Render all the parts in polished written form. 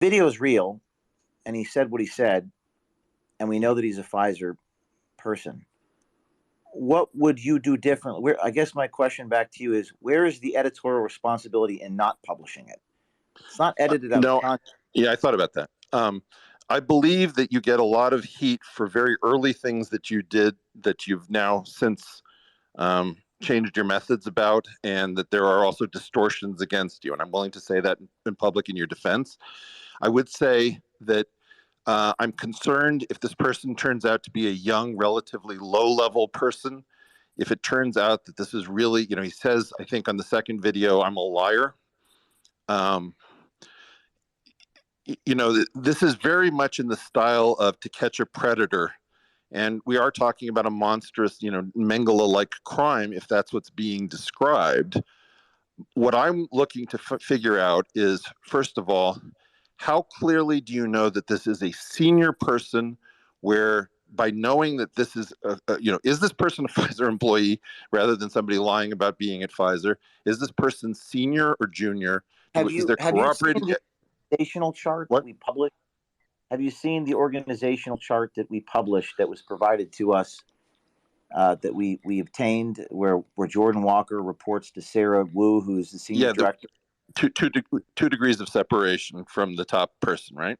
video is real, and he said what he said, and we know that he's a Pfizer person, what would you do differently? I guess my question back to you is, where is the editorial responsibility in not publishing it? It's not edited out No, of context. yeah, I thought about that. I believe that you get a lot of heat for very early things that you did that you've now since changed your methods about, and that there are also distortions against you. And I'm willing to say that in public in your defense. I would say that I'm concerned if this person turns out to be a young, relatively low-level person. If it turns out that this is really, he says, I think on the second video, I'm a liar. This is very much in the style of To Catch a Predator. And we are talking about a monstrous, Mengele-like crime, if that's what's being described. What I'm looking to figure out is, first of all, how clearly do you know that this is a senior person, where by knowing that this is, is this person a Pfizer employee rather than somebody lying about being at Pfizer? Is this person senior or junior? Have you seen the organizational chart that we published? Have you seen the organizational chart that we published that was provided to us, that we obtained, where Jordan Walker reports to Sarah Wu, who's the senior director? Two degrees of separation from the top person, right?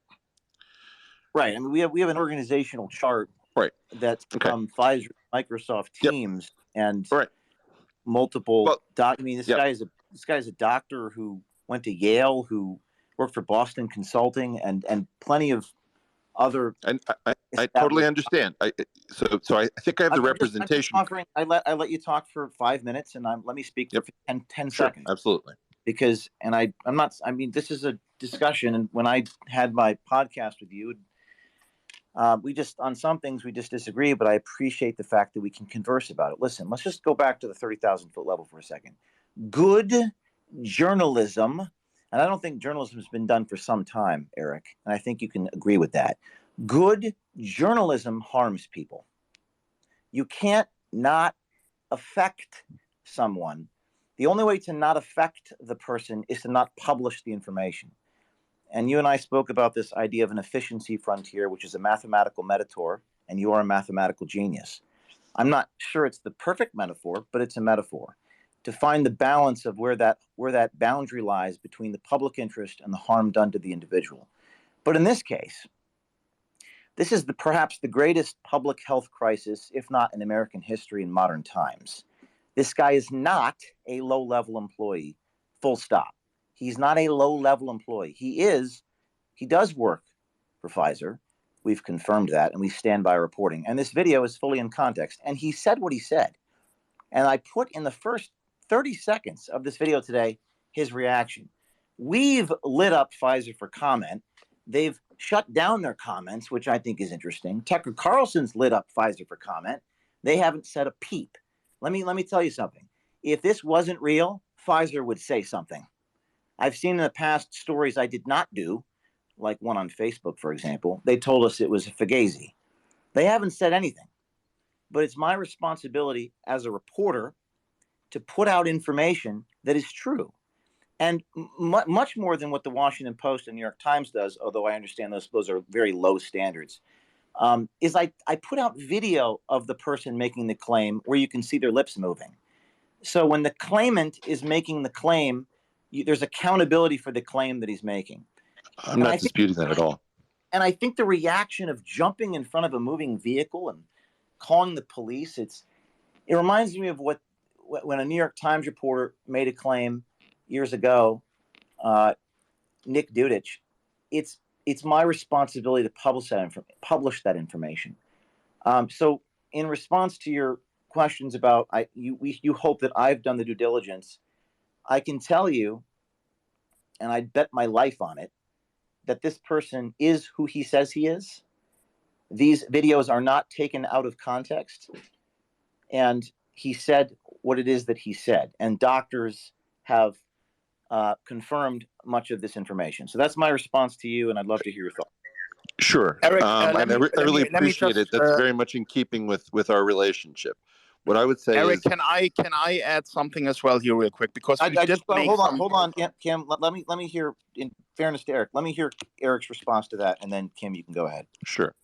Right. I mean, we have an organizational chart, right, that's from Pfizer, Microsoft Teams, and multiple. This guy's a doctor who went to Yale, who worked for Boston Consulting, and plenty of other. And I totally understand. So I think I have the representation. I let you talk for 5 minutes, and let me speak for 10 seconds. Absolutely. Because, I'm not. I mean, this is a discussion, and when I had my podcast with you, we just, on some things we just disagree, but I appreciate the fact that we can converse about it. Listen, let's just go back to the 30,000 foot level for a second. Good journalism, and I don't think journalism has been done for some time, Eric, and I think you can agree with that. Good journalism harms people. You can't not affect someone. The only way to not affect the person is to not publish the information. And you and I spoke about this idea of an efficiency frontier, which is a mathematical metaphor, and you are a mathematical genius. I'm not sure it's the perfect metaphor, but it's a metaphor to find the balance of where that boundary lies between the public interest and the harm done to the individual. But in this case, this is perhaps the greatest public health crisis, if not in American history in modern times. This guy is not a low-level employee, full stop. He's not a low-level employee. He does work for Pfizer. We've confirmed that, and we stand by reporting. And this video is fully in context. And he said what he said. And I put in the first 30 seconds of this video today his reaction. We've lit up Pfizer for comment. They've shut down their comments, which I think is interesting. Tucker Carlson's lit up Pfizer for comment. They haven't said a peep. Let me tell you something. If this wasn't real, Pfizer would say something. I've seen in the past stories I did not do, like one on Facebook, for example. They told us it was a fugazi. They haven't said anything. But it's my responsibility as a reporter to put out information that is true. And much more than what the Washington Post and New York Times does, although I understand those are very low standards, is I put out video of the person making the claim where you can see their lips moving. So when the claimant is making the claim, there's accountability for the claim that he's making. I'm not disputing that at all. And I think the reaction of jumping in front of a moving vehicle and calling the police, it reminds me of when a New York Times reporter made a claim years ago, Nick Dudich. It's my responsibility to publish that information. So in response to your questions about you hope that I've done the due diligence, I can tell you, and I'd bet my life on it, that this person is who he says he is. These videos are not taken out of context. And he said what it is that he said. And doctors have confirmed much of this information. So that's my response to you, and I'd love to hear your thoughts. Sure. Eric, I really appreciate it. That's very much in keeping with our relationship. What I would say Eric, is, can I add something as well here real quick, because we did make hold on, Kim. Let me hear. In fairness to Eric, let me hear Eric's response to that, and then Kim, you can go ahead. Sure.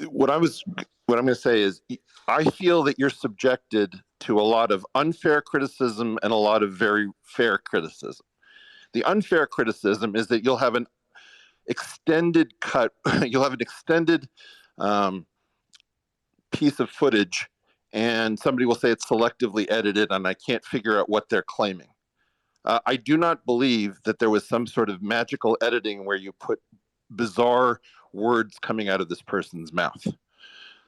What I'm going to say is, I feel that you're subjected to a lot of unfair criticism and a lot of very fair criticism. The unfair criticism is that you'll have an extended cut, you'll have an extended piece of footage, and somebody will say it's selectively edited, and I can't figure out what they're claiming. I do not believe that there was some sort of magical editing where you put bizarre words coming out of this person's mouth.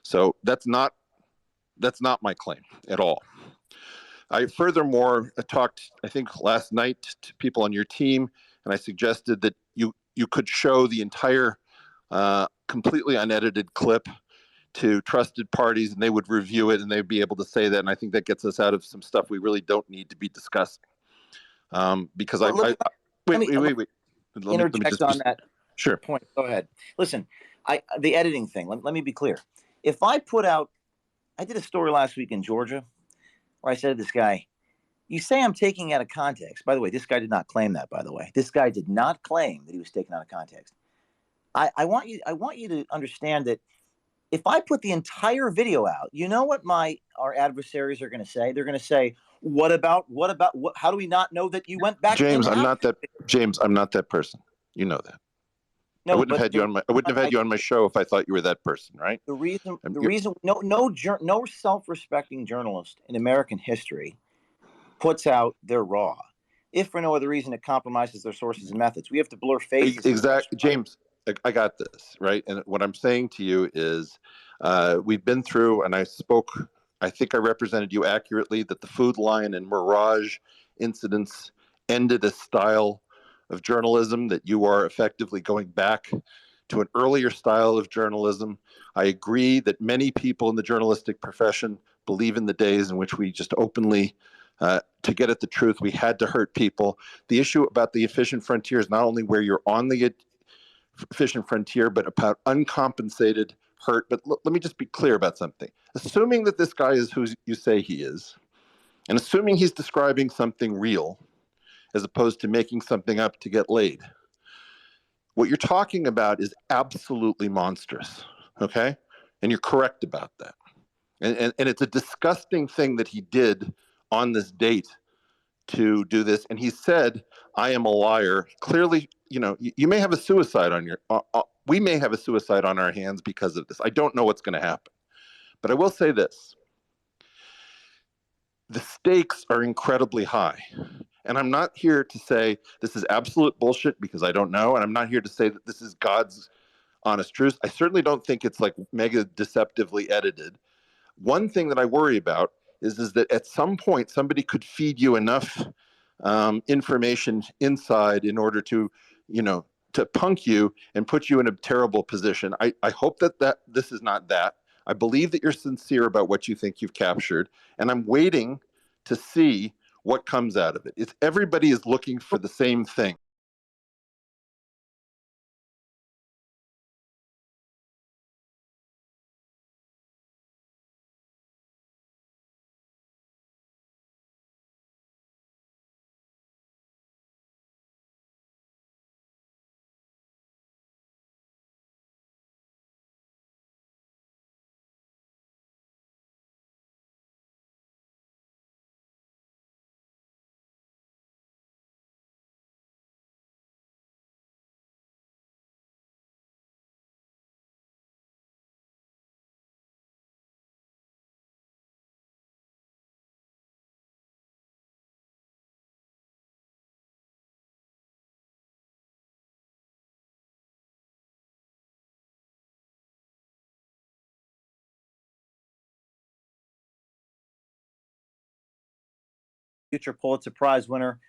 So that's not my claim at all. I furthermore talked, I think last night, to people on your team, and I suggested that you could show the entire completely unedited clip to trusted parties, and they would review it, and they'd be able to say that. And I think that gets us out of some stuff we really don't need to be discussing. Because wait. Let me Interject on that. Sure. Point. Go ahead. Listen, the editing thing. Let me be clear. If I did a story last week in Georgia where I said to this guy, "You say I'm taking out of context." By the way, this guy did not claim that. By the way, this guy did not claim that he was taken out of context. I want you to understand that if I put the entire video out, you know what our adversaries are going to say? They're going to say, what about how do we not know that you went back? James, I'm not that person. You know that. No, I wouldn't have had you on my show if I thought you were that person, right? The reason no self-respecting journalist in American history puts out their raw, if for no other reason it compromises their sources and methods. We have to blur faces. Exactly, James. I got this, right? And what I'm saying to you is, we've been through, and I think I represented you accurately, that the Food Lion and Mirage incidents ended a style of journalism, that you are effectively going back to an earlier style of journalism. I agree that many people in the journalistic profession believe in the days in which we just openly, to get at the truth, we had to hurt people. The issue about the efficient frontier is not only where you're on the efficient frontier, but about uncompensated hurt. But let me just be clear about something. Assuming that this guy is who you say he is, and assuming he's describing something real, as opposed to making something up to get laid, what you're talking about is absolutely monstrous, okay? And you're correct about that. And it's a disgusting thing that he did on this date to do this. And he said, "I am a liar." Clearly, you may have a suicide on we may have a suicide on our hands because of this. I don't know what's going to happen. But I will say this. The stakes are incredibly high. And I'm not here to say this is absolute bullshit, because I don't know. And I'm not here to say that this is God's honest truth. I certainly don't think it's like mega deceptively edited. One thing that I worry about is that at some point somebody could feed you enough information inside in order to punk you and put you in a terrible position. I hope that this is not that. I believe that you're sincere about what you think you've captured, and I'm waiting to see what comes out of it. Everybody is looking for the same thing. Future Pulitzer Prize winner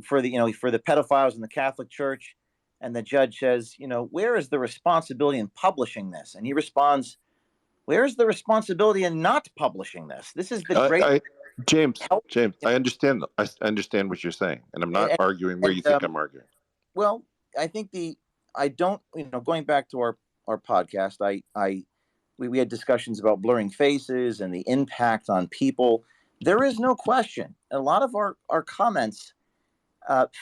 for the pedophiles in the Catholic Church, and the judge says, where is the responsibility in publishing this? And he responds, where is the responsibility in not publishing this? This is the great James. I understand. I understand what you're saying, and I'm not arguing where you think I'm arguing. Well, I think going back to our podcast, we had discussions about blurring faces and the impact on people. There is no question. A lot of our comments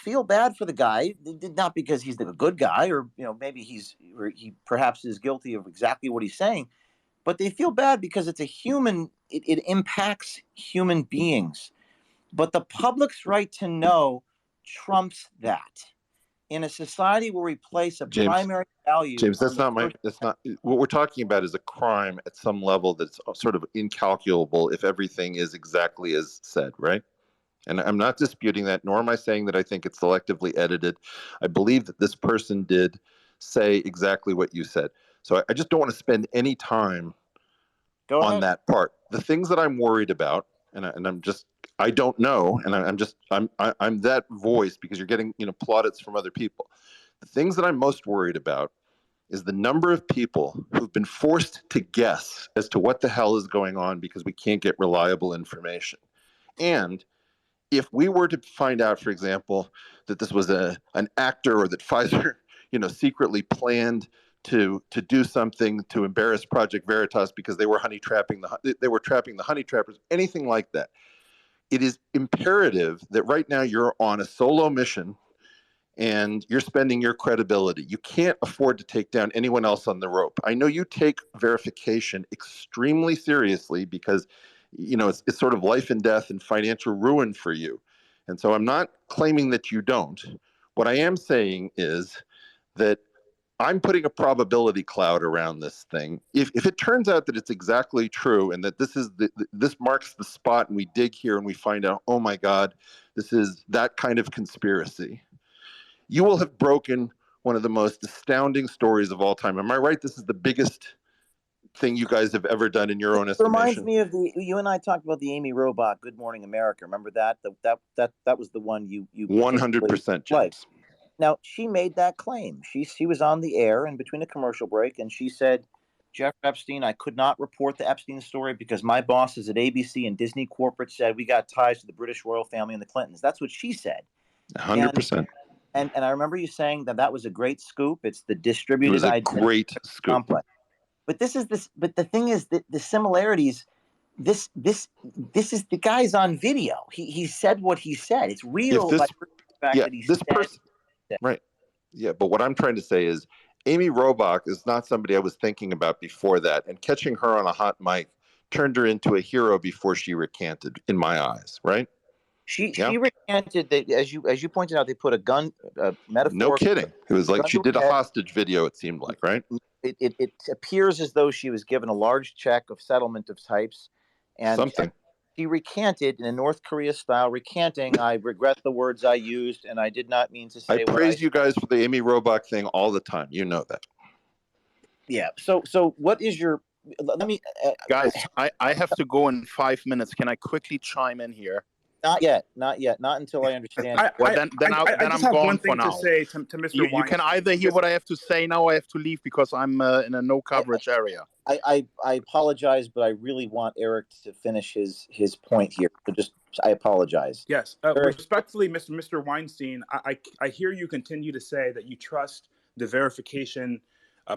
feel bad for the guy, not because he's the good guy, or maybe he perhaps is guilty of exactly what he's saying, but they feel bad because it's a human. It impacts human beings. But the public's right to know trumps that. In a society where we place a primary value, James, that's not what we're talking about is a crime at some level that's sort of incalculable if everything is exactly as said, right? And I'm not disputing that, nor am I saying that I think it's selectively edited. I believe that this person did say exactly what you said. So I just don't want to spend any time on that part. The things that I'm worried about, and I don't know, and I'm that voice because you're getting plaudits from other people. The things that I'm most worried about is the number of people who've been forced to guess as to what the hell is going on because we can't get reliable information. And if we were to find out, for example, that this was an actor, or that Pfizer, secretly planned to do something to embarrass Project Veritas because they were trapping the honey trappers, anything like that, it is imperative that right now you're on a solo mission and you're spending your credibility. You can't afford to take down anyone else on the rope. I know you take verification extremely seriously because it's sort of life and death and financial ruin for you. And so I'm not claiming that you don't. What I am saying is that I'm putting a probability cloud around this thing. If it turns out that it's exactly true and that this marks the spot and we dig here and we find out, oh my God, this is that kind of conspiracy, you will have broken one of the most astounding stories of all time. Am I right? This is the biggest thing you guys have ever done in your own estimation. Reminds me of you and I talked about the Amy Robach Good Morning America. Remember that? That was the one you 100%, James. Now, she made that claim. She was on the air in between a commercial break, and she said, Jeff Epstein, I could not report the Epstein story because my bosses at ABC and Disney corporate said we got ties to the British royal family and the Clintons. That's what she said. 100%. And I remember you saying that was a great scoop. It's the distributed. It was a great scoop. Complex. But But the thing is that the similarities. This is the guy's on video. He said what he said. It's real. Right. Yeah, but what I'm trying to say is Amy Robach is not somebody I was thinking about before that, and catching her on a hot mic turned her into a hero before she recanted, in my eyes, right? She recanted that, as you pointed out, they put a gun metaphor. No kidding. It was like she did a hostage video, it seemed like, right? It appears as though she was given a large check of settlement of types, and something. She recanted in a North Korea style recanting. I regret the words I used, and I did not mean to say. I praise you guys for the Amy Robach thing all the time. You know that. Yeah. So what is your? Let me, guys. I have to go in 5 minutes. Can I quickly chime in here? Not yet. Not until I understand. I'm have gone one thing for now. to say to Mr. You can either hear what I have to say now, or I have to leave because I'm in a no coverage area. I apologize, but I really want Eric to finish his point here. So I apologize. Yes, respectfully, Mr. Weinstein, I hear you continue to say that you trust the verification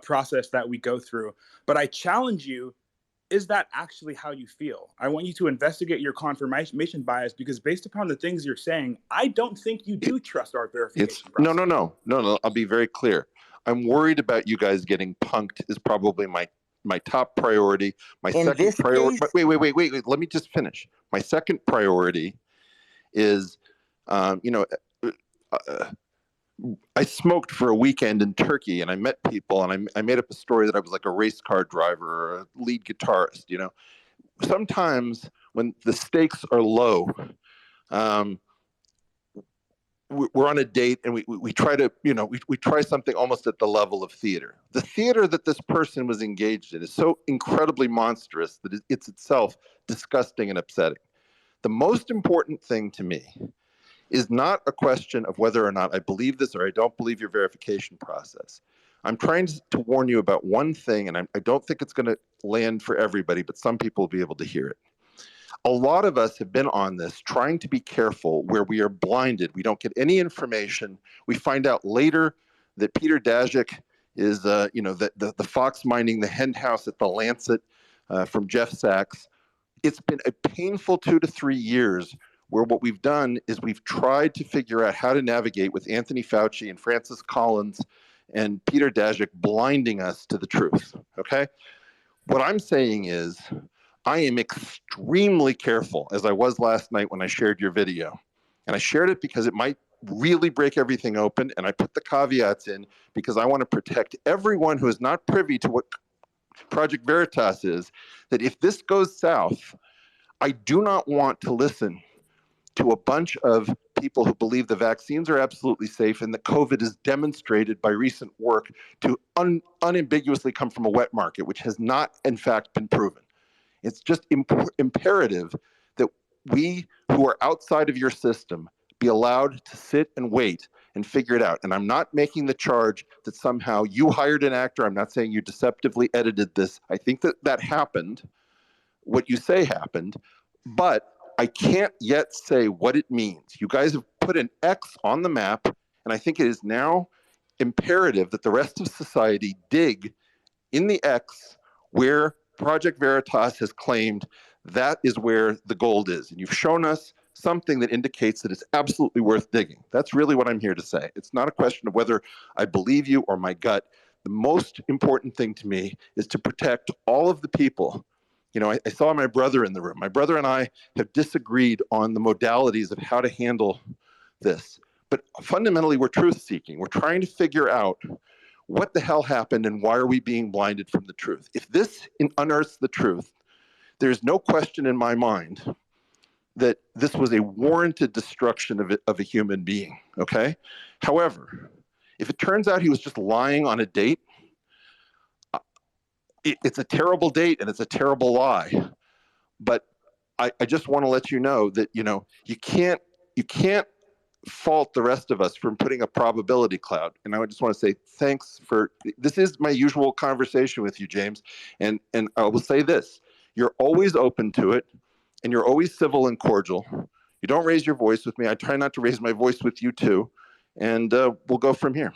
process that we go through, but I challenge you. Is that actually how you feel? I want you to investigate your confirmation bias, because based upon the things you're saying, I don't think you do trust our verification process. No. I'll be very clear. I'm worried about you guys getting punked is probably my top priority. My second priority. Wait. Let me just finish. My second priority is, I smoked for a weekend in Turkey, and I met people, and I made up a story that I was like a race car driver or a lead guitarist. Sometimes when the stakes are low, we're on a date and we try to, we try something almost at the level of theater. The theater that this person was engaged in is so incredibly monstrous that it's itself disgusting and upsetting. The most important thing to me is not a question of whether or not I believe this or I don't believe your verification process. I'm trying to warn you about one thing, and I don't think it's going to land for everybody, but some people will be able to hear it. A lot of us have been on this trying to be careful, where we are blinded. We don't get any information. We find out later that Peter Daszak is the fox minding the hen house at the Lancet from Jeff Sachs. It's been a painful 2 to 3 years where what we've done is we've tried to figure out how to navigate with Anthony Fauci and Francis Collins and Peter Daszak blinding us to the truth, okay? What I'm saying is I am extremely careful, as I was last night when I shared your video. And I shared it because it might really break everything open, and I put the caveats in because I want to protect everyone who is not privy to what Project Veritas is, that if this goes south, I do not want to listen to a bunch of people who believe the vaccines are absolutely safe and that COVID is demonstrated by recent work to unambiguously come from a wet market, which has not, in fact, been proven. It's just imperative that we who are outside of your system be allowed to sit and wait and figure it out. And I'm not making the charge that somehow you hired an actor. I'm not saying you deceptively edited this. I think that happened, what you say happened, but I can't yet say what it means. You guys have put an X on the map, and I think it is now imperative that the rest of society dig in the X where Project Veritas has claimed that is where the gold is. And you've shown us something that indicates that it's absolutely worth digging. That's really what I'm here to say. It's not a question of whether I believe you or my gut. The most important thing to me is to protect all of the people. You know, I saw my brother in the room. My brother and I have disagreed on the modalities of how to handle this. But fundamentally, we're truth seeking. We're trying to figure out what the hell happened and why are we being blinded from the truth? If this unearths the truth, there's no question in my mind that this was a warranted destruction of a human being, okay? However, if it turns out he was just lying on a date, it's a terrible date and it's a terrible lie. But I just want to let you know that, you know, you can't fault the rest of us from putting a probability cloud. And I just want to say thanks for, this is my usual conversation with you, James. And I will say this, you're always open to it and you're always civil and cordial. You don't raise your voice with me. I try not to raise my voice with you too. And we'll go from here.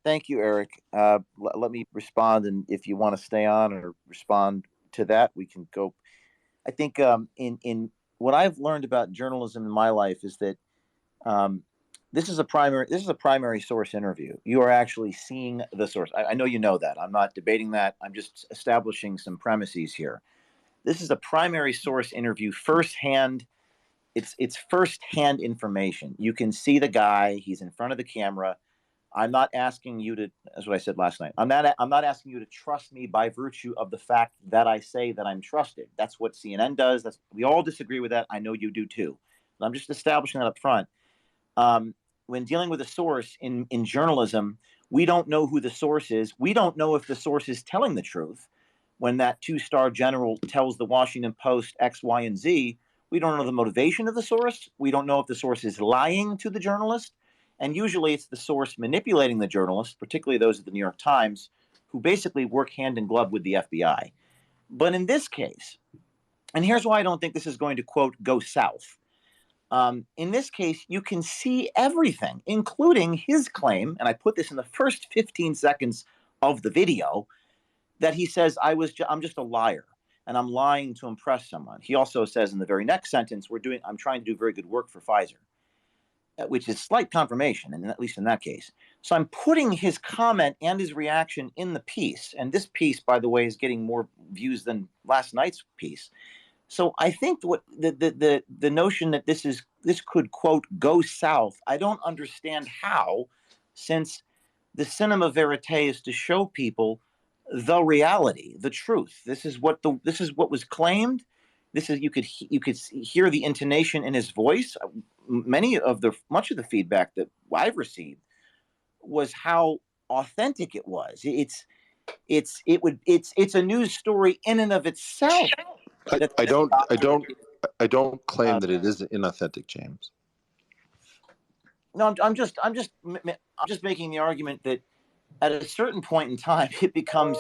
Thank you, Eric. Let me respond, and if you want to stay on or respond to that, we can go. I think in what I've learned about journalism in my life is that this is a primary source interview. You are actually seeing the source. I know you know that. I'm not debating that. I'm just establishing some premises here. This is a primary source interview, firsthand. It's firsthand information. You can see the guy. He's in front of the camera. I'm not asking you to, that's what I said last night. I'm not asking you to trust me by virtue of the fact that I say that I'm trusted. That's what CNN does. We all disagree with that. I know you do too. But I'm just establishing that up front. When dealing with a source in journalism, we don't know who the source is. We don't know if the source is telling the truth. When that 2-star general tells the Washington Post X, Y, and Z, we don't know the motivation of the source. We don't know if the source is lying to the journalist. And usually it's the source manipulating the journalist, particularly those at the New York Times, who basically work hand in glove with the FBI. But in this case, and here's why I don't think this is going to, quote, go south. In this case, you can see everything, including his claim, and I put this in the first 15 seconds of the video, that he says, I'm just a liar, and I'm lying to impress someone. He also says in the very next sentence, I'm trying to do very good work for Pfizer, which is slight confirmation, and at least in that case. So I'm putting his comment and his reaction in the piece. And this piece, by the way, is getting more views than last night's piece. So I think what the notion that this could, quote, go south, I don't understand how, since the cinema verite is to show people the reality, the truth. This is what was claimed. You could hear the intonation in his voice. Much of the feedback that I've received was how authentic it was. It's a news story in and of itself. I don't claim that it is inauthentic, James. No, I'm just making the argument that at a certain point in time it becomes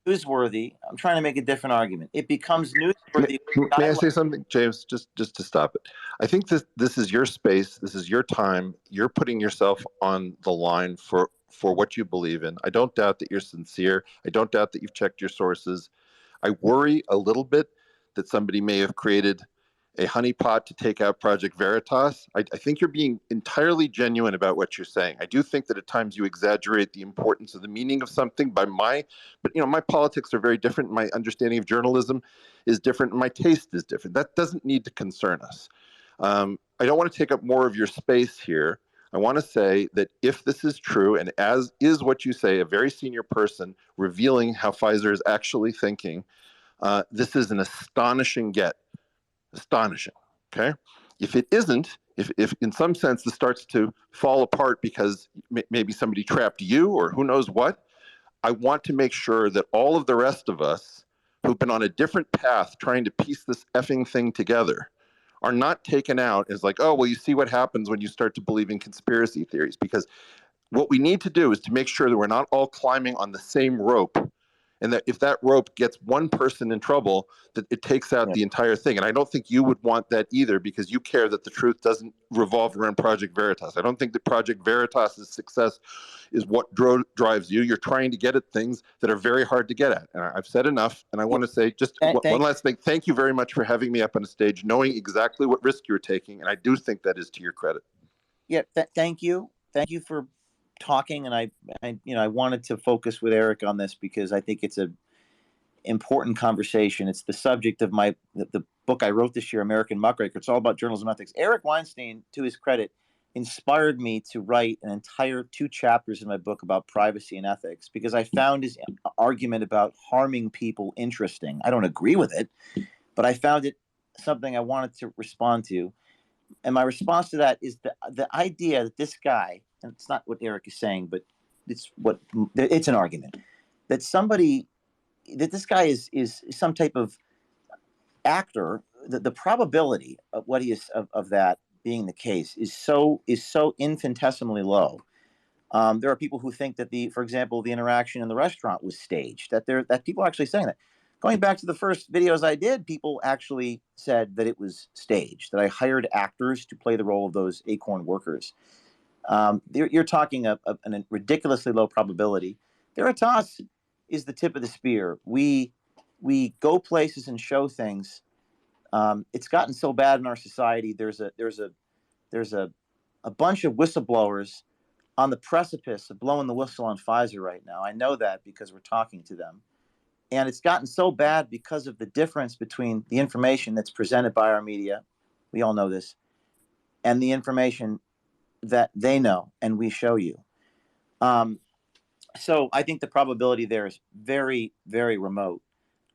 newsworthy. I'm trying to make a different argument. It becomes newsworthy. May I say something, James? Just to stop it. I think this is your space. This is your time. You're putting yourself on the line for for what you believe in. I don't doubt that you're sincere. I don't doubt that you've checked your sources. I worry a little bit that somebody may have created a honeypot to take out Project Veritas. I think you're being entirely genuine about what you're saying. I do think that at times you exaggerate the importance of the meaning of something but my politics are very different. My understanding of journalism is different. And my taste is different. That doesn't need to concern us. I don't want to take up more of your space here. I want to say that if this is true, and as is what you say, a very senior person revealing how Pfizer is actually thinking, this is an astonishing get. Astonishing. Okay. If it isn't, if in some sense this starts to fall apart because maybe somebody trapped you or who knows what, I want to make sure that all of the rest of us who've been on a different path trying to piece this effing thing together are not taken out as like, oh, well, you see what happens when you start to believe in conspiracy theories. Because what we need to do is to make sure that we're not all climbing on the same rope, and that if that rope gets one person in trouble, that it takes out the entire thing. And I don't think you would want that either, because you care that the truth doesn't revolve around Project Veritas. I don't think that Project Veritas's success is what drives you. You're trying to get at things that are very hard to get at. And I've said enough, and I want to say just one last thing. Thank you very much for having me up on a stage, knowing exactly what risk you're taking, and I do think that is to your credit. Yeah, thank you. Thank you for talking. And I wanted to focus with Eric on this because I think it's a important conversation. It's the subject of the book I wrote this year, American Muckraker. It's all about journalism ethics. Eric Weinstein, to his credit, inspired me to write an entire 2 chapters in my book about privacy and ethics because I found his argument about harming people interesting. I don't agree with it, but I found it something I wanted to respond to. And my response to that is the idea that this guy, and it's not what Eric is saying, but it's an argument that this guy is some type of actor. The probability of what he is of that being the case is so infinitesimally low. There are people who think that for example, the interaction in the restaurant was staged. That people are actually saying that. Going back to the first videos I did, people actually said that it was staged, that I hired actors to play the role of those Acorn workers. You're talking a ridiculously low probability. Veritas is the tip of the spear. We go places and show things. It's gotten so bad in our society. There's a bunch of whistleblowers on the precipice of blowing the whistle on Pfizer right now. I know that because we're talking to them. And it's gotten so bad because of the difference between the information that's presented by our media, we all know this, and the information that they know and we show you. So I think the probability there is very, very remote.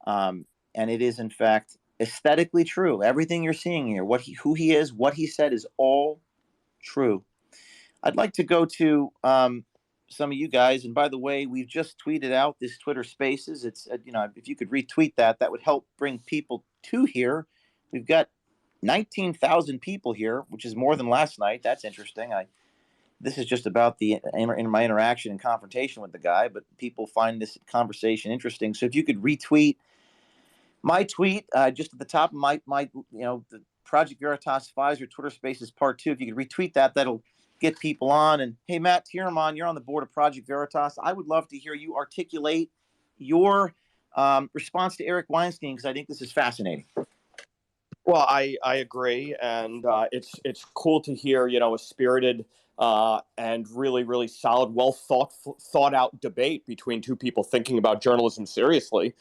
And it is, in fact, aesthetically true. Everything you're seeing here, who he is, what he said is all true. I'd like to go to some of you guys. And by the way, we've just tweeted out this Twitter Spaces. It's if you could retweet that, that would help bring people to here. We've got 19,000 people here, which is more than last night. That's interesting. This is just about in my interaction and confrontation with the guy, but people find this conversation interesting. So if you could retweet my tweet just at the top of my the Project Veritas Pfizer Twitter Spaces Part 2. If you could retweet that, that'll get people on. And hey, Matt Tierman, you're on the board of Project Veritas. I would love to hear you articulate your response to Eric Weinstein, because I think this is fascinating. Well, I agree, and it's cool to hear a spirited and really solid, well thought out debate between two people thinking about journalism seriously.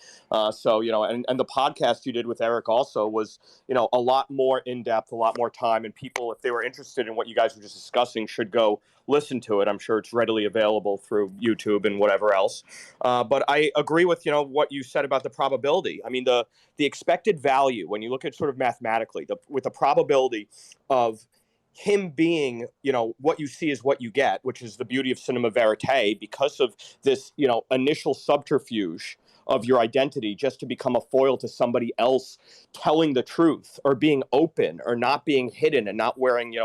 So and the podcast you did with Eric also was a lot more in depth, a lot more time, and people, if they were interested in what you guys were just discussing, should go listen to it. I'm sure it's readily available through YouTube and whatever else. But I agree with what you said about the probability. I mean the expected value, when you look at sort of mathematically, with the probability of him being, what you see is what you get, which is the beauty of cinema verite, because of this, initial subterfuge of your identity just to become a foil to somebody else telling the truth or being open or not being hidden and not wearing,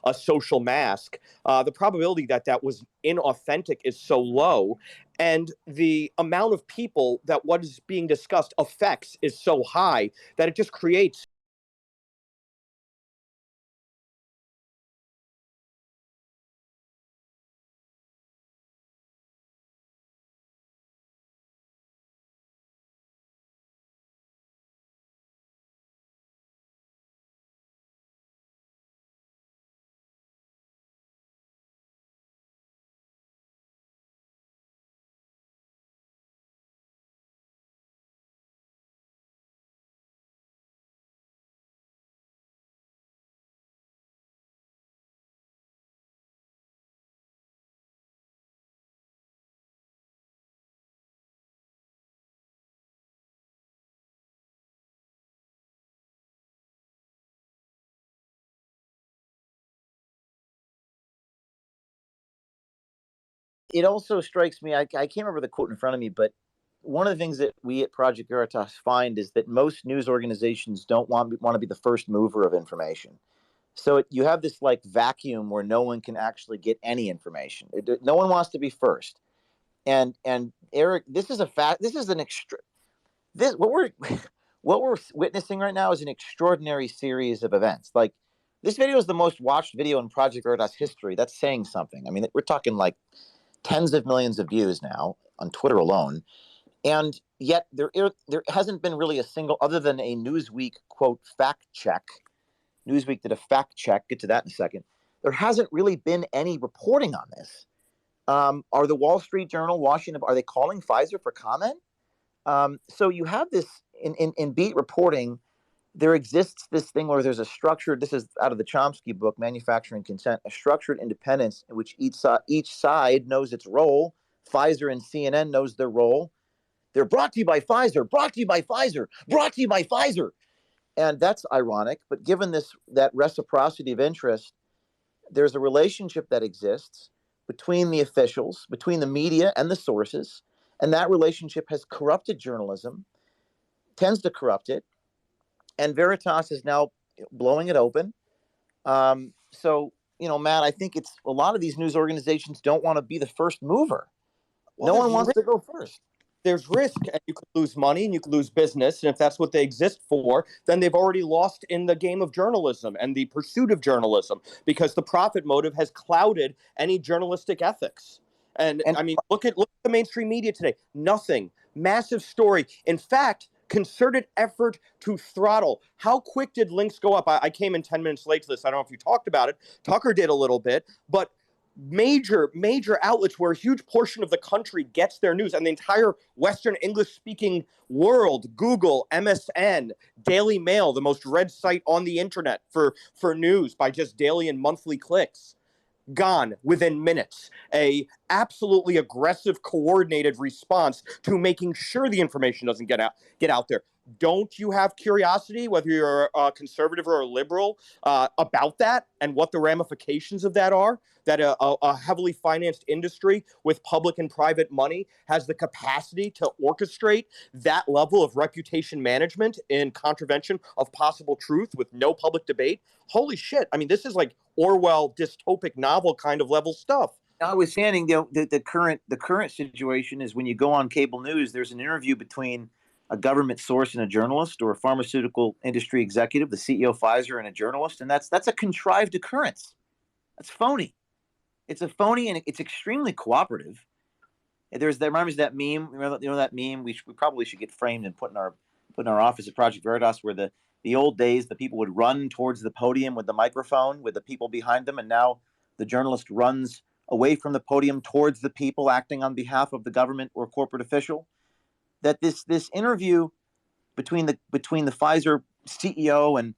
a social mask. The probability that was inauthentic is so low. And the amount of people that what is being discussed affects is so high that it just creates it also strikes me, I can't remember the quote in front of me, but one of the things that we at Project Veritas find is that most news organizations don't want to be the first mover of information. So you have this like vacuum where no one can actually get any information. No one wants to be first. And Eric, this is a fact. This is an extra. This what we're witnessing right now is an extraordinary series of events. Like this video is the most watched video in Project Veritas history. That's saying something. I mean, we're talking like tens of millions of views now on Twitter alone, and yet there hasn't been really a single, other than a Newsweek quote fact check. Newsweek did a fact check. Get to that in a second. There hasn't really been any reporting on this. Are the Wall Street Journal, Washington, are they calling Pfizer for comment? So you have this in beat reporting. There exists this thing where there's a structured. This is out of the Chomsky book, Manufacturing Consent, a structured independence in which each side knows its role. Pfizer and CNN knows their role. They're brought to you by Pfizer, brought to you by Pfizer, brought to you by Pfizer. And that's ironic, but given that reciprocity of interest, there's a relationship that exists between the officials, between the media and the sources, and that relationship has corrupted journalism, tends to corrupt it, and Veritas is now blowing it open. So, Matt, I think it's a lot of these news organizations don't want to be the first mover. Well, no one wants to go first. There's risk, and you could lose money and you could lose business. And if that's what they exist for, then they've already lost in the game of journalism and the pursuit of journalism, because the profit motive has clouded any journalistic ethics. And I mean, look at the mainstream media today. Nothing. Massive story. In fact, concerted effort to throttle. How quick did links go up? I came in 10 minutes late to this. I don't know if you talked about it. Tucker did a little bit, but major outlets where a huge portion of the country gets their news, and the entire Western English speaking world, Google, MSN, Daily Mail, the most read site on the internet for news by just daily and monthly clicks, gone within minutes. A absolutely aggressive, coordinated response to making sure the information doesn't get out there. Don't you have curiosity, whether you're a conservative or a liberal, about that and what the ramifications of that are? That a heavily financed industry with public and private money has the capacity to orchestrate that level of reputation management in contravention of possible truth with no public debate? Holy shit. I mean, this is like Orwell dystopic novel kind of level stuff. Notwithstanding, the current situation is when you go on cable news, there's an interview between a government source and a journalist, or a pharmaceutical industry executive, the CEO of Pfizer, and a journalist, and that's a contrived occurrence. That's phony. It's a phony, and it's extremely cooperative. That reminds me of that meme. Remember that meme? We probably should get framed and put in our office at Project Veritas, where the old days the people would run towards the podium with the microphone with the people behind them, and now the journalist runs away from the podium towards the people acting on behalf of the government or corporate official. That this interview between the Pfizer CEO and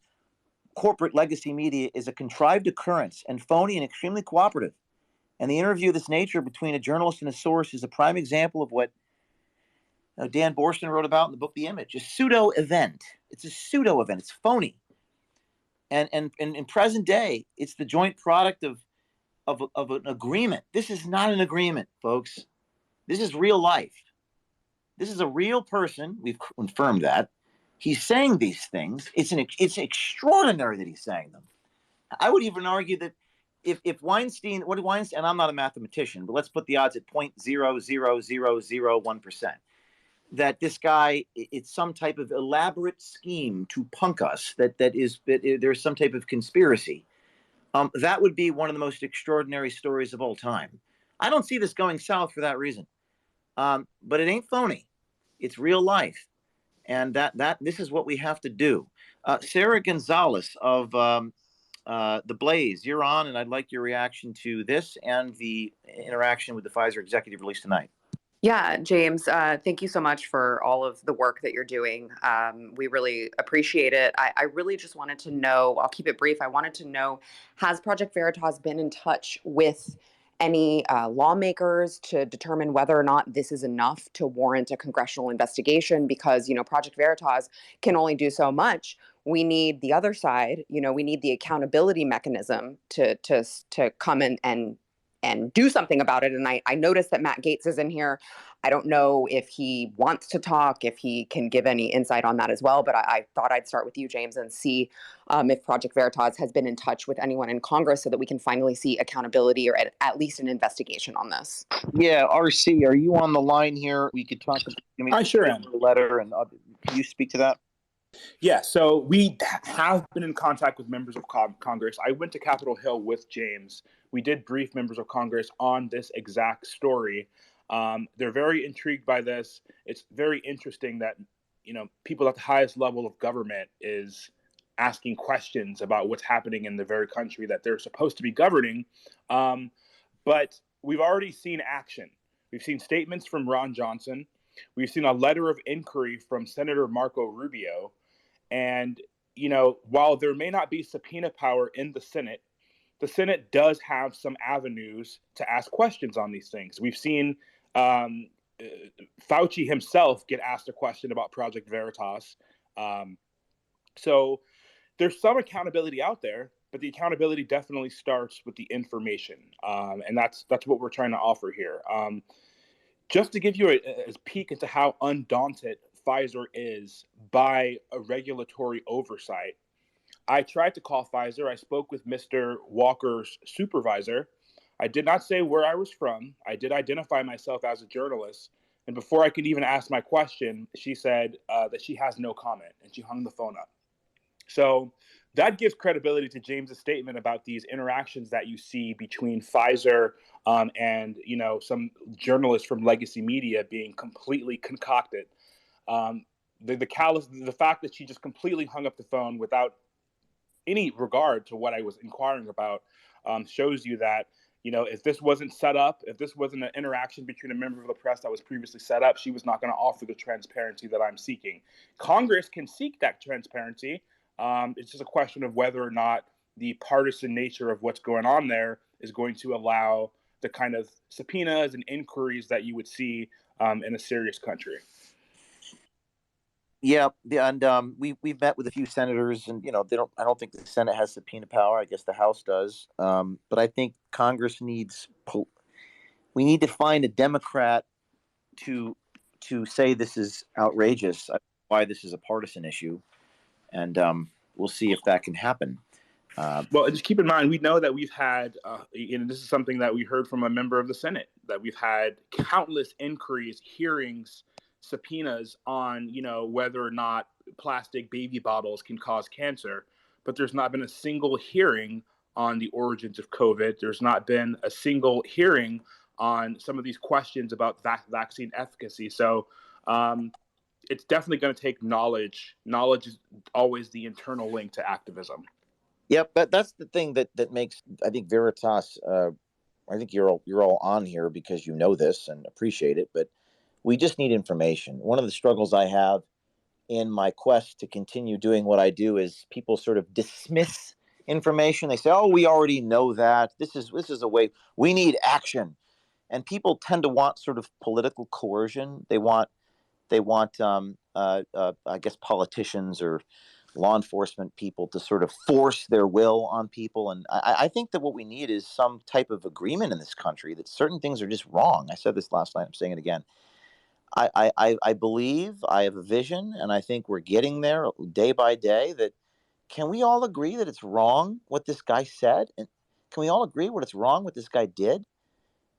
corporate legacy media is a contrived occurrence and phony and extremely cooperative. And the interview of this nature between a journalist and a source is a prime example of what Dan Borston wrote about in the book The Image, a pseudo event. It's a pseudo event. It's phony. And in present day, it's the joint product of an agreement. This is not an agreement, folks. This is real life. This is a real person. We've confirmed that. He's saying these things. It's extraordinary that he's saying them. I would even argue that if Weinstein, and I'm not a mathematician, but let's put the odds at 0.00001%, that this guy, it's some type of elaborate scheme to punk us, that there's some type of conspiracy. That would be one of the most extraordinary stories of all time. I don't see this going south for that reason. But it ain't phony. It's real life. And that this is what we have to do. Sarah Gonzalez of The Blaze, you're on, and I'd like your reaction to this and the interaction with the Pfizer executive release tonight. Yeah, James, thank you so much for all of the work that you're doing. We really appreciate it. I really just wanted to know, I'll keep it brief. I wanted to know, has Project Veritas been in touch with any lawmakers to determine whether or not this is enough to warrant a congressional investigation? Because, Project Veritas can only do so much. We need the other side, we need the accountability mechanism to come in and and do something about it. And I noticed that Matt Gaetz is in here. I don't know if he wants to talk, if he can give any insight on that as well. But I thought I'd start with you, James, and see if Project Veritas has been in touch with anyone in Congress so that we can finally see accountability or at least an investigation on this. Yeah, RC, are you on the line here? We could talk about I sure am. the letter, and can you speak to that? Yeah, so we have been in contact with members of Congress. I went to Capitol Hill with James. We did brief members of Congress on this exact story. They're very intrigued by this. It's very interesting that, people at the highest level of government is asking questions about what's happening in the very country that they're supposed to be governing. But we've already seen action. We've seen statements from Ron Johnson. We've seen a letter of inquiry from Senator Marco Rubio. And, while there may not be subpoena power in the Senate does have some avenues to ask questions on these things. We've seen Fauci himself get asked a question about Project Veritas. So there's some accountability out there, but the accountability definitely starts with the information. And that's what we're trying to offer here. Just to give you a peek into how undaunted Pfizer is by a regulatory oversight, I tried to call Pfizer. I spoke with Mr. Walker's supervisor. I did not say where I was from. I did identify myself as a journalist. And before I could even ask my question, she said that she has no comment, and she hung the phone up. So that gives credibility to James's statement about these interactions that you see between Pfizer and some journalists from legacy media being completely concocted. The fact that she just completely hung up the phone without any regard to what I was inquiring about shows you that, if this wasn't set up, if this wasn't an interaction between a member of the press that was previously set up, she was not going to offer the transparency that I'm seeking. Congress can seek that transparency. It's just a question of whether or not the partisan nature of what's going on there is going to allow the kind of subpoenas and inquiries that you would see in a serious country. Yeah, and we've met with a few senators, and they don't. I don't think the Senate has subpoena power. I guess the House does. But I think Congress needs. We need to find a Democrat to say this is outrageous. Why this is a partisan issue, and we'll see if that can happen. Well, just keep in mind, we know that we've had, this is something that we heard from a member of the Senate, that we've had countless inquiries, hearings, subpoenas on, whether or not plastic baby bottles can cause cancer. But there's not been a single hearing on the origins of COVID. There's not been a single hearing on some of these questions about vaccine efficacy. So it's definitely going to take knowledge. Knowledge is always the internal link to activism. Yep, but that's the thing that makes, I think, Veritas. I think you're all on here because you know this and appreciate it, but we just need information. One of the struggles I have in my quest to continue doing what I do is people sort of dismiss information. They say, "Oh, we already know that. This is a way we need action," and people tend to want sort of political coercion. They want I guess politicians or law enforcement people to sort of force their will on people. And I think that what we need is some type of agreement in this country that certain things are just wrong. I said this last night. I'm saying it again. I believe I have a vision, and I think we're getting there day by day. That can we all agree that it's wrong what this guy said, and can we all agree what it's wrong what this guy did,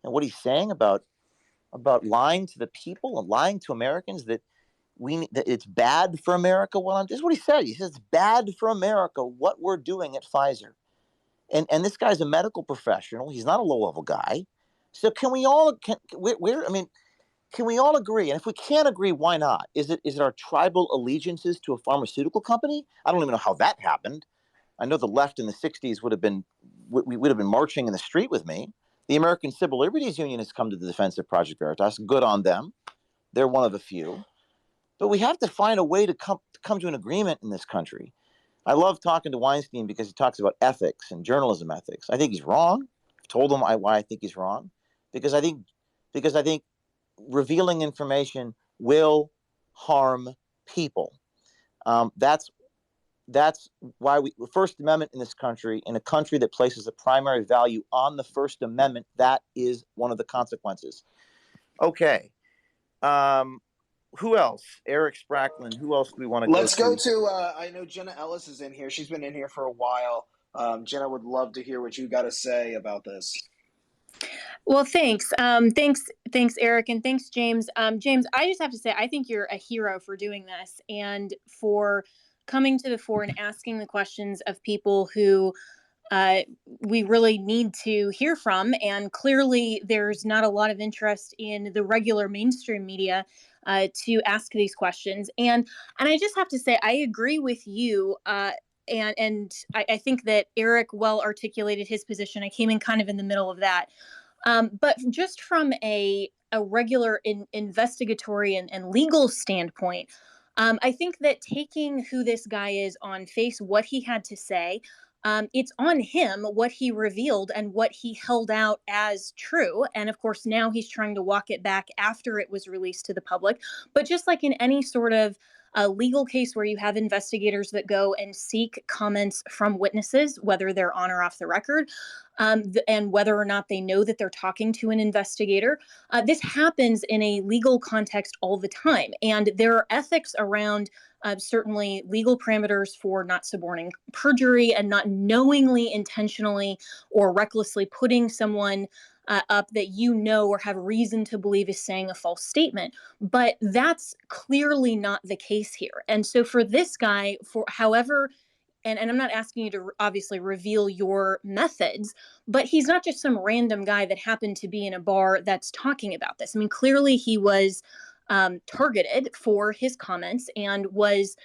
and what he's saying about lying to the people and lying to Americans that that it's bad for America. Well, this is what he said. He says it's bad for America what we're doing at Pfizer, and this guy's a medical professional. He's not a low level guy. So can we all can we all agree? And if we can't agree, why not? Is it our tribal allegiances to a pharmaceutical company? I don't even know how that happened. I know the left in the '60s would have been marching in the street with me. The American Civil Liberties Union has come to the defense of Project Veritas. Good on them. They're one of the few. But we have to find a way to come to an agreement in this country. I love talking to Weinstein because he talks about ethics and journalism ethics. I think he's wrong. I've told him why I think he's wrong, because I think revealing information will harm people. That's that's why the First Amendment in this country, in a country that places a primary value on the First Amendment, that is one of the consequences. Okay. Who else? Eric Spracklin. Who else do we want to Let's go go to? to, I know Jenna Ellis is in here. She's been in here for a while. Jenna, would love to hear what you got to say about this. Well, thanks. Thanks, Eric, and thanks, James. James, I just have to say, I think you're a hero for doing this and for coming to the fore and asking the questions of people who we really need to hear from. And clearly, there's not a lot of interest in the regular mainstream media to ask these questions. And I just have to say, I agree with you. And I think that Eric well articulated his position. I came in kind of in the middle of that. But just from a regular investigatory and legal standpoint, I think that taking who this guy is on face, what he had to say, it's on him what he revealed and what he held out as true. And of course, now he's trying to walk it back after it was released to the public. But just like in any sort of a legal case where you have investigators that go and seek comments from witnesses, whether they're on or off the record, and whether or not they know that they're talking to an investigator. This happens in a legal context all the time. And there are ethics around certainly legal parameters for not suborning perjury and not knowingly, intentionally, or recklessly putting someone up that you know or have reason to believe is saying a false statement. But that's clearly not the case here. And so for this guy, for however, and I'm not asking you to obviously reveal your methods, but he's not just some random guy that happened to be in a bar that's talking about this. I mean, clearly he was targeted for his comments and was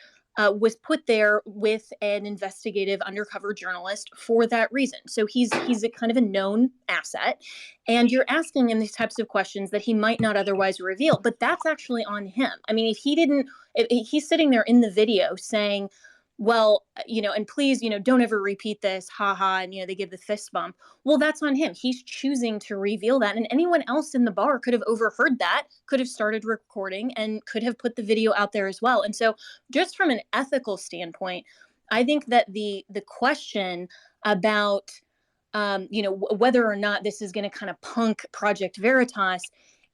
put there with an investigative undercover journalist for that reason. So he's a kind of a known asset, and you're asking him these types of questions that he might not otherwise reveal. But that's actually on him. I mean, if he's sitting there in the video saying, well, and please, don't ever repeat this, haha, and they give the fist bump. Well, that's on him. He's choosing to reveal that, and anyone else in the bar could have overheard that, could have started recording, and could have put the video out there as well. And so, just from an ethical standpoint, I think that the question about whether or not this is going to kind of punk Project Veritas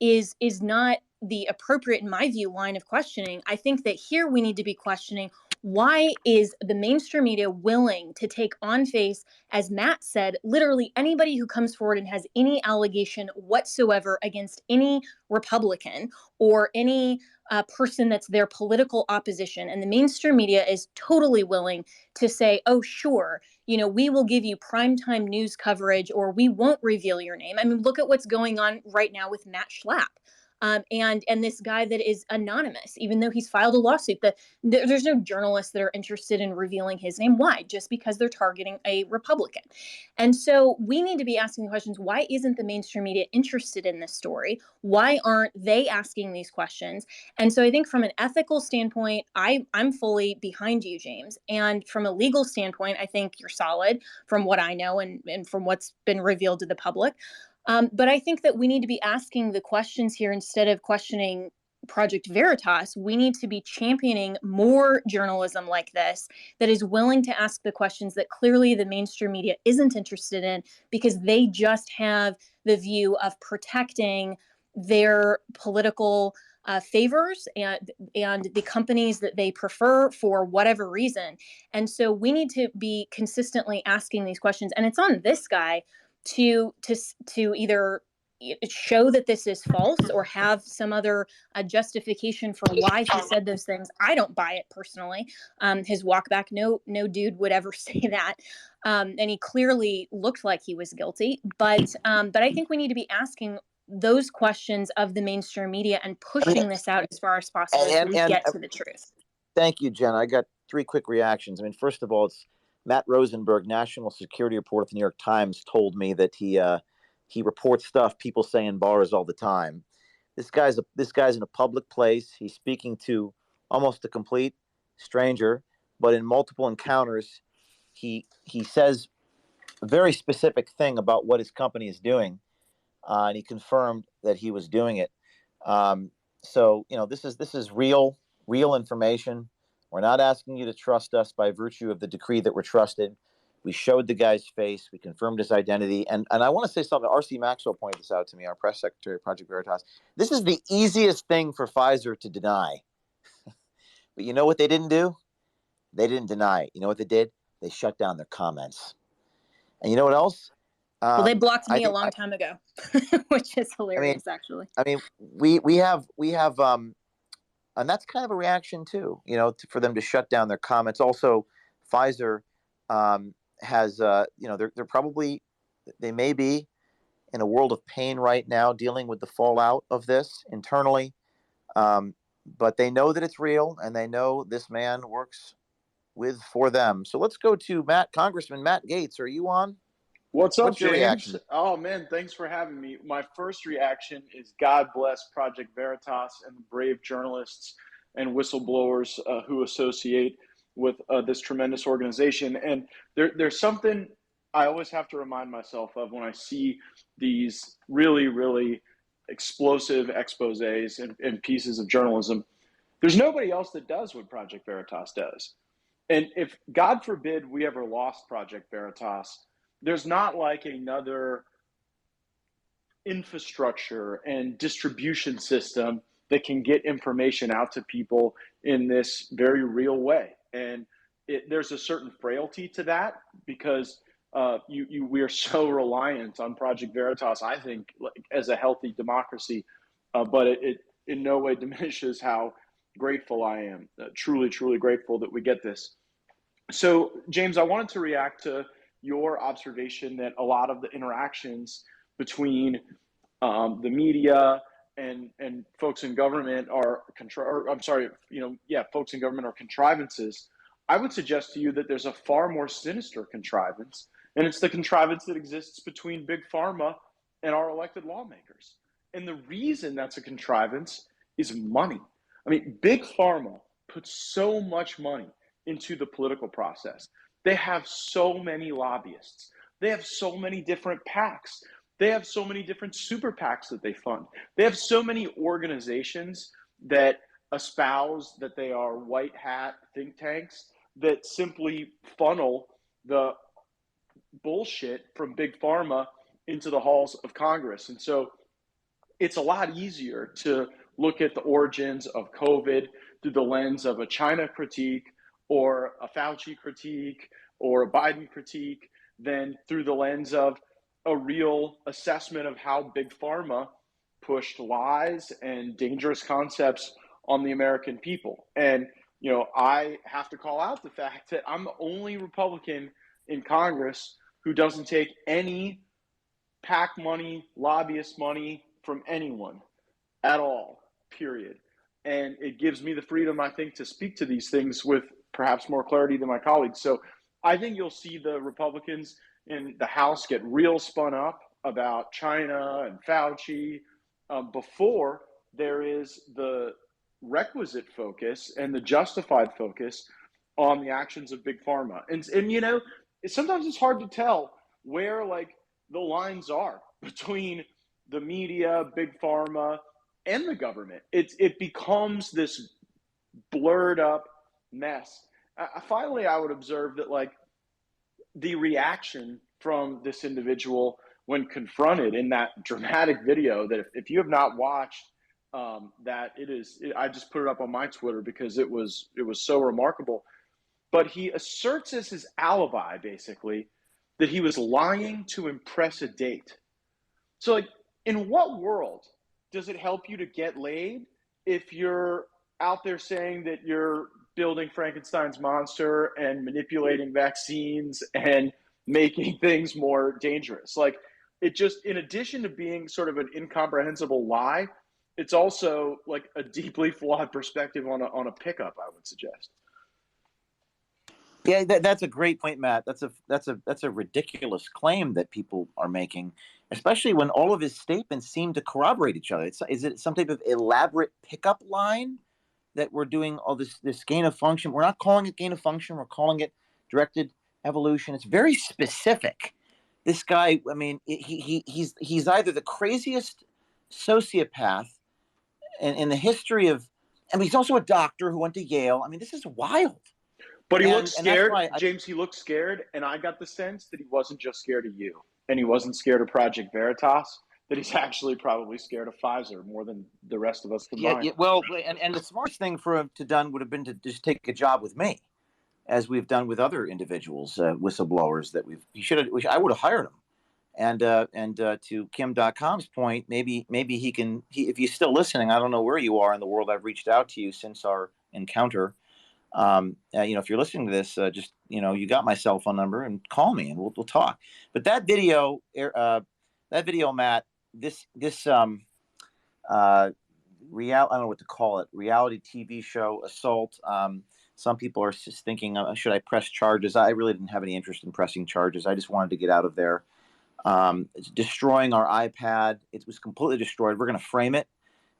is not the appropriate, in my view, line of questioning. I think that here we need to be questioning, why is the mainstream media willing to take on face, as Matt said, literally anybody who comes forward and has any allegation whatsoever against any Republican or any person that's their political opposition? And the mainstream media is totally willing to say, oh, sure, we will give you primetime news coverage, or we won't reveal your name. I mean, look at what's going on right now with Matt Schlapp. And this guy that is anonymous, even though he's filed a lawsuit, there's no journalists that are interested in revealing his name. Why? Just because they're targeting a Republican. And so we need to be asking the questions, why isn't the mainstream media interested in this story? Why aren't they asking these questions? And so I think from an ethical standpoint, I'm fully behind you, James. And from a legal standpoint, I think you're solid from what I know and from what's been revealed to the public. But I think that we need to be asking the questions here instead of questioning Project Veritas. We need to be championing more journalism like this that is willing to ask the questions that clearly the mainstream media isn't interested in, because they just have the view of protecting their political favors and the companies that they prefer for whatever reason. And so we need to be consistently asking these questions. And it's on this guy to either show that this is false or have some other justification for why he said those things. I don't buy it personally. His walk back, no dude would ever say that. And he clearly looked like he was guilty. But I think we need to be asking those questions of the mainstream media and pushing this out as far as possible so we get to the truth. Thank you, Jenna. I got 3 quick reactions. I mean, first of all, it's Matt Rosenberg, national security reporter at the New York Times, told me that he reports stuff people say in bars all the time. This guy's in a public place. He's speaking to almost a complete stranger, but in multiple encounters, he says a very specific thing about what his company is doing, and he confirmed that he was doing it. So this is real information. We're not asking you to trust us by virtue of the decree that we're trusted. We showed the guy's face. We confirmed his identity. And I want to say something. R.C. Maxwell pointed this out to me, our press secretary of Project Veritas. This is the easiest thing for Pfizer to deny. But you know what they didn't do? They didn't deny it. You know what they did? They shut down their comments. And you know what else? Well, they blocked me a think, long time ago, which is hilarious, actually. I mean, we have and that's kind of a reaction too, you know, for them to shut down their comments. Also, Pfizer has, you know, they're probably, they may be in a world of pain right now, dealing with the fallout of this internally. But they know that it's real, and they know this man works for them. So let's go to Congressman Matt Gaetz. Are you on? What's up, What's your James? reaction? Oh man, thanks for having me. My first reaction is God bless Project Veritas and the brave journalists and whistleblowers who associate with this tremendous organization. And there's something I always have to remind myself of when I see these really, really explosive exposés and pieces of journalism. There's nobody else that does what Project Veritas does. And if, God forbid, we ever lost Project Veritas, there's not like another infrastructure and distribution system that can get information out to people in this very real way. And there's a certain frailty to that because we are so reliant on Project Veritas, I think, as a healthy democracy, but it in no way diminishes how grateful I am, truly, truly grateful that we get this. So, James, I wanted to react to your observation that a lot of the interactions between the media and folks in government are folks in government are contrivances. I would suggest to you that there's a far more sinister contrivance, and it's the contrivance that exists between big pharma and our elected lawmakers. And the reason that's a contrivance is money. I mean, big pharma puts so much money into the political process. They have so many lobbyists. They have so many different PACs. They have so many different super PACs that they fund. They have so many organizations that espouse that they are white hat think tanks that simply funnel the bullshit from big pharma into the halls of Congress. And so it's a lot easier to look at the origins of COVID through the lens of a China critique or a Fauci critique or a Biden critique than through the lens of a real assessment of how big pharma pushed lies and dangerous concepts on the American people. And, you know, I have to call out the fact that I'm the only Republican in Congress who doesn't take any PAC money, lobbyist money from anyone at all, period. And it gives me the freedom, I think, to speak to these things with perhaps more clarity than my colleagues. So I think you'll see the Republicans in the House get real spun up about China and Fauci before there is the requisite focus and the justified focus on the actions of big pharma. And you know, sometimes it's hard to tell where like the lines are between the media, big pharma, and the government. It becomes this blurred up mess. Finally, I would observe that like the reaction from this individual when confronted in that dramatic video, that if you have not watched that, I just put it up on my Twitter because it was so remarkable. But he asserts as his alibi basically that he was lying to impress a date. So like, in what world does it help you to get laid if you're out there saying that you're building Frankenstein's monster and manipulating vaccines and making things more dangerous? Like, it just, in addition to being sort of an incomprehensible lie, it's also like a deeply flawed perspective on a pickup, I would suggest. Yeah, that's a great point, Matt. That's a ridiculous claim that people are making, especially when all of his statements seem to corroborate each other. Is it some type of elaborate pickup line that we're doing all this gain of function? We're not calling it gain of function. We're calling it directed evolution. It's very specific. This guy, I mean, he's either the craziest sociopath in the history of and he's also a doctor who went to Yale. I mean, this is wild. But he looked And that's scared, why James. He looked scared, and I got the sense that he wasn't just scared of you, and he wasn't scared of Project Veritas. That he's actually probably scared of Pfizer more than the rest of us combined. yeah. Well, and the smartest thing for him to done would have been to just take a job with me, as we've done with other individuals, whistleblowers that he should have. I would have hired him. And to Kim.com's point, maybe he can. If he's still listening, I don't know where you are in the world. I've reached out to you since our encounter. If you're listening to this, just you got my cell phone number and call me and we'll talk. But that video, Matt, this I don't know what to call it, reality TV show assault. Some people are just thinking, should I press charges? I really didn't have any interest in pressing charges. I just wanted to get out of there. It's destroying our iPad. It was completely destroyed. We're going to frame it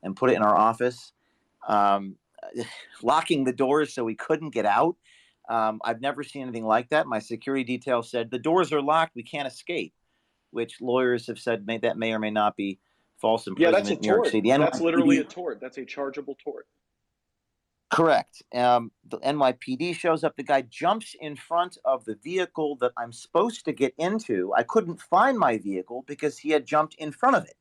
and put it in our office. Locking the doors so we couldn't get out. I've never seen anything like that. My security detail said the doors are locked. We can't escape, which lawyers have said that may or may not be false imprisonment in New York City. That's literally a tort. That's a chargeable tort. Correct. The NYPD shows up. The guy jumps in front of the vehicle that I'm supposed to get into. I couldn't find my vehicle because he had jumped in front of it.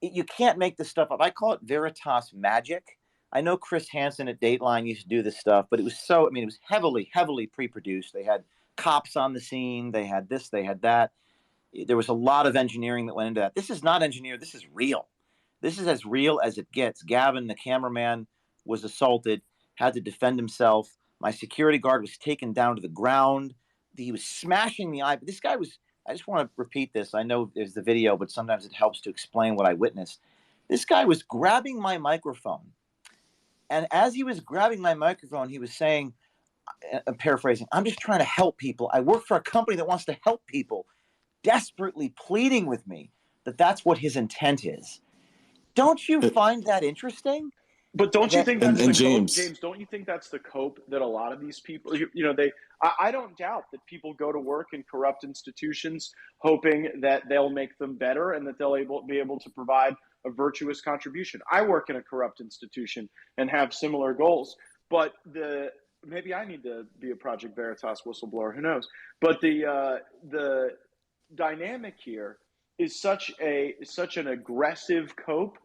You can't make this stuff up. I call it Veritas magic. I know Chris Hansen at Dateline used to do this stuff, but it was it was heavily, heavily pre-produced. They had cops on the scene. They had this, they had that. There was a lot of engineering that went into that. This is not engineered. This is real. This is as real as it gets. Gavin, the cameraman, was assaulted, had to defend himself. My security guard was taken down to the ground. He was smashing the eye. But this guy was, I just want to repeat this. I know there's the video, but sometimes it helps to explain what I witnessed. This guy was grabbing my microphone. And as he was grabbing my microphone, he was saying, I'm paraphrasing, I'm just trying to help people. I work for a company that wants to help people, desperately pleading with me that that's what his intent is. Don't you find that interesting? But don't you think that's the James. cope, James? Don't you think that's the cope that a lot of these people, I don't doubt that people go to work in corrupt institutions hoping that they'll make them better and that they'll be able to provide a virtuous contribution. I work in a corrupt institution and have similar goals, but maybe I need to be a Project Veritas whistleblower. Who knows? But the dynamic here is such an aggressive cope,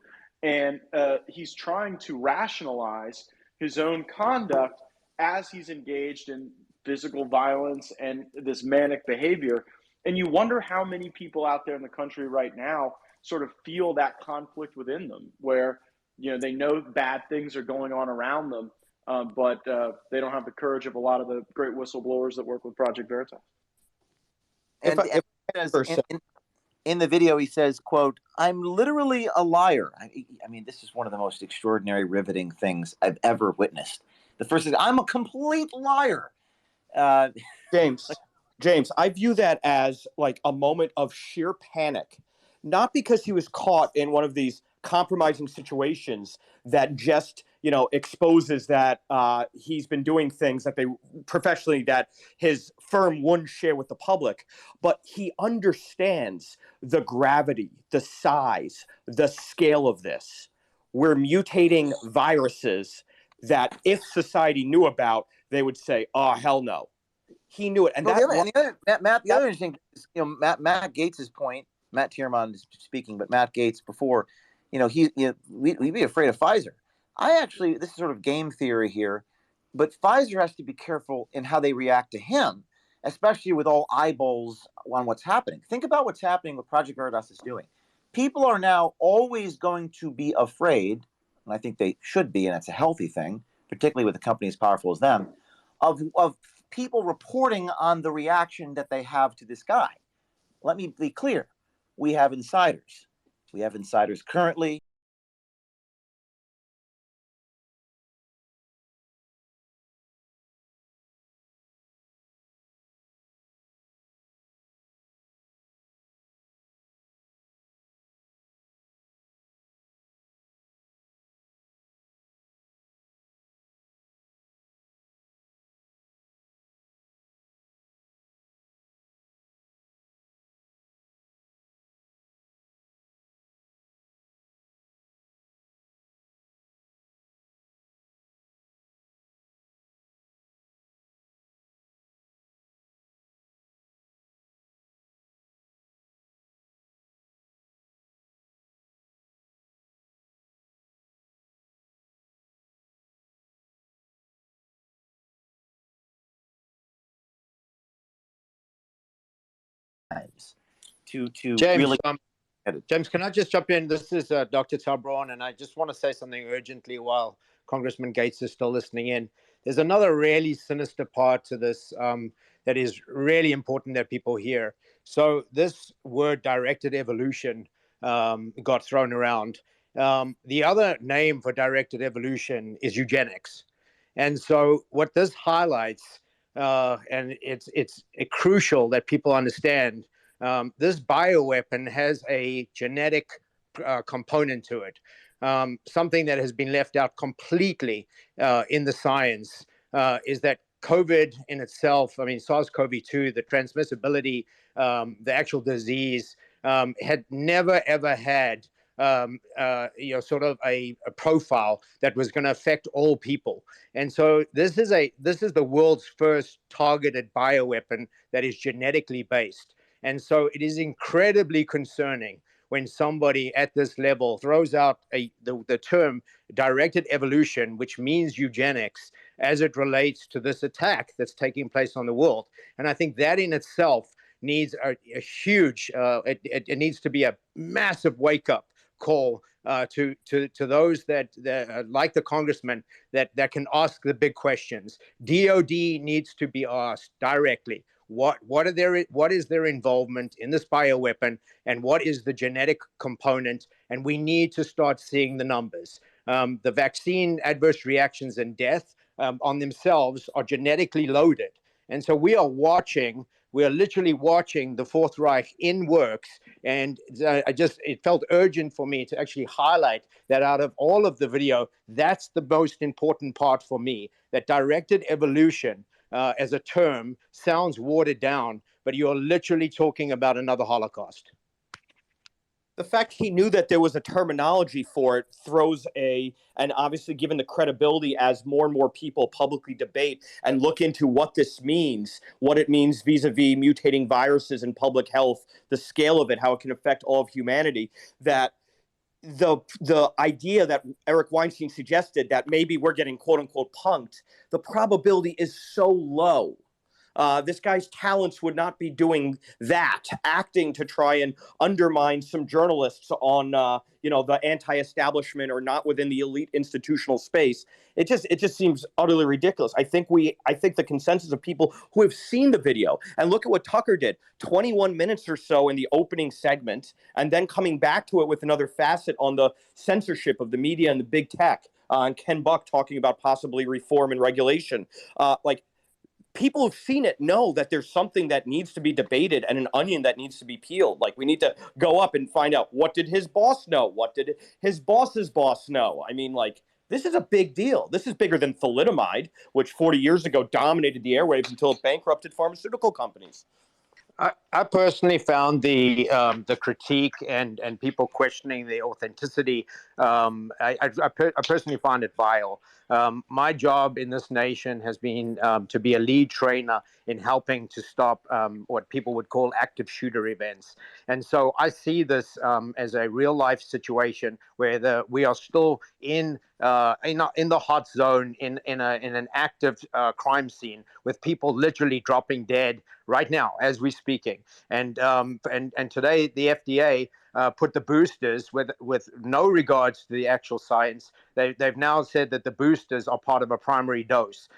and he's trying to rationalize his own conduct as he's engaged in physical violence and this manic behavior. And you wonder how many people out there in the country right now sort of feel that conflict within them, where they know bad things are going on around them, but they don't have the courage of a lot of the great whistleblowers that work with Project Veritas. In the video, he says, quote, "I'm literally a liar." I mean, this is one of the most extraordinary, riveting things I've ever witnessed. The first is, I'm a complete liar. James, I view that as like a moment of sheer panic, not because he was caught in one of these compromising situations that just exposes that he's been doing things that professionally that his firm wouldn't share with the public, but he understands the gravity, the size, the scale of this. We're mutating viruses that if society knew about, they would say, "Oh, hell no." He knew it, and the other interesting is, Matt Gates's point. Matt Tierman is speaking, but Matt Gates before, we'd be afraid of Pfizer. This is sort of game theory here, but Pfizer has to be careful in how they react to him, especially with all eyeballs on what's happening. Think about what's happening, what Project Veritas is doing. People are now always going to be afraid, and I think they should be, and it's a healthy thing, particularly with a company as powerful as them, of people reporting on the reaction that they have to this guy. Let me be clear. We have insiders. We have insiders currently. times to James, really. James, can I just jump in? This is Dr. Tabron, and I just want to say something urgently while Congressman Gates is still listening in. There's another really sinister part to this that is really important that people hear. So this word directed evolution got thrown around. The other name for directed evolution is eugenics. And so what this highlights, and it's crucial that people understand, this bioweapon has a genetic component to it, something that has been left out completely in the science, is that COVID in itself, I mean, SARS-CoV-2, the transmissibility, the actual disease, had never, ever had sort of a profile that was going to affect all people. And so this is the world's first targeted bioweapon that is genetically based. And so it is incredibly concerning when somebody at this level throws out the term directed evolution, which means eugenics, as it relates to this attack that's taking place on the world. And I think that in itself needs a huge, it needs to be a massive wake-up call to those that like the congressman that can ask the big questions. DOD needs to be asked directly what is their involvement in this bioweapon, and what is the genetic component, and we need to start seeing the numbers. The vaccine adverse reactions and death on themselves are genetically loaded, and so we are literally watching the Fourth Reich in works. And it felt urgent for me to actually highlight that out of all of the video, that's the most important part for me, that directed evolution as a term sounds watered down, but you're literally talking about another Holocaust. The fact he knew that there was a terminology for it throws and obviously given the credibility as more and more people publicly debate and look into what this means, what it means vis-a-vis mutating viruses and public health, the scale of it, how it can affect all of humanity, that the idea that Eric Weinstein suggested that maybe we're getting quote unquote punked, the probability is so low. This guy's talents would not be doing that, acting to try and undermine some journalists on, the anti-establishment or not within the elite institutional space. It just seems utterly ridiculous. I think the consensus of people who have seen the video, and look at what Tucker did, 21 minutes or so in the opening segment, and then coming back to it with another facet on the censorship of the media and the big tech, and Ken Buck talking about possibly reform and regulation. People who've seen it know that there's something that needs to be debated and an onion that needs to be peeled. Like, we need to go up and find out, what did his boss know? What did his boss's boss know? I mean, this is a big deal. This is bigger than thalidomide, which 40 years ago dominated the airwaves until it bankrupted pharmaceutical companies. I personally found the critique and people questioning the authenticity. I personally find it vile. My job in this nation has been to be a lead trainer in helping to stop what people would call active shooter events. And so I see this as a real life situation where we are still in the hot zone in an active crime scene with people literally dropping dead right now as we're speaking. And today the FDA put the boosters with no regards to the actual science. They've now said that the boosters are part of a primary dose.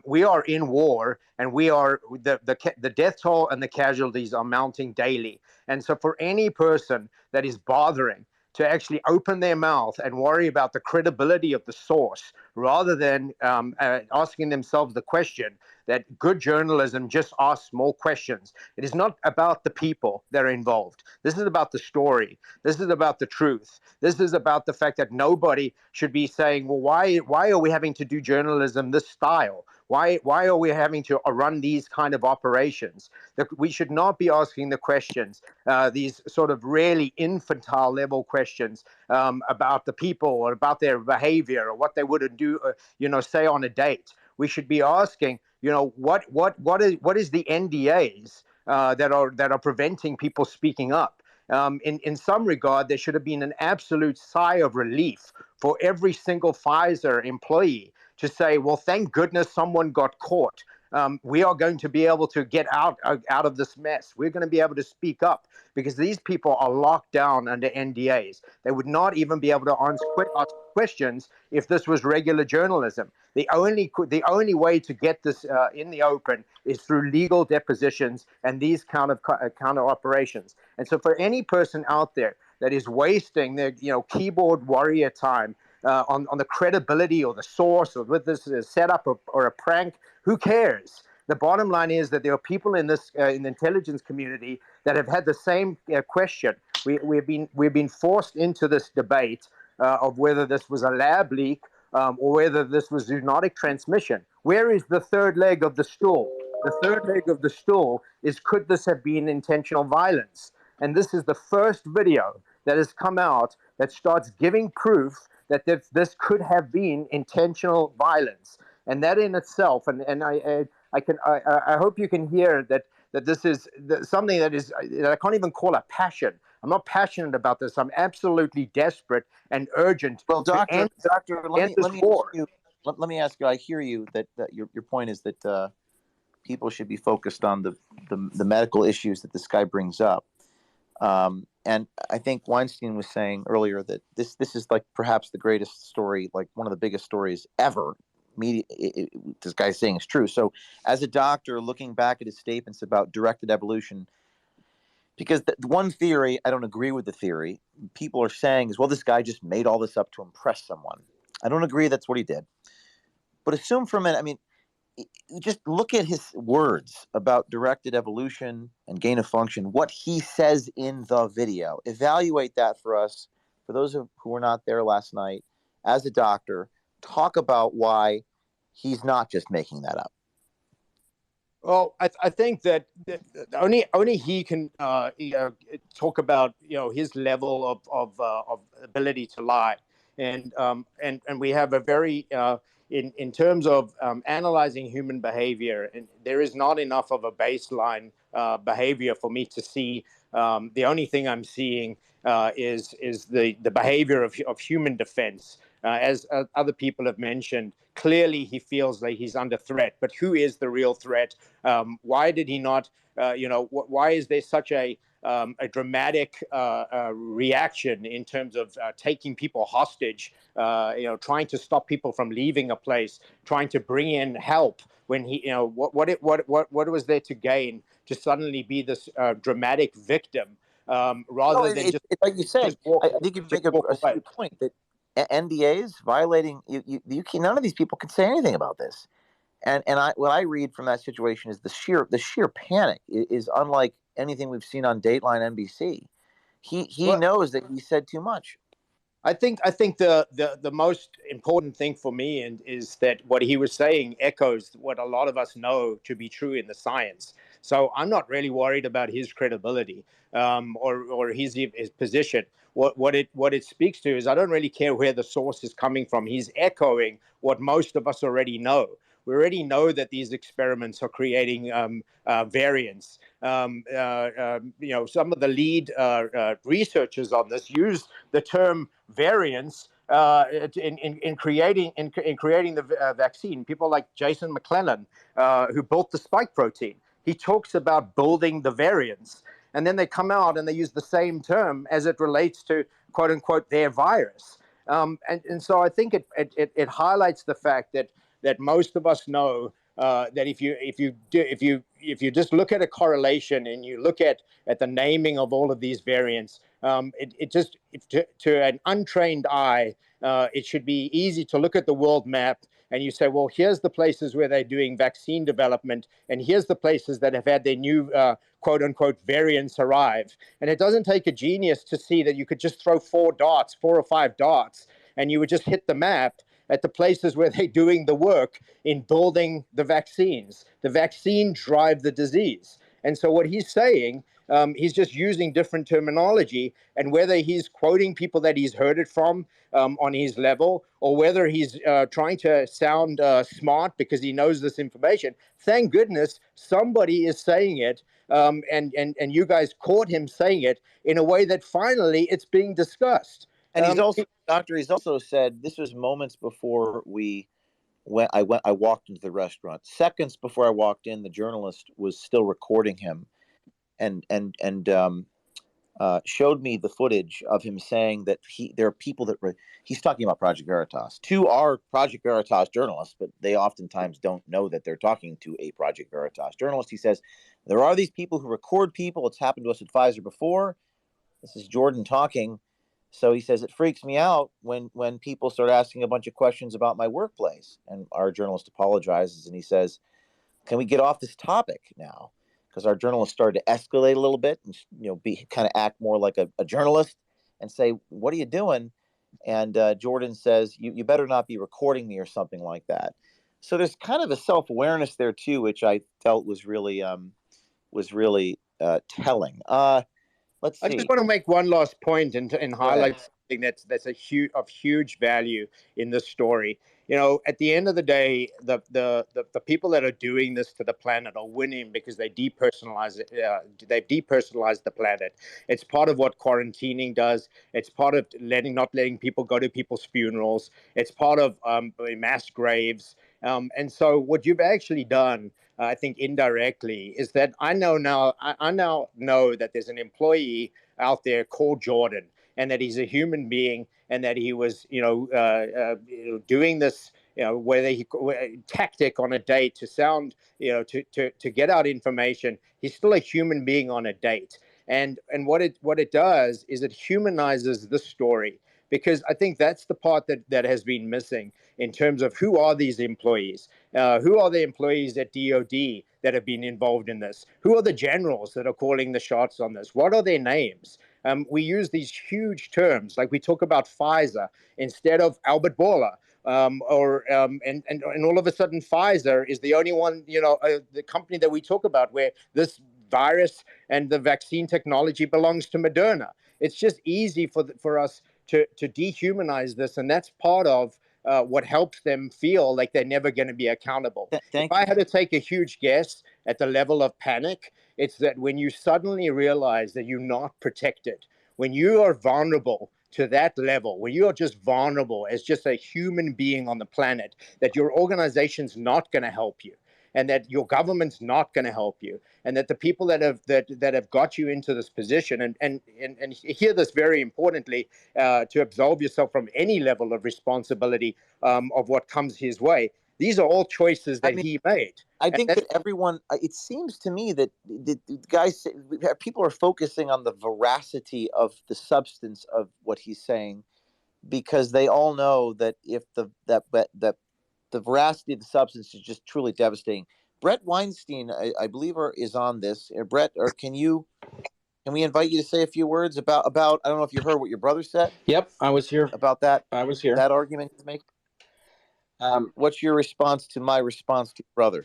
We are in war, and the death toll and the casualties are mounting daily. And so for any person that is bothering to actually open their mouth and worry about the credibility of the source, rather than asking themselves the question that good journalism just asks more questions. It is not about the people that are involved. This is about the story. This is about the truth. This is about the fact that nobody should be saying, well, why are we having to do journalism this style? Why are we having to run these kind of operations? That we should not be asking the questions, these sort of really infantile level questions about the people or about their behavior or what they would do, say on a date. We should be asking, what is the NDAs that are preventing people speaking up? In some regard, there should have been an absolute sigh of relief for every single Pfizer employee to say, well, thank goodness someone got caught. we are going to be able to get out of this mess. We're going to be able to speak up because these people are locked down under NDAs. They would not even be able to ask questions if this was regular journalism. The only way to get this in the open is through legal depositions and these counter operations. And so, for any person out there that is wasting their keyboard warrior time on the credibility or the source or with this setup or a prank, who cares? The bottom line is that there are people in this in the intelligence community that have had the same question. We've been forced into this debate of whether this was a lab leak or whether this was zoonotic transmission. Where is the third leg of the stool? The third leg of the stool is, could this have been intentional violence? And this is the first video that has come out that starts giving proof that this could have been intentional violence. And that in itself, and I hope you can hear that this is something that I can't even call a passion. I'm not passionate about this. I'm absolutely desperate and urgent. Well, doctor, let me ask you. I hear you that your point is that people should be focused on the medical issues that this guy brings up. And I think Weinstein was saying earlier that this is like perhaps the greatest story, like one of the biggest stories ever. This guy's saying is true. So as a doctor looking back at his statements about directed evolution, because the one theory, I don't agree with the theory, people are saying is, well, this guy just made all this up to impress someone. I don't agree that's what he did. But assume for a minute, I mean, just look at his words about directed evolution and gain of function, what he says in the video. Evaluate that for us, for those who were not there last night, as a doctor. Talk about why he's not just making that up. Well, I think that only he can talk about his level of ability to lie, and we have a very in terms of analyzing human behavior, and there is not enough of a baseline behavior for me to see. The only thing I'm seeing is the behavior of human defense. As other people have mentioned, clearly he feels like he's under threat. But who is the real threat? Why did he not? Why is there such a dramatic reaction in terms of taking people hostage? Trying to stop people from leaving a place, trying to bring in help. When he, what was there to gain to suddenly be this dramatic victim? Rather than just like you said, I think you make a away. point that NDAs violating you can, none of these people can say anything about this, and what I read from that situation is the sheer panic is unlike anything we've seen on Dateline NBC. He knows that he said too much. I think the most important thing for me is that what he was saying echoes what a lot of us know to be true in the science. So I'm not really worried about his credibility or his position. What it speaks to is I don't really care where the source is coming from. He's echoing what most of us already know. We already know that these experiments are creating variants. Some of the lead researchers on this use the term variants in creating the vaccine. People like Jason McClellan, who built the spike protein, he talks about building the variants, and then they come out and they use the same term as it relates to quote unquote their virus. And so I think it highlights the fact that most of us know that if you just look at a correlation and you look at the naming of all of these variants, to an untrained eye, it should be easy to look at the world map and you say, well, here's the places where they're doing vaccine development, and here's the places that have had their new quote unquote variants arrive. And it doesn't take a genius to see that you could just throw 4 or 5 darts, and you would just hit the map at the places where they're doing the work in building the vaccines. The vaccine drive the disease. And so what he's saying, he's just using different terminology, and whether he's quoting people that he's heard it from on his level, or whether he's trying to sound smart because he knows this information, thank goodness somebody is saying it, and you guys caught him saying it in a way that finally it's being discussed. And he's also, doctor, he's also said this was moments before we I walked into the restaurant. Seconds before I walked in, the journalist was still recording him, and showed me the footage of him saying that there are people that he's talking about Project Veritas. Two are Project Veritas journalists, but they oftentimes don't know that they're talking to a Project Veritas journalist. He says there are these people who record people. It's happened to us at Pfizer before. This is Jordan talking. So he says it freaks me out when people start asking a bunch of questions about my workplace. And our journalist apologizes and he says, "Can we get off this topic now?" Because our journalist started to escalate a little bit and be kind of act more like a journalist and say, "What are you doing?" And Jordan says, "You better not be recording me," or something like that. So there's kind of a self-awareness there too, which I felt was really telling. Let's I just see. want to make one last point and Go ahead. highlight something that's a huge value in this story. At the end of the day, the people that are doing this to the planet are winning because they depersonalize it. They've depersonalized the planet. It's part of what quarantining does. It's part of not letting people go to people's funerals. It's part of mass graves. And so what you've actually done, I think indirectly, is that I now know that there's an employee out there called Jordan, and that he's a human being, and that he was, doing this, whether he tactic on a date to sound, to get out information. He's still a human being on a date, and what it does is it humanizes the story, because I think that's the part that has been missing in terms of who are these employees. Who are the employees at DOD that have been involved in this? Who are the generals that are calling the shots on this? What are their names? We use these huge terms, like we talk about Pfizer instead of Albert Bourla. And all of a sudden, Pfizer is the only one, the company that we talk about where this virus and the vaccine technology belongs to Moderna. It's just easy for us to dehumanize this, and that's part of what helps them feel like they're never going to be accountable. If I had to take a huge guess at the level of panic, it's that when you suddenly realize that you're not protected, when you are vulnerable to that level, when you are just vulnerable as just a human being on the planet, that your organization's not going to help you, and that your government's not going to help you, and that the people that have got you into this position, and hear this very importantly, to absolve yourself from any level of responsibility of what comes his way. These are all choices that he made. I think that everyone, it seems to me that the guys, people are focusing on the veracity of the substance of what he's saying, because they all know that if the veracity of the substance is just truly devastating. Brett Weinstein, I believe, is on this. Brett, or can we invite you to say a few words about? I don't know if you heard what your brother said. Yep, I was here. About that. I was here. That argument he's making. What's your response to my response to your brother?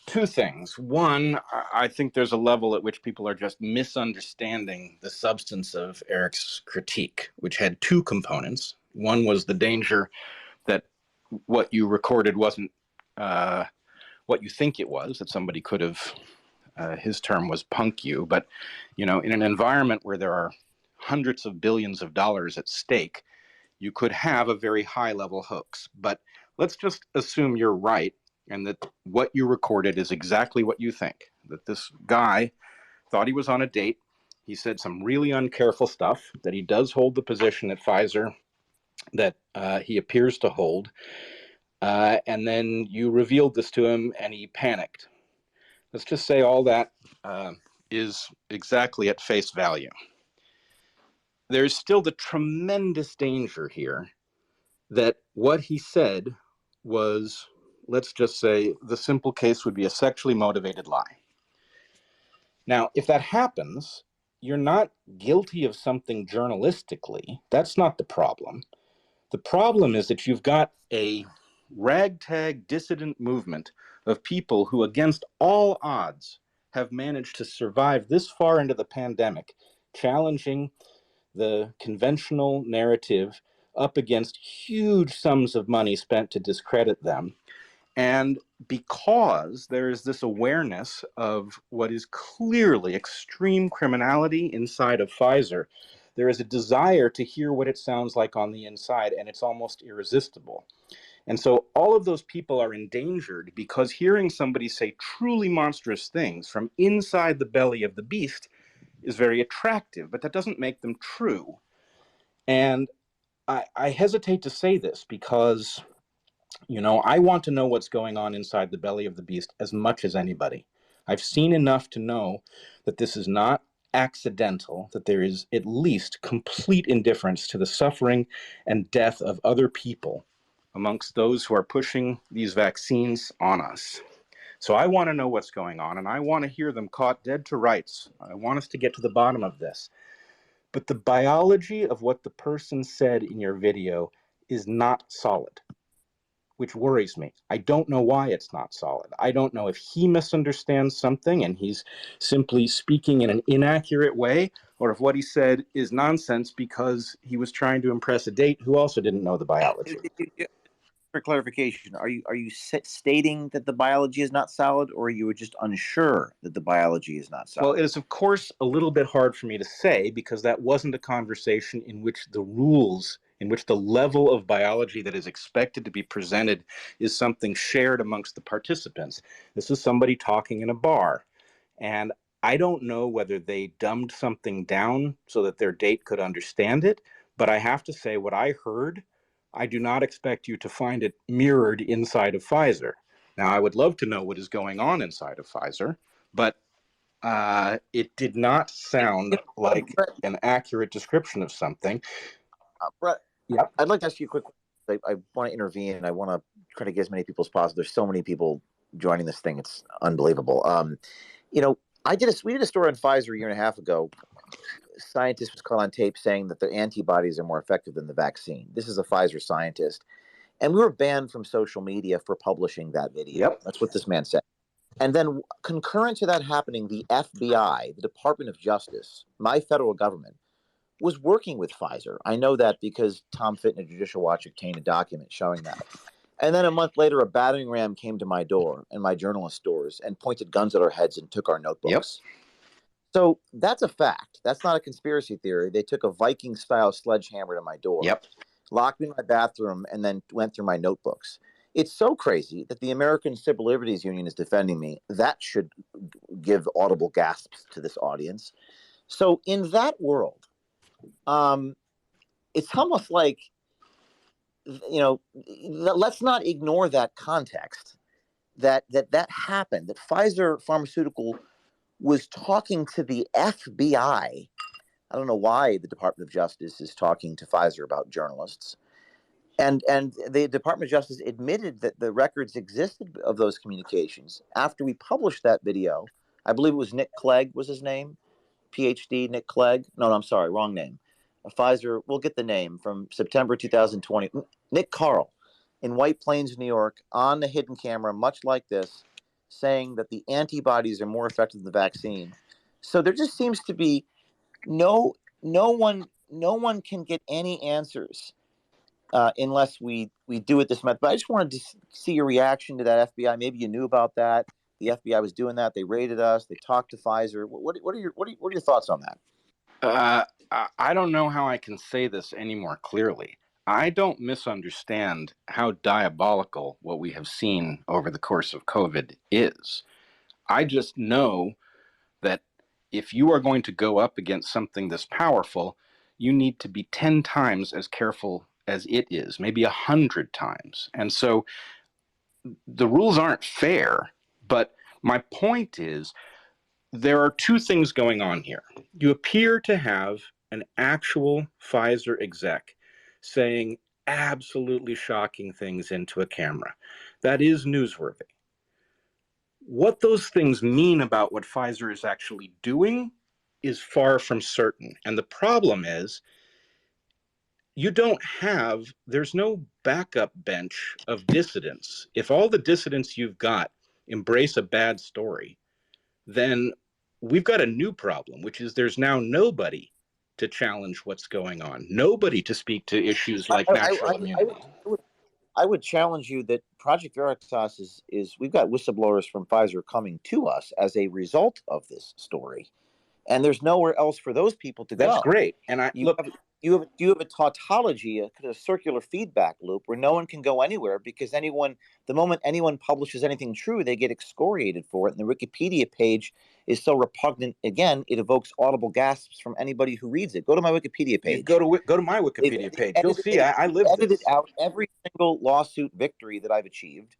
Two things. One, I think there's a level at which people are just misunderstanding the substance of Eric's critique, which had two components. One was the danger that what you recorded wasn't what you think it was, that somebody could have, his term was punk you. But, in an environment where there are hundreds of billions of dollars at stake, you could have a very high level hoax. But let's just assume you're right, and that what you recorded is exactly what you think, that this guy thought he was on a date. He said some really uncareful stuff, that he does hold the position at Pfizer that he appears to hold. And then you revealed this to him and he panicked. Let's just say all that is exactly at face value. There's still the tremendous danger here that what he said was, let's just say, the simple case would be a sexually motivated lie. Now, if that happens, you're not guilty of something journalistically. That's not the problem. The problem is that you've got a ragtag dissident movement of people who, against all odds, have managed to survive this far into the pandemic, challenging the conventional narrative up against huge sums of money spent to discredit them. And because there is this awareness of what is clearly extreme criminality inside of Pfizer, there is a desire to hear what it sounds like on the inside, and it's almost irresistible. And so all of those people are endangered because hearing somebody say truly monstrous things from inside the belly of the beast is very attractive, but that doesn't make them true. And I hesitate to say this because, I want to know what's going on inside the belly of the beast as much as anybody. I've seen enough to know that this is not accidental, that there is at least complete indifference to the suffering and death of other people amongst those who are pushing these vaccines on us. So I want to know what's going on, and I want to hear them caught dead to rights. I want us to get to the bottom of this. But the biology of what the person said in your video is not solid, which worries me. I don't know why it's not solid. I don't know if he misunderstands something and he's simply speaking in an inaccurate way, or if what he said is nonsense because he was trying to impress a date who also didn't know the biology. For clarification, are you stating that the biology is not solid, or you were just unsure that the biology is not solid? Well, it is, of course, a little bit hard for me to say because that wasn't a conversation in which the rules, in which the level of biology that is expected to be presented is something shared amongst the participants. This is somebody talking in a bar. And I don't know whether they dumbed something down so that their date could understand it, but I have to say what I heard, I do not expect you to find it mirrored inside of Pfizer. Now, I would love to know what is going on inside of Pfizer, but it did not sound like an accurate description of something. Brett, Yep. I'd like to ask you a quick question. I want to intervene, and I want to try to get as many people as possible. There's so many people joining this thing; it's unbelievable. We did a story on Pfizer a year and a half ago. Scientist was caught on tape saying that the antibodies are more effective than the vaccine. This is a Pfizer scientist, and we were banned from social media for publishing that video. Yep. That's what this man said. And then, concurrent to that happening, the FBI, the Department of Justice, my federal government, was working with Pfizer. I know that because Tom Fitton at Judicial Watch obtained a document showing that. And then a month later, a battering ram came to my door and my journalist doors and pointed guns at our heads and took our notebooks. Yep. So that's a fact. That's not a conspiracy theory. They took a Viking-style sledgehammer to my door, Yep. locked me in my bathroom, and then went through my notebooks. It's so crazy that the American Civil Liberties Union is defending me. That should give audible gasps to this audience. So in that world, it's almost like, let's not ignore that context that happened, that Pfizer Pharmaceutical was talking to the FBI. I don't know why the Department of Justice is talking to Pfizer about journalists. And the Department of Justice admitted that the records existed of those communications after we published that video. I believe it was Nick Clegg was his name, PhD Nick Clegg. No, I'm sorry, wrong name. Pfizer, we'll get the name, from September 2020. Nick Carl in White Plains, New York, on the hidden camera, much like this, saying that the antibodies are more effective than the vaccine. So there just seems to be no one can get any answers unless we do it this method. But I just wanted to see your reaction to that FBI. Maybe you knew about that. The FBI was doing that. They raided us. They talked to Pfizer. What are your thoughts on that? I don't know how I can say this any more clearly. I don't misunderstand how diabolical what we have seen over the course of COVID is. I just know that if you are going to go up against something this powerful, you need to be 10 times as careful as it is, maybe 100 times. And so the rules aren't fair, but my point is there are two things going on here. You appear to have an actual Pfizer exec saying absolutely shocking things into a camera. That is newsworthy. What those things mean about what Pfizer is actually doing is far from certain. And the problem is there's no backup bench of dissidents. If all the dissidents you've got embrace a bad story, then we've got a new problem, which is there's now nobody to challenge what's going on, nobody to speak to issues like natural immunity. I would challenge you that Project Veritas is we've got whistleblowers from Pfizer coming to us as a result of this story, and there's nowhere else for those people to go. That's great. And you have a tautology, a kind of circular feedback loop where no one can go anywhere because the moment anyone publishes anything true, they get excoriated for it. And the Wikipedia page is so repugnant. Again, it evokes audible gasps from anybody who reads it. Go to my Wikipedia page. Go to my Wikipedia page. You'll see. I live edited this. out every single lawsuit victory that I've achieved.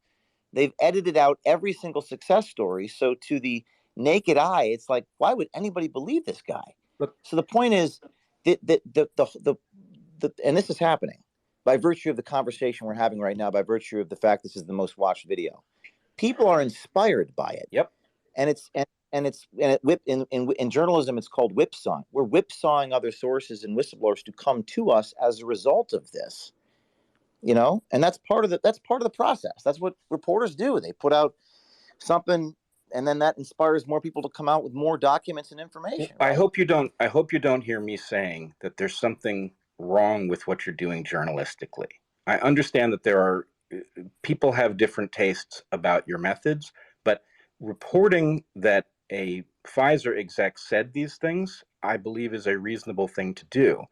They've edited out every single success story. So to the naked eye, it's like, why would anybody believe this guy? Look, so the point is the and this is happening by virtue of the conversation we're having right now, by virtue of the fact this is the most watched video. People are inspired by it. Yep. And in journalism, it's called whipsawing. We're whipsawing other sources and whistleblowers to come to us as a result of this. And that's part of the process. That's what reporters do. They put out something, and then that inspires more people to come out with more documents and information. I hope you don't hear me saying that there's something wrong with what you're doing journalistically. I understand that people have different tastes about your methods, but reporting that a Pfizer exec said these things, I believe, is a reasonable thing to do.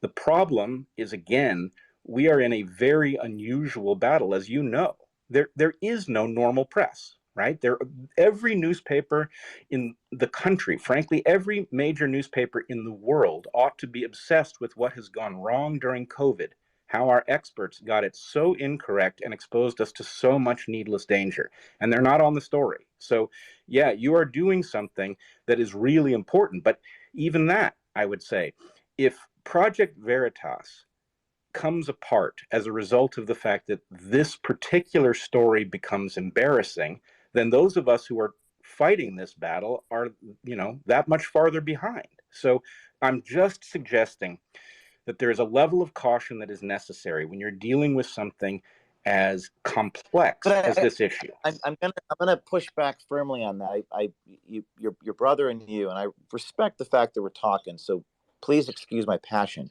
The problem is, again, we are in a very unusual battle, as you know. There is no normal press, right? Every newspaper in the country, frankly, every major newspaper in the world ought to be obsessed with what has gone wrong during COVID, how our experts got it so incorrect and exposed us to so much needless danger. And they're not on the story. So, yeah, you are doing something that is really important. But even that, I would say, if Project Veritas comes apart as a result of the fact that this particular story becomes embarrassing, then those of us who are fighting this battle are, that much farther behind. So I'm just suggesting that there is a level of caution that is necessary when you're dealing with something as complex as this issue. I'm gonna push back firmly on that. Your brother and you, and I respect the fact that we're talking. So please excuse my passion.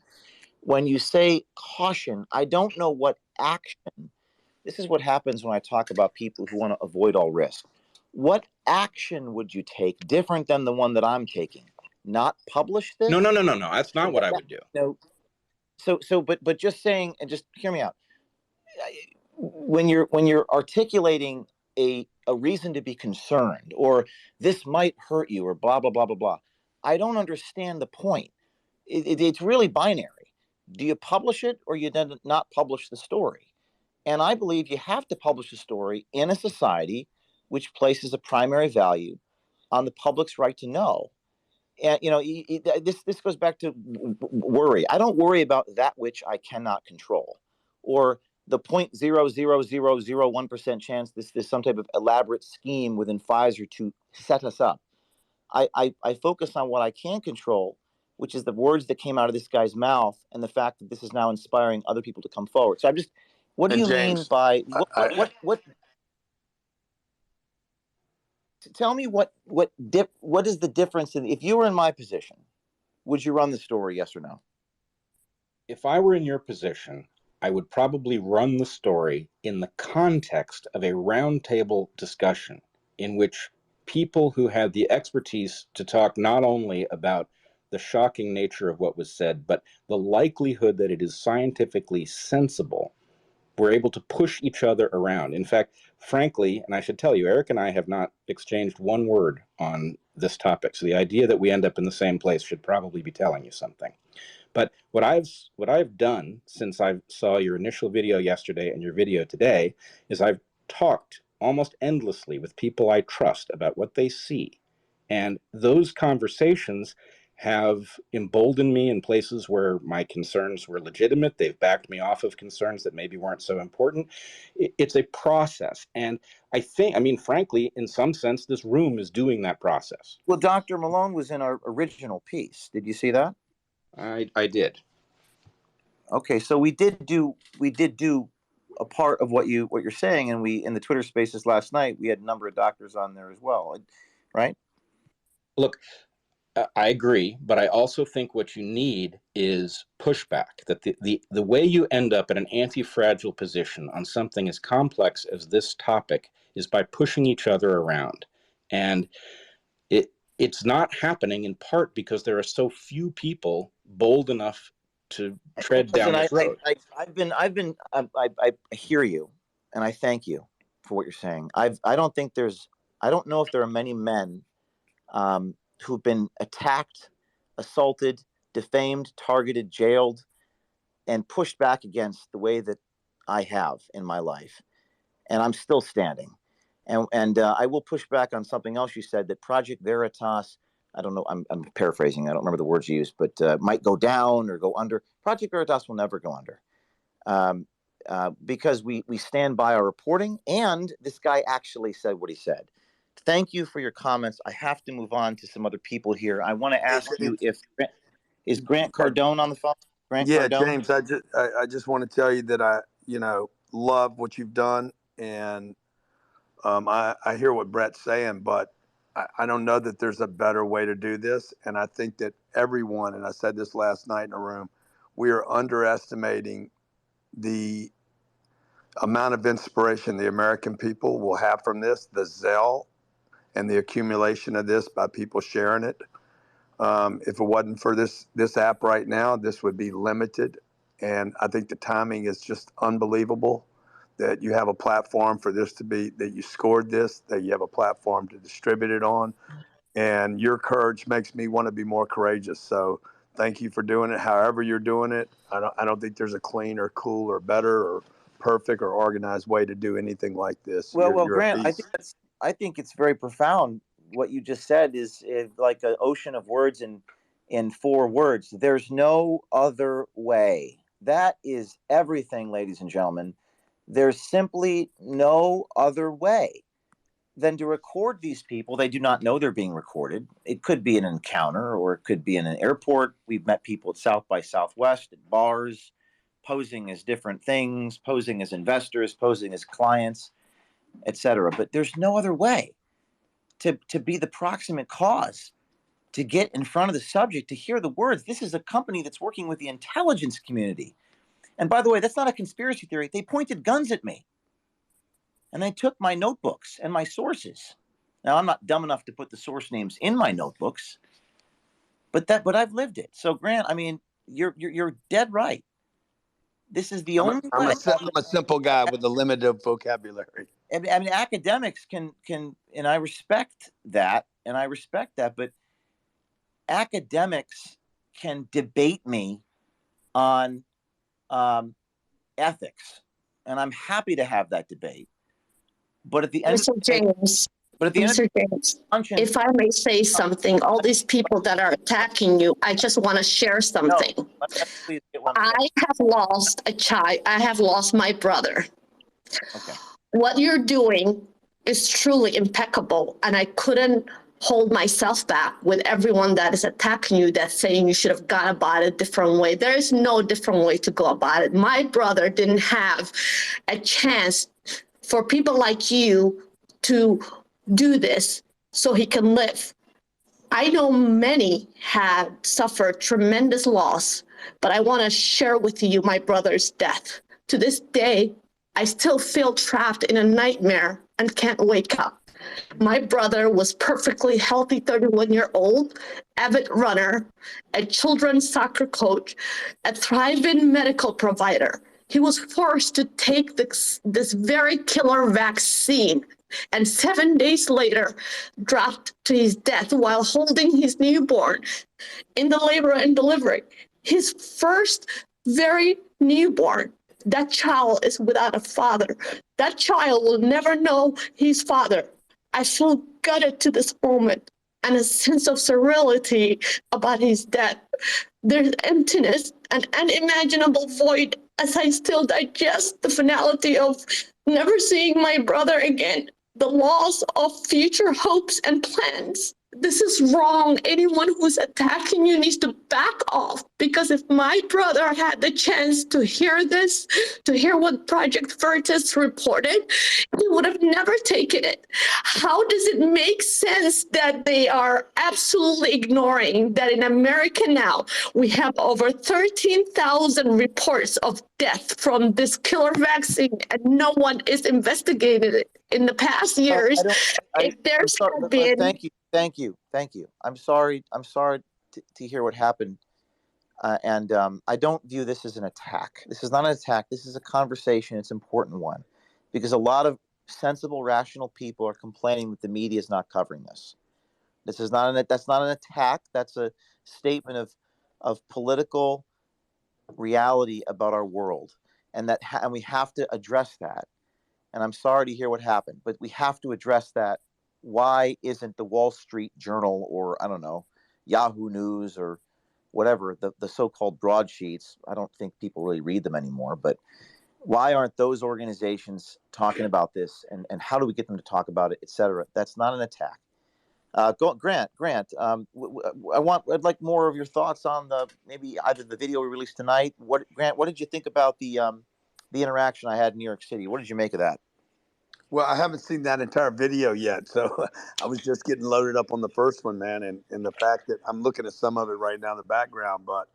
When you say caution, I don't know what action. This is what happens when I talk about people who want to avoid all risk. What action would you take different than the one that I'm taking? Not publish this? No. That's not what I would do. No. But just saying, and just hear me out. When you're articulating a reason to be concerned, or this might hurt you, or blah blah blah blah blah, I don't understand the point. It's really binary. Do you publish it, or you did not publish the story? And I believe you have to publish a story in a society which places a primary value on the public's right to know. And this goes back to worry. I don't worry about that which I cannot control, or the 0.00001% chance this is some type of elaborate scheme within Pfizer to set us up. I focus on what I can control, which is the words that came out of this guy's mouth and the fact that this is now inspiring other people to come forward. So I'm just, what do you mean by what? Tell me what is the difference in, if you were in my position, would you run the story? Yes or no? If I were in your position, I would probably run the story in the context of a roundtable discussion in which people who had the expertise to talk not only about the shocking nature of what was said, but the likelihood that it is scientifically sensible, were able to push each other around. In fact, frankly, and I should tell you, Eric and I have not exchanged one word on this topic. So the idea that we end up in the same place should probably be telling you something. But what I've done since I saw your initial video yesterday and your video today is I've talked almost endlessly with people I trust about what they see. And those conversations have emboldened me in places where my concerns were legitimate. They've backed me off of concerns that maybe weren't so important. It's a process. And I mean, frankly, in some sense, this room is doing that process. Well, Dr. Malone was in our original piece. Did you see that? I did. Okay, so we did do a part of what you're saying, and we, in the Twitter Spaces last night, we had a number of doctors on there as well, right? Look, I agree, but I also think what you need is pushback. That the way you end up at an anti-fragile position on something as complex as this topic is by pushing each other around, and it's not happening in part because there are so few people bold enough tread down Listen, this road. I hear you, and I thank you for what you're saying. I don't think I don't know if there are many men who've been attacked, assaulted, defamed, targeted, jailed, and pushed back against the way that I have in my life, and I'm still standing. And I will push back on something else you said, that Project Veritas, I don't know, I'm paraphrasing, I don't remember the words you used, but might go down or go under. Project Veritas will never go under, because we stand by our reporting, and this guy actually said what he said. Thank you for your comments. I have to move on to some other people here. I want to ask you if is Grant Cardone on the phone? Grant Yeah, Cardone? James, I just want to tell you that I love what you've done, and I hear what Brett's saying, but I don't know that there's a better way to do this. And I think that everyone, and I said this last night in a room, we are underestimating the amount of inspiration the American people will have from this, the zeal and the accumulation of this by people sharing it. If it wasn't for this app right now, this would be limited. And I think the timing is just unbelievable, that you have a platform for this to be, that you scored this, that you have a platform to distribute it on. And your courage makes me want to be more courageous. So thank you for doing it however you're doing it. I don't think there's a clean or cool or better or perfect or organized way to do anything like this. Well, You're a Grant, beast. I think it's very profound. What you just said is like an ocean of words in 4 words. There's no other way. That is everything, ladies and gentlemen. There's simply no other way than to record these people. They do not know they're being recorded. It could be an encounter, or it could be in an airport. We've met people at South by Southwest, at bars, posing as different things, posing as investors, posing as clients, etc. But there's no other way to be the proximate cause, to get in front of the subject, to hear the words. This is a company that's working with the intelligence community. And by the way, that's not a conspiracy theory. They pointed guns at me, and they took my notebooks and my sources. Now, I'm not dumb enough to put the source names in my notebooks, but I've lived it. So, Grant, I mean, you're dead right. This is the only I'm way. a simple guy with a limited vocabulary. I mean, academics can, and I respect that, but academics can debate me on ethics, and I'm happy to have that debate. But at the end Mr. of the day, James, Mr. James, if I may say something, all these people that are attacking you, I just want to share something. No, let me please get one. I have lost a child. I have lost my brother. Okay. What you're doing is truly impeccable, and I couldn't hold myself back with everyone that is attacking you, that's saying you should have gone about it a different way. There is no different way to go about it. My brother didn't have a chance for people like you to do this so he can live. I know many have suffered tremendous loss, but I want to share with you my brother's death. To this day, I still feel trapped in a nightmare and can't wake up. My brother was perfectly healthy, 31-year-old, avid runner, a children's soccer coach, a thriving medical provider. He was forced to take this very killer vaccine, and 7 days later dropped to his death while holding his newborn in the labor and delivery. His first very newborn. That child is without a father. That child will never know his father. I feel gutted to this moment and a sense of surreality about his death. There's emptiness, an unimaginable void as I still digest the finality of never seeing my brother again, the loss of future hopes and plans. This is wrong. Anyone who's attacking you needs to back off, because if my brother had the chance to hear this, to hear what Project Veritas reported, he would have never taken it. How does it make sense that they are absolutely ignoring that in America now, we have over 13,000 reports of death from this killer vaccine, and no one is investigating it in the past years? If there's been... Thank you. I'm sorry to hear what happened. And I don't view this as an attack. This is not an attack. This is a conversation. It's an important one because a lot of sensible, rational people are complaining that the media is not covering this. That's not an attack. That's a statement of political reality about our world, and and we have to address that. And I'm sorry to hear what happened, but we have to address that. Why isn't the Wall Street Journal or I don't know, Yahoo News or whatever the so-called broadsheets? I don't think people really read them anymore, but why aren't those organizations talking about this and how do we get them to talk about it, et cetera? That's not an attack. Grant. I'd like more of your thoughts on maybe either the video we released tonight. Grant? What did you think about the interaction I had in New York City? What did you make of that? Well, I haven't seen that entire video yet, so I was just getting loaded up on the first one, man, and the fact that I'm looking at some of it right now in the background, but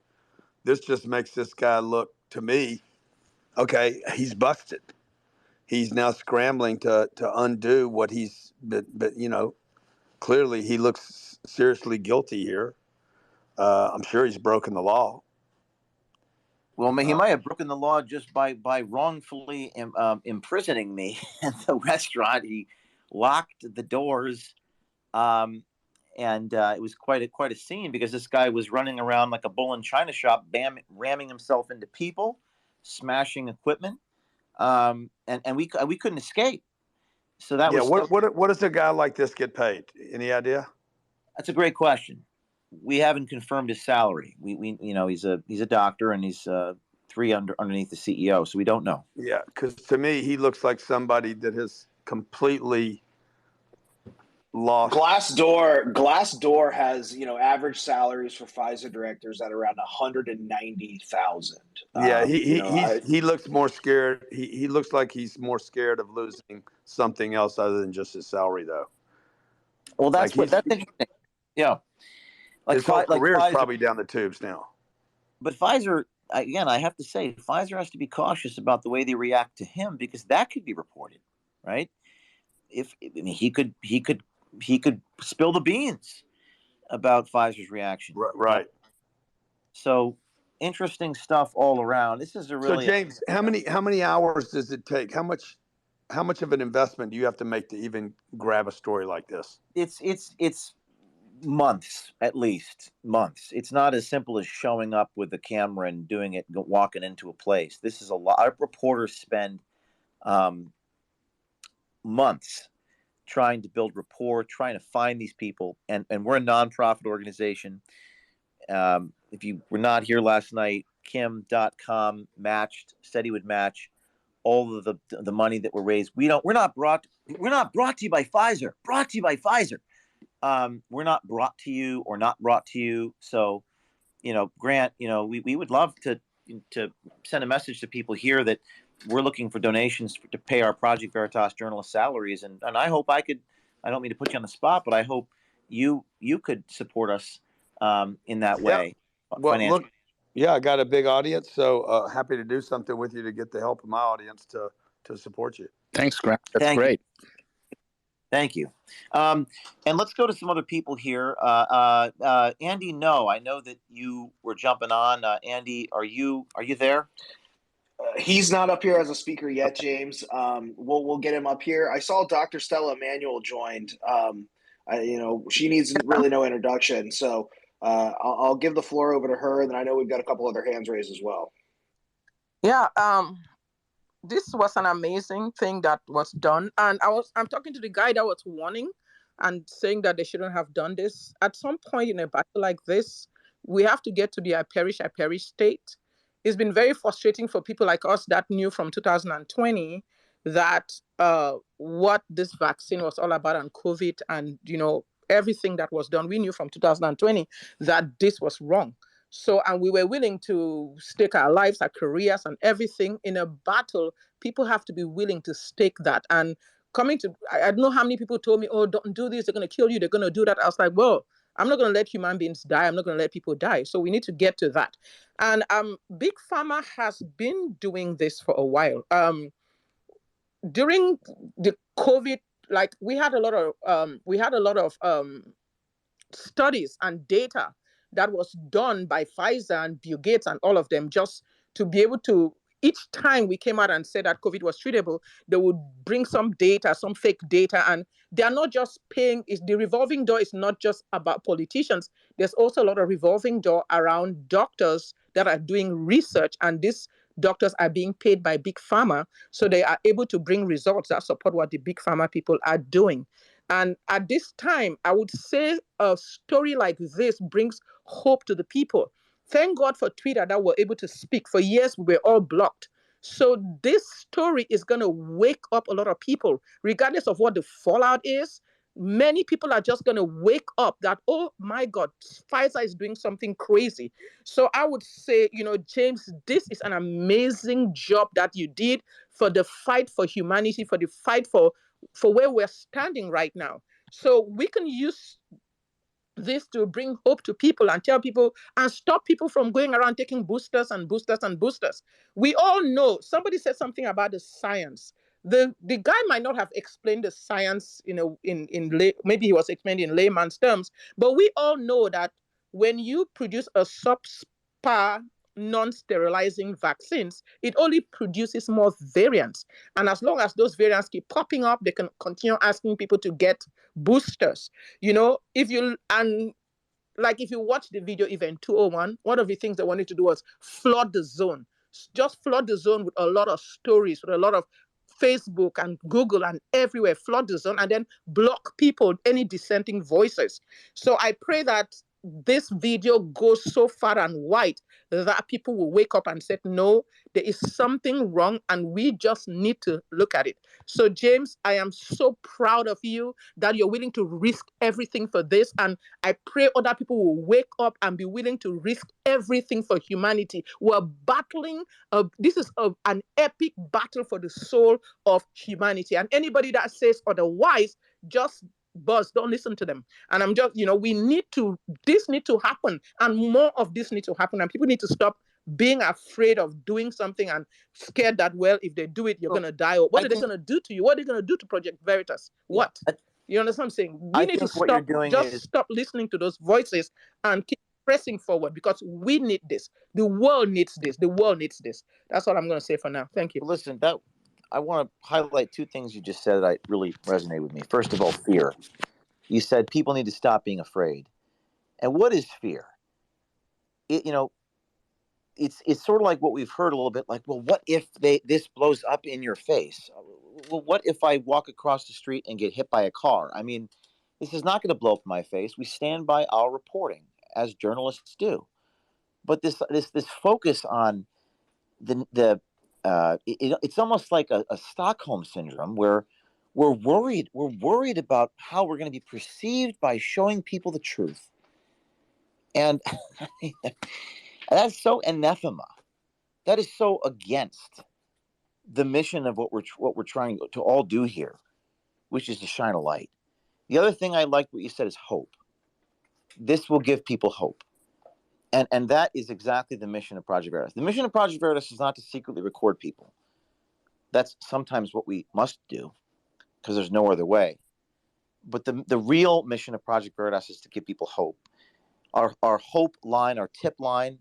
this just makes this guy look to me, okay, he's busted. He's now scrambling to undo what but clearly he looks seriously guilty here. I'm sure he's broken the law. Well, he might have broken the law just by wrongfully imprisoning me at the restaurant. He locked the doors, and it was quite a scene because this guy was running around like a bull in China shop, ramming himself into people, smashing equipment, and we couldn't escape. So that was what does a guy like this get paid? Any idea? That's a great question. We haven't confirmed his salary. We he's a doctor and he's three underneath the CEO, so we don't know. Yeah, because to me he looks like somebody that has completely lost. Glassdoor has average salaries for Pfizer directors at around 190,000. Yeah, he looks more scared. He looks like he's more scared of losing something else other than just his salary, though. Well, that's interesting. Yeah, his whole career is Pfizer, probably down the tubes now. But Pfizer, again, I have to say, Pfizer has to be cautious about the way they react to him because that could be reported, right? He could spill the beans about Pfizer's reaction. Right. So interesting stuff all around. This is So James, how many hours does it take? How much of an investment do you have to make to even grab a story like this? It's months, at least months. It's not as simple as showing up with the camera and doing it, walking into a place. This is a lot. Our reporters spend months trying to build rapport, trying to find these people, and we're a nonprofit organization. If you were not here last night, Kim.com said he would match all of the money that were raised. We're not brought to you by Pfizer. Brought to you by Pfizer. We're not brought to you or not brought to you. So, Grant, we would love to send a message to people here that we're looking for donations to pay our Project Veritas journalist salaries. And I hope I don't mean to put you on the spot, but I hope you could support us in that way. Well, look, I got a big audience, so happy to do something with you to get the help of my audience to support you. Thanks, Grant. That's great. Thank you. And let's go to some other people here. Andy, no, I know that you were jumping on. Andy, are you there? He's not up here as a speaker yet, James. We'll get him up here. I saw Dr. Stella Emanuel joined. She needs really no introduction, so I'll give the floor over to her, and then I know we've got a couple other hands raised as well. Yeah, this was an amazing thing that was done, and I'm talking to the guy that was warning and saying that they shouldn't have done this. At some point in a battle like this, we have to get to the I perish state. It's been very frustrating for people like us that knew from 2020 that what this vaccine was all about and COVID and everything that was done. We knew from 2020 that this was wrong. So, and we were willing to stake our lives, our careers, and everything in a battle. People have to be willing to stake that. And I don't know how many people told me, oh, don't do this, they're going to kill you, they're going to do that. I was like, well, I'm not going to let human beings die. I'm not going to let people die. So we need to get to that. And Big Pharma has been doing this for a while. During the COVID, we had a lot of studies and data that was done by Pfizer and Bill Gates and all of them, just to be able to, each time we came out and said that COVID was treatable, they would bring some data, some fake data, and they are not just paying. The revolving door is not just about politicians. There's also a lot of revolving door around doctors that are doing research, and these doctors are being paid by big pharma, so they are able to bring results that support what the big pharma people are doing. And at this time, I would say a story like this brings hope to the people. Thank God for Twitter that we're able to speak. For years, we were all blocked. So this story is going to wake up a lot of people, regardless of what the fallout is. Many people are just going to wake up that, oh my God, Pfizer is doing something crazy. So I would say, James, this is an amazing job that you did for the fight for humanity, for the fight for where we're standing right now. So we can use this to bring hope to people and tell people and stop people from going around taking boosters and boosters and boosters. We all know, somebody said something about the science. The guy might not have explained the science maybe he was explaining in layman's terms, but we all know that when you produce a subpar non-sterilizing vaccines, it only produces more variants. And as long as those variants keep popping up, they can continue asking people to get boosters. If you watch the video event 201, one of the things they wanted to do was flood the zone. Just flood the zone with a lot of stories, with a lot of Facebook and Google and everywhere, flood the zone, and then block people, any dissenting voices. So I pray that this video goes so far and wide that people will wake up and say, no, there is something wrong and we just need to look at it. So James, I am so proud of you that you're willing to risk everything for this. And I pray other people will wake up and be willing to risk everything for humanity. We're battling, this is an epic battle for the soul of humanity. And anybody that says otherwise, just buzz, don't listen to them. And I'm just, this need to happen, and more of this need to happen. And people need to stop being afraid of doing something and scared that, well, if they do it, you're going to die. Or what are they going to do to you? What are they going to do to Project Veritas? What? You understand what I'm saying? We need to stop listening to those voices and keep pressing forward, because we need this. The world needs this. The world needs this. That's what I'm going to say for now. Thank you. Well, listen, I want to highlight two things you just said that really resonate with me. First of all, fear. You said people need to stop being afraid. And what is fear? It's sort of like what we've heard a little bit, like, well, what if this blows up in your face? Well, what if I walk across the street and get hit by a car? I mean, this is not going to blow up in my face. We stand by our reporting, as journalists do. But this focus on it's almost like a Stockholm syndrome, where we're worried about how we're going to be perceived by showing people the truth. And that's so anathema. That is so against the mission of what we're trying to all do here, which is to shine a light. The other thing I like what you said is hope. This will give people hope. And that is exactly the mission of Project Veritas. The mission of Project Veritas is not to secretly record people. That's sometimes what we must do, because there's no other way. But the real mission of Project Veritas is to give people hope. Our hope line, our tip line,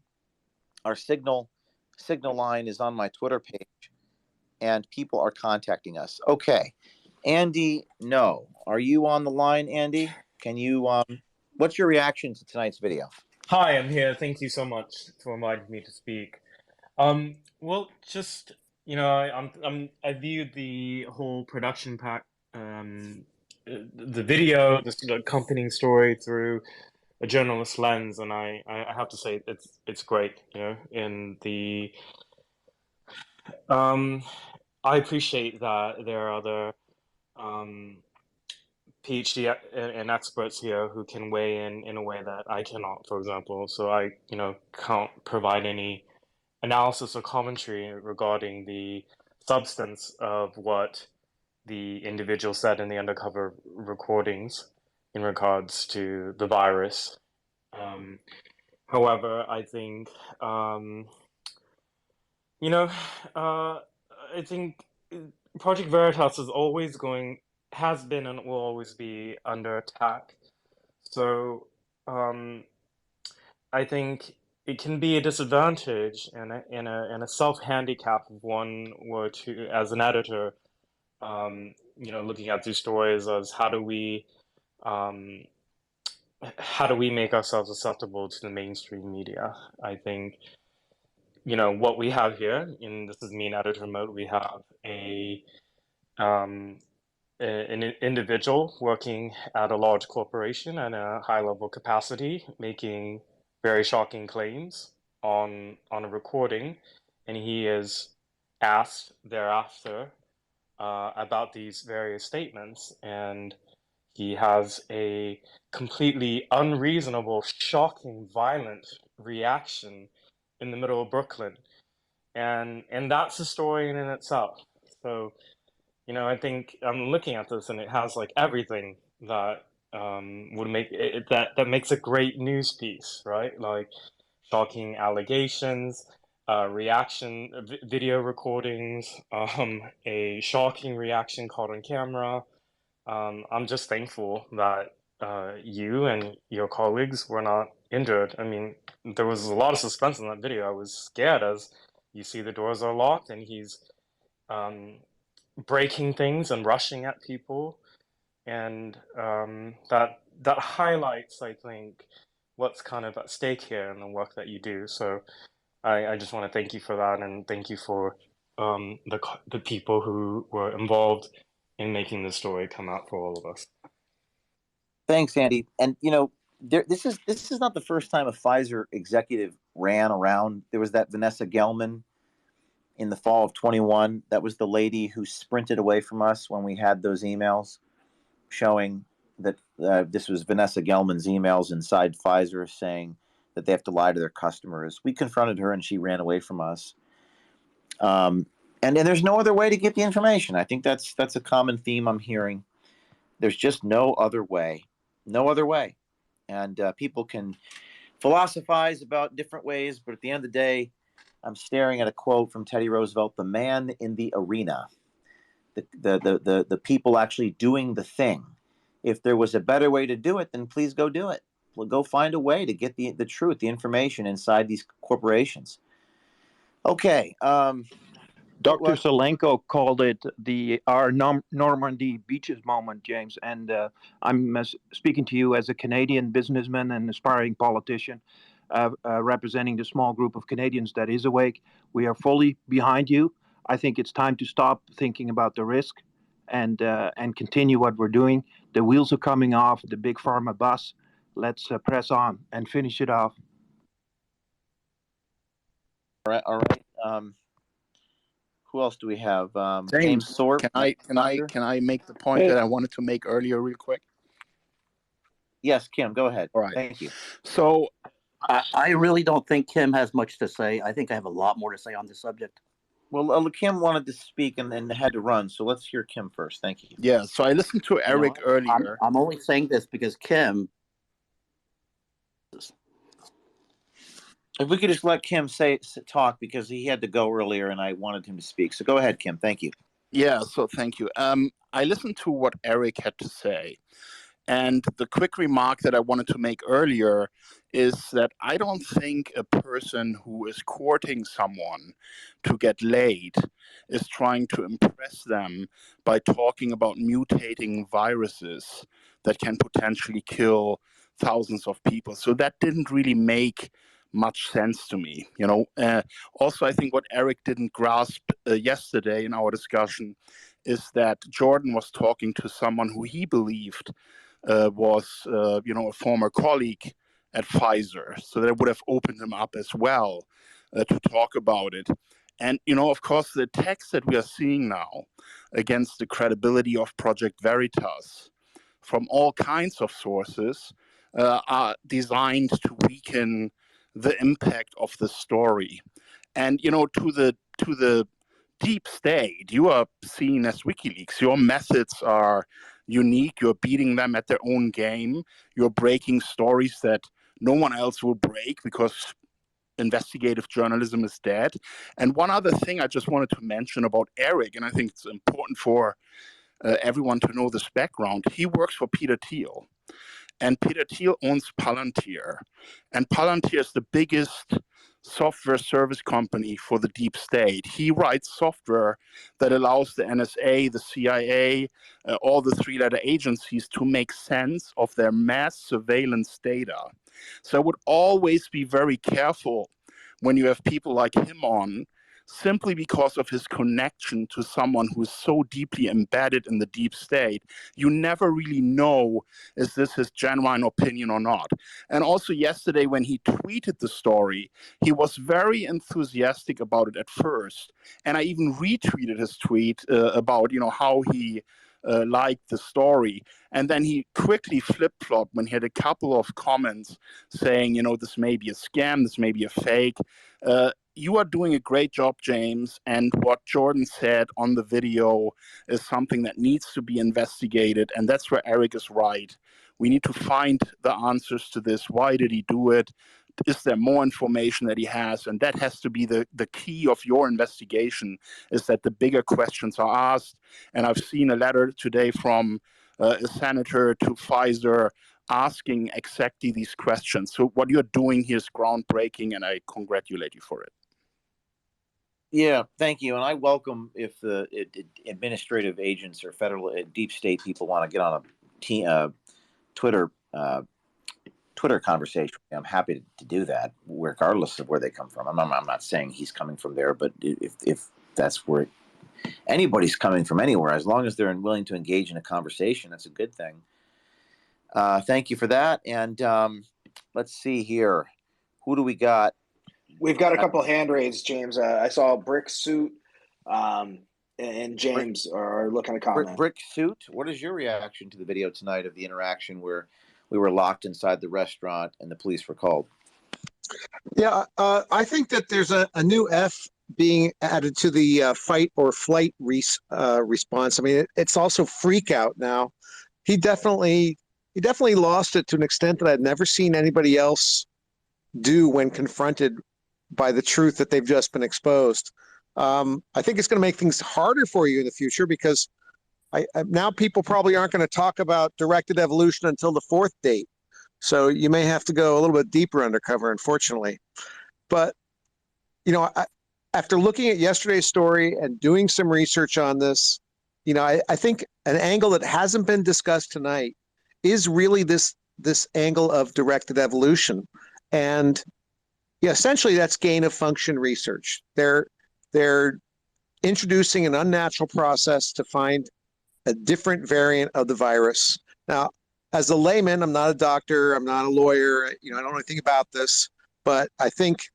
our signal line is on my Twitter page, and people are contacting us. Okay, Andy, no, are you on the line, Andy? Can you? What's your reaction to tonight's video? Hi, I'm here. Thank you so much for inviting me to speak. Well, just I viewed the whole production pack, the video, the accompanying story through a journalist lens, and I have to say it's great. In the I appreciate that there are other PhD and experts here who can weigh in a way that I cannot, for example. So I can't provide any analysis or commentary regarding the substance of what the individual said in the undercover recordings in regards to the virus. However, I think I think Project Veritas has been and will always be under attack. So I think it can be a disadvantage and a self handicap if one were to, as an editor, looking at these stories as um, how do we make ourselves acceptable to the mainstream media? I think, what we have here, and this is me in editor mode, we have um, an individual working at a large corporation at a high level capacity, making very shocking claims on a recording, and he is asked thereafter about these various statements, and he has a completely unreasonable, shocking, violent reaction in the middle of Brooklyn, and that's a story in itself. So, I think I'm looking at this, and it has like everything that would make it that makes a great news piece, right? Like shocking allegations, video recordings, a shocking reaction caught on camera. I'm just thankful that you and your colleagues were not injured. I mean, there was a lot of suspense in that video. I was scared as you see the doors are locked and he's um, breaking things and rushing at people, and that highlights, I think, what's kind of at stake here in the work that you do. So I just want to thank you for that, and thank you for the people who were involved in making this story come out for all of us. Thanks, Andy. And this is not the first time a Pfizer executive ran around. There was that Vanessa Gelman in the fall of 21. That was the lady who sprinted away from us when we had those emails showing that this was Vanessa Gelman's emails inside Pfizer saying that they have to lie to their customers. We confronted her and she ran away from us. And there's no other way to get the information. I think that's a common theme I'm hearing. There's just no other way. No other way. And people can philosophize about different ways, but at the end of the day, I'm staring at a quote from Teddy Roosevelt: "The man in the arena, the people actually doing the thing. If there was a better way to do it, then please go do it. We'll go find a way to get the truth, the information inside these corporations." Okay. Dr. Zelenko called it our Normandy beaches moment, James. And I'm speaking to you as a Canadian businessman and aspiring politician, representing the small group of Canadians that is awake. We are fully behind you. I think it's time to stop thinking about the risk and continue what we're doing. The wheels are coming off the big pharma bus. Let's press on and finish it off. All right. Who else do we have? James Thorpe. Can I make the point that I wanted to make earlier, real quick? Yes, Kim, go ahead. All right. Thank you. So I really don't think Kim has much to say. I think I have a lot more to say on this subject. Well, Kim wanted to speak and had to run, so let's hear Kim first. Thank you. Yeah, so I listened to Eric earlier. I'm only saying this because Kim. If we could just let Kim talk, because he had to go earlier and I wanted him to speak. So go ahead, Kim. Thank you. Yeah, so thank you. I listened to what Eric had to say. And the quick remark that I wanted to make earlier is that I don't think a person who is courting someone to get laid is trying to impress them by talking about mutating viruses that can potentially kill thousands of people. So that didn't really make much sense to me. Also, I think what Eric didn't grasp yesterday in our discussion is that Jordan was talking to someone who he believed was a former colleague at Pfizer, so that would have opened him up as well to talk about it. And of course, the attacks that we are seeing now against the credibility of Project Veritas from all kinds of sources are designed to weaken the impact of the story. And to the deep state, you are seen as WikiLeaks. Your methods are unique. You're beating them at their own game. You're breaking stories that no one else will break because investigative journalism is dead. And one other thing I just wanted to mention about Eric, and I think it's important for everyone to know this background. He works for Peter Thiel. And Peter Thiel owns Palantir. And Palantir is the biggest software service company for the deep state. He writes software that allows the NSA, the CIA, all the three-letter agencies to make sense of their mass surveillance data. So I would always be very careful when you have people like him on, simply because of his connection to someone who is so deeply embedded in the deep state. You never really know, is this his genuine opinion or not? And also yesterday when he tweeted the story, he was very enthusiastic about it at first. And I even retweeted his tweet about, how he liked the story. And then he quickly flip-flopped when he had a couple of comments saying, this may be a scam, this may be a fake. You are doing a great job, James. And what Jordan said on the video is something that needs to be investigated. And that's where Eric is right. We need to find the answers to this. Why did he do it? Is there more information that he has? And that has to be the key of your investigation, is that the bigger questions are asked. And I've seen a letter today from a senator to Pfizer asking exactly these questions. So what you're doing here is groundbreaking, and I congratulate you for it. Yeah, thank you. And I welcome if the administrative agents or federal deep state people want to get on a Twitter conversation. I'm happy to do that, regardless of where they come from. I'm not saying he's coming from there, but if that's where anybody's coming from anywhere, as long as they're willing to engage in a conversation, that's a good thing. Thank you for that. And let's see here. Who do we got? We've got a couple of hand raised, James. I saw Brick Suit and James are looking to comment. Brick Suit, what is your reaction to the video tonight of the interaction where we were locked inside the restaurant and the police were called? Yeah, I think that there's a new F being added to the fight or flight response. I mean, it's also freak out now. He definitely lost it to an extent that I've never seen anybody else do when confronted by the truth that they've just been exposed. I think it's going to make things harder for you in the future because now people probably aren't going to talk about directed evolution until the fourth date. So you may have to go a little bit deeper undercover, unfortunately. But, after looking at yesterday's story and doing some research on this, I think an angle that hasn't been discussed tonight is really this angle of directed evolution. And essentially that's gain of function research. They're introducing an unnatural process to find a different variant of the virus. Now, as a layman, I'm not a doctor, I'm not a lawyer, I don't know anything about this, but I think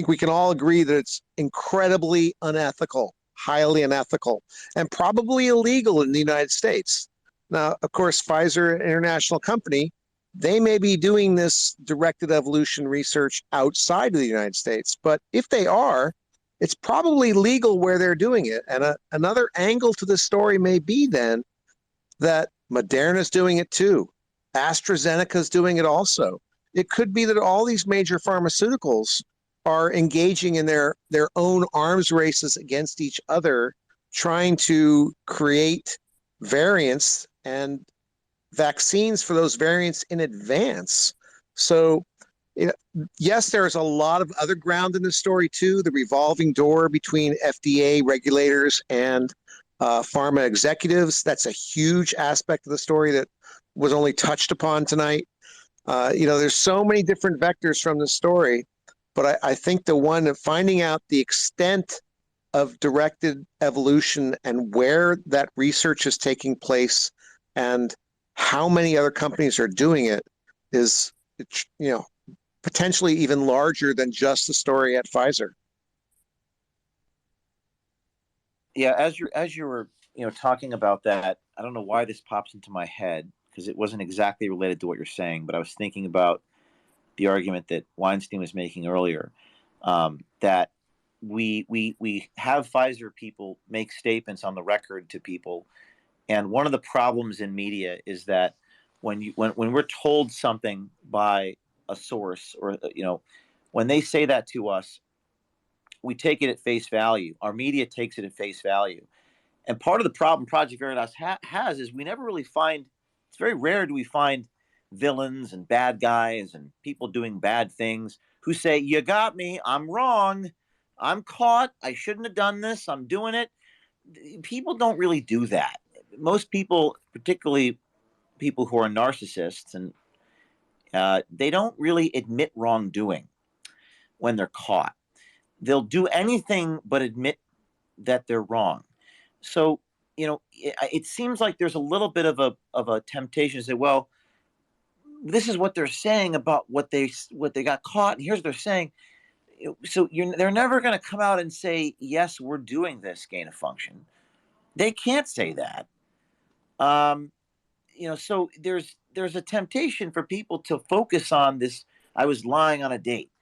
we can all agree that it's incredibly unethical, highly unethical, and probably illegal in the United States. Now, of course, Pfizer, an international company, they may be doing this directed evolution research outside of the United States, but if they are, it's probably legal where they're doing it. And another angle to this story may be then that Moderna's doing it too. AstraZeneca's doing it also. It could be that all these major pharmaceuticals are engaging in their own arms races against each other, trying to create variants and vaccines for those variants in advance. So, yes, there's a lot of other ground in this story too, the revolving door between FDA regulators and pharma executives. That's a huge aspect of the story that was only touched upon tonight. There's so many different vectors from the story, but I think the one of finding out the extent of directed evolution and where that research is taking place and how many other companies are doing it is, potentially even larger than just the story at Pfizer. Yeah, as you were talking about that, I don't know why this pops into my head because it wasn't exactly related to what you're saying, but I was thinking about the argument that Weinstein was making earlier, that we have Pfizer people make statements on the record to people, and one of the problems in media is that when we're told something by a source or when they say that to us, we take it at face value. Our media takes it at face value. And part of the problem Project Veritas has is we never really find, it's very rare do we find villains and bad guys and people doing bad things who say, you got me, I'm wrong, I'm caught, I shouldn't have done this, I'm doing it. People don't really do that. Most people, particularly people who are narcissists, and they don't really admit wrongdoing when they're caught. They'll do anything but admit that they're wrong. So, it seems like there's a little bit of a temptation to say, well, this is what they're saying about what they got caught, and here's what they're saying. So they're never going to come out and say, yes, we're doing this gain of function. They can't say that. So there's a temptation for people to focus on this. I was lying on a date.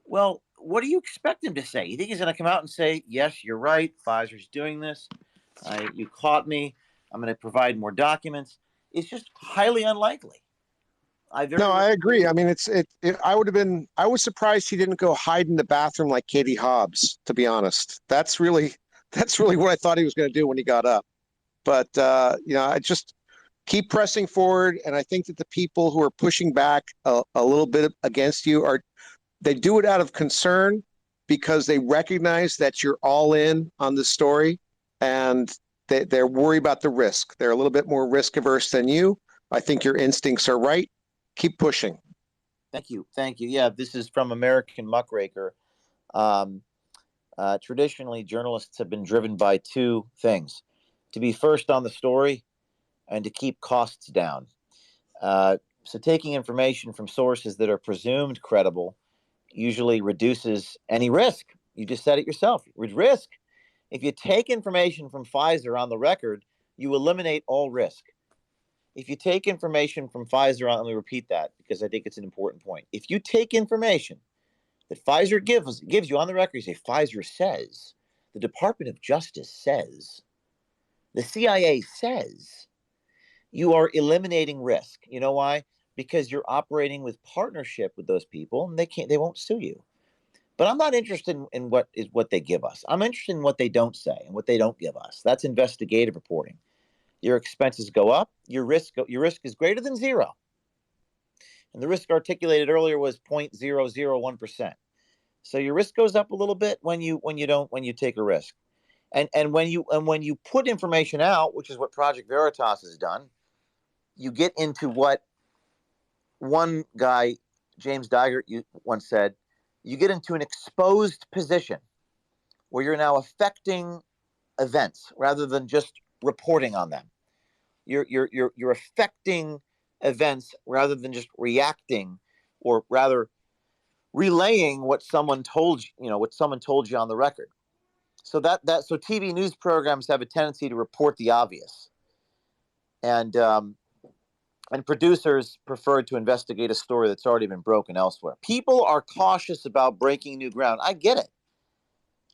Well, what do you expect him to say? You think he's going to come out and say, yes, you're right, Pfizer's doing this, you caught me, I'm going to provide more documents? It's just highly unlikely. No, I agree. I mean, I was surprised he didn't go hide in the bathroom like Katie Hobbs, to be honest. That's really what I thought he was going to do when he got up. But, I just keep pressing forward. And I think that the people who are pushing back a little bit against you they do it out of concern because they recognize that you're all in on the story, and they're worried about the risk. They're a little bit more risk averse than you. I think your instincts are right. Keep pushing. Thank you. Yeah, this is from American Muckraker. Traditionally, journalists have been driven by two things: to be first on the story and to keep costs down. So taking information from sources that are presumed credible usually reduces any risk. You just said it yourself. Risk. If you take information from Pfizer on the record, you eliminate all risk. If you take information from Pfizer, let me repeat that because I think it's an important point. If you take information that Pfizer gives you on the record, you say Pfizer says, the Department of Justice says, the CIA says, you are eliminating risk. You know why? Because you're operating with partnership with those people, and they won't sue you. But I'm not interested in what they give us. I'm interested in what they don't say and what they don't give us. That's investigative reporting. Your expenses go up, your risk is greater than zero. And the risk articulated earlier was 0.001%. So your risk goes up a little bit when you take a risk. And when you put information out, which is what Project Veritas has done, you get into what one guy, James Digert, once said, you get into an exposed position where you're now affecting events rather than just reporting on them. You're affecting events rather than just reacting, or rather relaying what someone told you, on the record. So so TV news programs have a tendency to report the obvious, and producers prefer to investigate a story that's already been broken elsewhere. People are cautious about breaking new ground. I get it.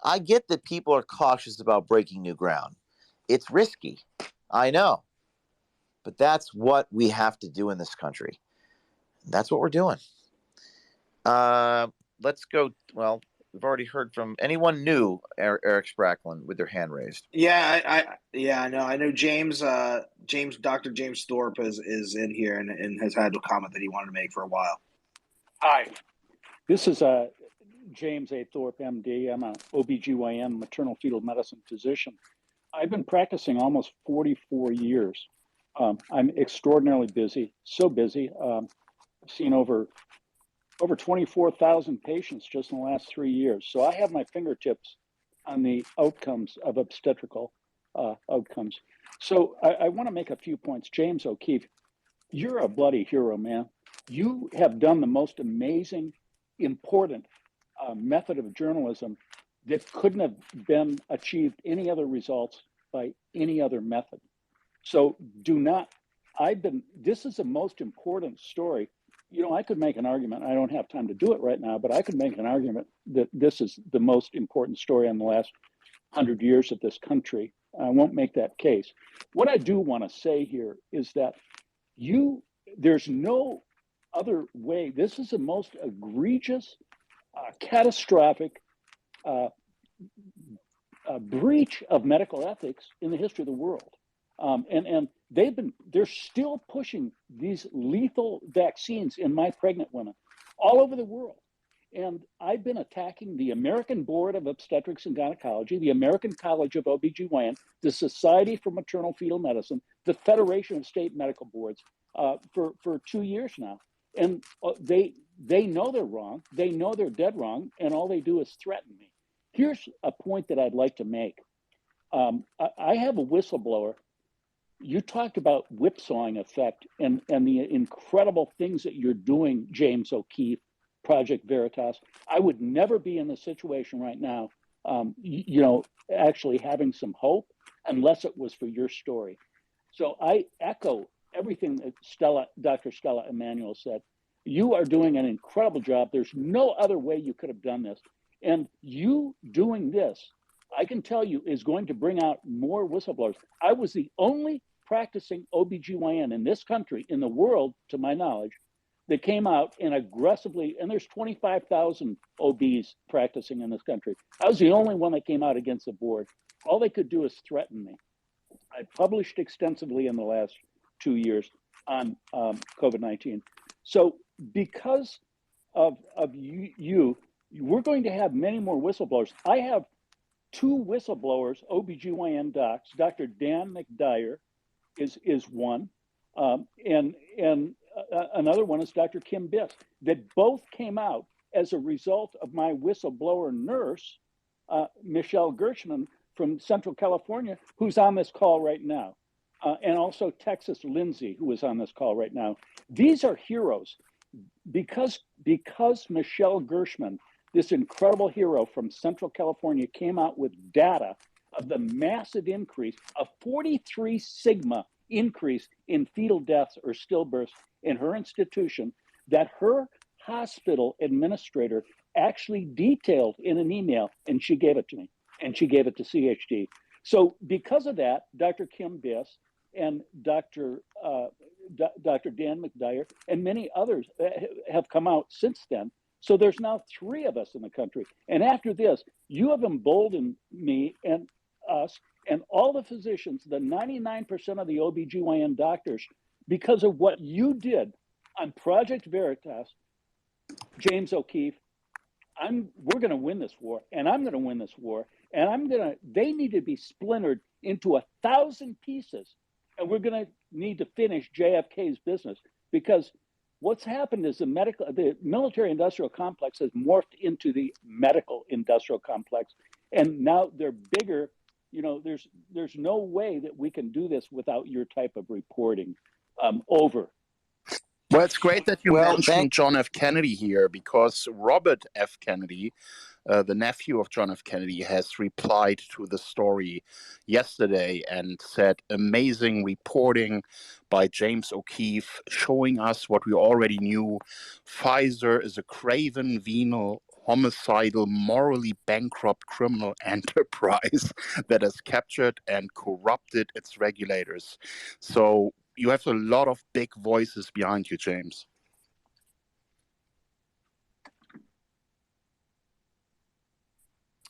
I get that people are cautious about breaking new ground. It's risky. I know. But that's what we have to do in this country. That's what we're doing. Let's go. Well, we've already heard from anyone new, Eric Spracklin, with their hand raised. Yeah, I know James. Dr. James Thorpe is in here and has had a comment that he wanted to make for a while. Hi, this is James A. Thorpe, MD. I'm an OBGYN, maternal fetal medicine physician. I've been practicing almost 44 years. I'm extraordinarily busy, so busy. I've seen over 24,000 patients just in the last 3 years. So I have my fingertips on the outcomes of obstetrical outcomes. So I want to make a few points. James O'Keefe, you're a bloody hero, man. You have done the most amazing, important method of journalism that couldn't have been achieved any other results by any other method. So this is the most important story. I could make an argument, I don't have time to do it right now, but I could make an argument that this is the most important story in the last 100 years of this country. I won't make that case. What I do want to say here is that there's no other way. This is the most egregious, catastrophic breach of medical ethics in the history of the world. And they're still pushing these lethal vaccines in my pregnant women all over the world. And I've been attacking the American Board of Obstetrics and Gynecology, the American College of OBGYN, the Society for Maternal Fetal Medicine, the Federation of State Medical Boards for 2 years now. And they know they're wrong. They know they're dead wrong. And all they do is threaten me. Here's a point that I'd like to make. I have a whistleblower. You talked about whipsawing effect and the incredible things that you're doing, James O'Keefe, Project Veritas. I would never be in the situation right now, actually having some hope unless it was for your story. So I echo everything that Dr. Stella Emanuel said. You are doing an incredible job. There's no other way you could have done this. And you doing this, I can tell you, is going to bring out more whistleblowers. I was the only practicing OBGYN in this country, in the world, to my knowledge, that came out and aggressively, and there's 25,000 OBs practicing in this country. I was the only one that came out against the board. All they could do is threaten me. I published extensively in the last 2 years on COVID-19. So because of you, we're going to have many more whistleblowers. I have 2 whistleblowers, OBGYN docs. Dr. Dan McDyer is one, and another one is Dr. Kim Biss, that both came out as a result of my whistleblower nurse, Michelle Gershman from Central California, who's on this call right now, and also Texas Lindsay, who is on this call right now. These are heroes because Michelle Gershman, this incredible hero from Central California, came out with data of the massive increase, a 43 sigma increase in fetal deaths or stillbirths in her institution, that her hospital administrator actually detailed in an email, and she gave it to me, and she gave it to CHD. So because of that, Dr. Kim Biss and Dr. Dan McDyer and many others have come out since then. So there's now 3 of us in the country. And after this, you have emboldened me and us and all the physicians, the 99% of the OBGYN doctors, because of what you did on Project Veritas. James O'Keefe, we're going to win this war, and I'm going to win this war, and they need to be splintered into 1,000 pieces, and we're going to need to finish JFK's business, because what's happened is the military industrial complex has morphed into the medical industrial complex, and now they're bigger. There's no way that we can do this without your type of reporting. Over. Well, it's great that you mentioned John F. Kennedy here, because Robert F. Kennedy, the nephew of John F. Kennedy, has replied to the story yesterday and said, amazing reporting by James O'Keefe, showing us what we already knew. Pfizer is a craven, venal, homicidal, morally bankrupt criminal enterprise that has captured and corrupted its regulators. So you have a lot of big voices behind you, James.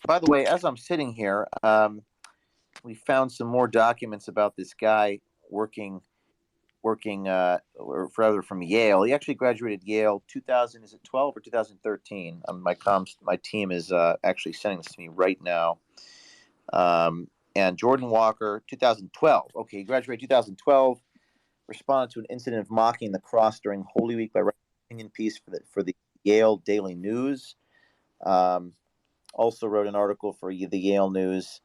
By the way, as I'm sitting here, we found some more documents about this guy working from Yale. He actually graduated Yale 2012 or 2013. My team is actually sending this to me right now. And Jordan Walker, 2012. Okay, he graduated 2012. Responded to an incident of mocking the cross during Holy Week by writing an opinion piece for the Yale Daily News. Also wrote an article for the Yale News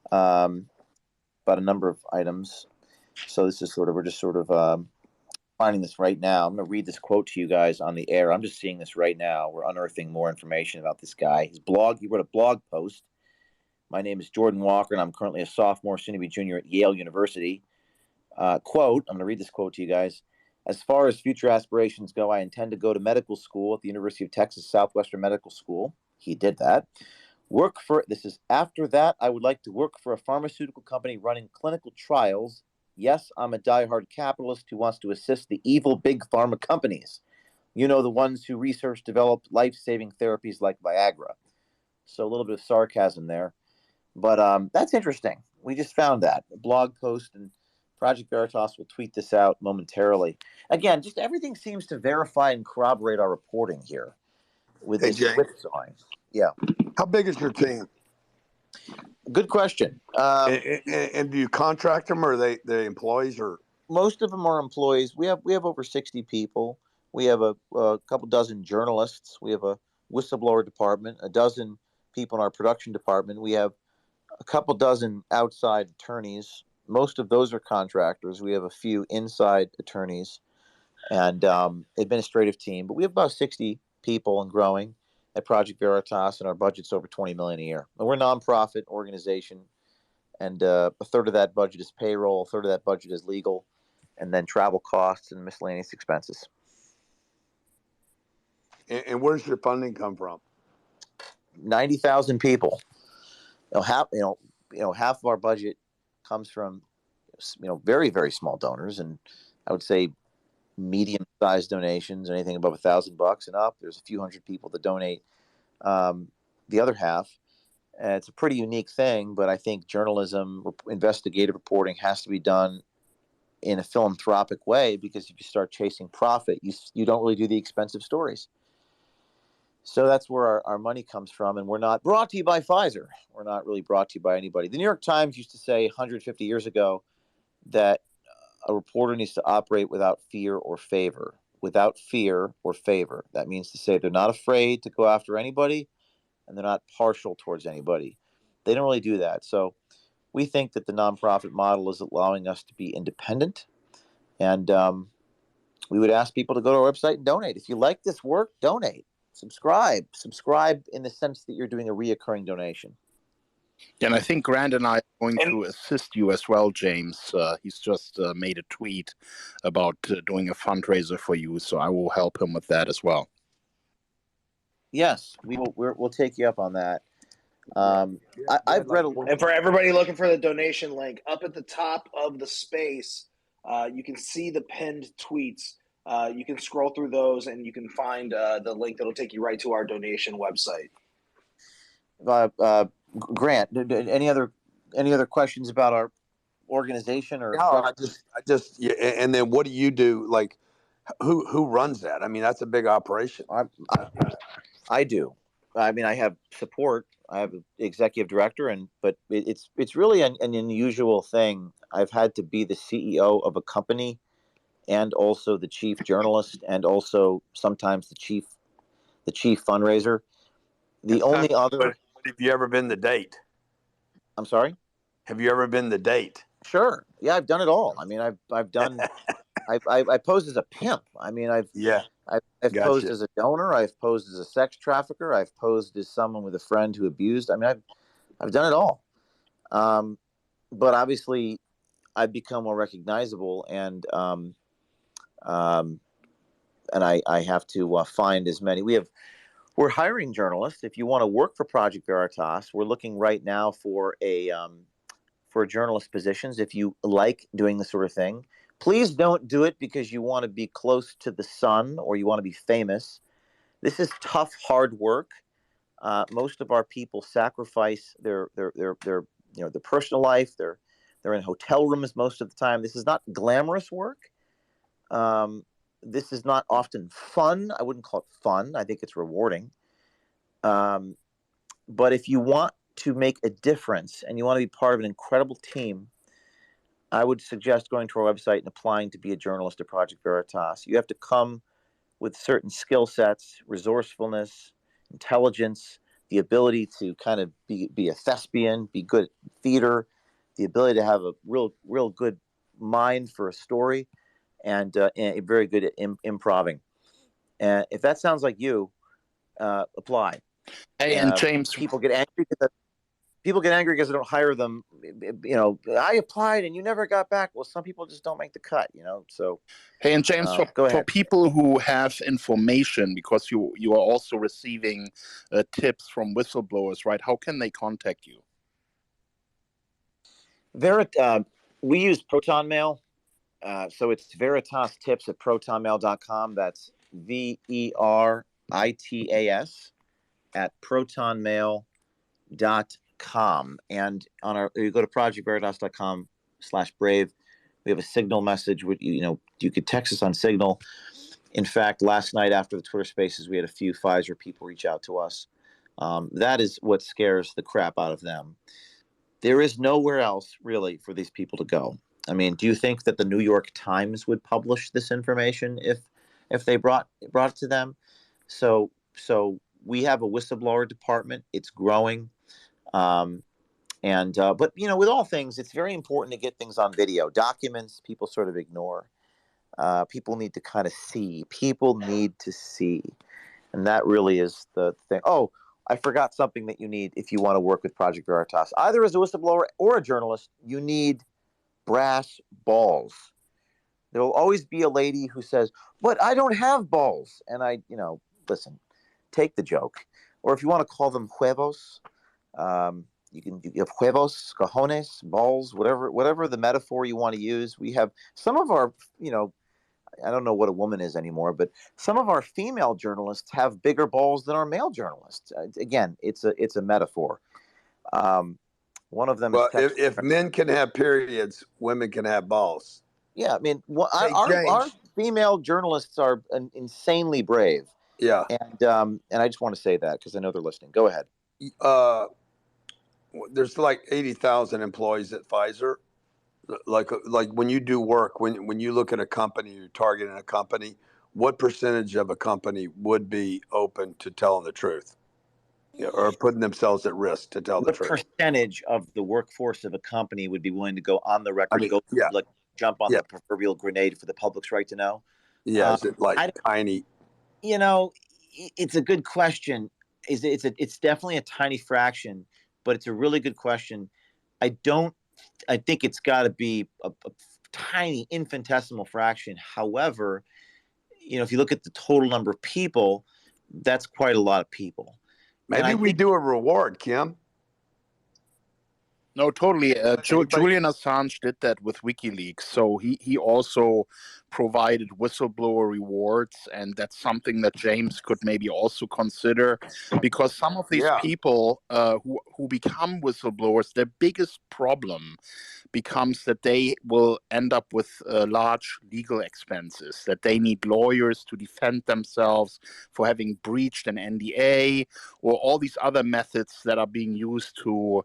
about a number of items. So this is we're just finding this right now. I'm going to read this quote to you guys on the air. I'm just seeing this right now. We're unearthing more information about this guy. His blog, he wrote a blog post. My name is Jordan Walker, and I'm currently a sophomore, soon to be junior at Yale University. Quote, I'm going to read this quote to you guys. As far as future aspirations go, I intend to go to medical school at the University of Texas Southwestern Medical School. He did that. After that, I would like to work for a pharmaceutical company running clinical trials. Yes, I'm a diehard capitalist who wants to assist the evil big pharma companies. The ones who research, developed life-saving therapies like Viagra. So a little bit of sarcasm there. But that's interesting. We just found that. A blog post, and Project Veritas will tweet this out momentarily. Again, just everything seems to verify and corroborate our reporting here with Hey, this James, whipsawing. Yeah. how big is your team? Good question. And do you contract them, or are they employees, or? Most of them are employees. We have over 60 people. We have a couple dozen journalists. We have a whistleblower department, a dozen people in our production department. We have a couple dozen outside attorneys. Most of those are contractors. We have a few inside attorneys and administrative team. But we have about 60 people and growing at Project Veritas, and our budget's over $20 million a year. And we're a nonprofit organization, and a third of that budget is payroll, a third of that budget is legal, and then travel costs and miscellaneous expenses. And where's your funding come from? 90,000 people. Half of our budget comes from very, very small donors, and I would say medium-sized donations, anything above $1,000 and up. There's a few hundred people that donate the other half. It's a pretty unique thing, but I think journalism, investigative reporting has to be done in a philanthropic way, because if you start chasing profit, you don't really do the expensive stories. So that's where our money comes from, and we're not brought to you by Pfizer. We're not really brought to you by anybody. The New York Times used to say 150 years ago that a reporter needs to operate without fear or favor. Without fear or favor. That means to say they're not afraid to go after anybody, and they're not partial towards anybody. They don't really do that. So we think that the nonprofit model is allowing us to be independent, and we would ask people to go to our website and donate. If you like this work, donate. Subscribe in the sense that you're doing a reoccurring donation. And I think Grant and I are going to assist you as well, James. He's just made a tweet about doing a fundraiser for you, so I will help him with that as well. Yes, we'll take you up on that. I've read and for everybody looking for the donation link, up at the top of the space, you can see the pinned tweets. You can scroll through those, and you can find the link that'll take you right to our donation website. Grant, any other questions about our organization or? No, I just yeah, and then what do you do? Like, who runs that? I mean, that's a big operation. I do. I mean, I have support. I have an executive director, but it's really an unusual thing. I've had to be the CEO of a company, and also the chief journalist, and also sometimes the chief fundraiser. The only other. Have you ever been the date? I'm sorry. Have you ever been the date? Sure. Yeah, I've done it all. I mean, I've done. I posed as a pimp. I mean, I've posed as a donor. I've posed as a sex trafficker. I've posed as someone with a friend who abused. I mean, I've done it all. But obviously, I've become more recognizable, and I have to find as many. We're hiring journalists. If you want to work for Project Veritas, we're looking right now for journalist positions. If you like doing this sort of thing, please don't do it because you want to be close to the sun or you want to be famous. This is tough, hard work. Most of our people sacrifice their personal life. They're in hotel rooms most of the time. This is not glamorous work. This is not often fun. I wouldn't call it fun. I think it's rewarding. But if you want to make a difference and you want to be part of an incredible team, I would suggest going to our website and applying to be a journalist at Project Veritas. You have to come with certain skill sets, resourcefulness, intelligence, the ability to kind of be a thespian, be good at theater, the ability to have a real good mind for a story, and very good at improving. And if that sounds like you, apply. Hey, and James, people get angry because they don't hire them. I applied and you never got back. Well, some people just don't make the cut. So. Hey, and James, for people who have information, because you are also receiving tips from whistleblowers, right? How can they contact you? We use Proton Mail. So it's Veritas tips at protonmail.com. That's VERITAS at protonmail.com. And you go to projectveritas.com/brave. We have a Signal message. You could text us on Signal. In fact, last night after the Twitter Spaces, we had a few Pfizer people reach out to us. That is what scares the crap out of them. There is nowhere else really for these people to go. I mean, do you think that the New York Times would publish this information if they brought it to them? So we have a whistleblower department. It's growing. But with all things, it's very important to get things on video. Documents people sort of ignore. People need to kind of see. People need to see, and that really is the thing. Oh, I forgot something that you need if you want to work with Project Veritas. Either as a whistleblower or a journalist, you need brass balls. There will always be a lady who says, "But I don't have balls," and listen, take the joke, or if you want to call them huevos. You have huevos, cojones, balls, whatever the metaphor you want to use. We have some of our, I don't know what a woman is anymore, but some of our female journalists have bigger balls than our male journalists. Again, it's a metaphor. One of them Well, is if men can have periods, women can have balls. Yeah, I mean, Hey, our James. female journalists are insanely brave. Yeah. And I just want to say that because I know they're listening. Go ahead. There's like 80,000 employees at Pfizer. Like when you do work, when you look at a company, you're targeting a company, what percentage of a company would be open to telling the truth, or putting themselves at risk to tell the What truth? percentage of the workforce of a company would be willing to go on the record, jump on the proverbial grenade for the public's right to know? Yeah, is it like tiny? It's a good question. It's definitely a tiny fraction, but it's a really good question. I think it's got to be a tiny infinitesimal fraction. However, if you look at the total number of people, that's quite a lot of people. Maybe we do a reward, Kim. No, totally. Julian Assange did that with WikiLeaks. So he also provided whistleblower rewards, and that's something that James could maybe also consider, because some of these people who become whistleblowers, their biggest problem becomes that they will end up with large legal expenses, that they need lawyers to defend themselves for having breached an NDA or all these other methods that are being used to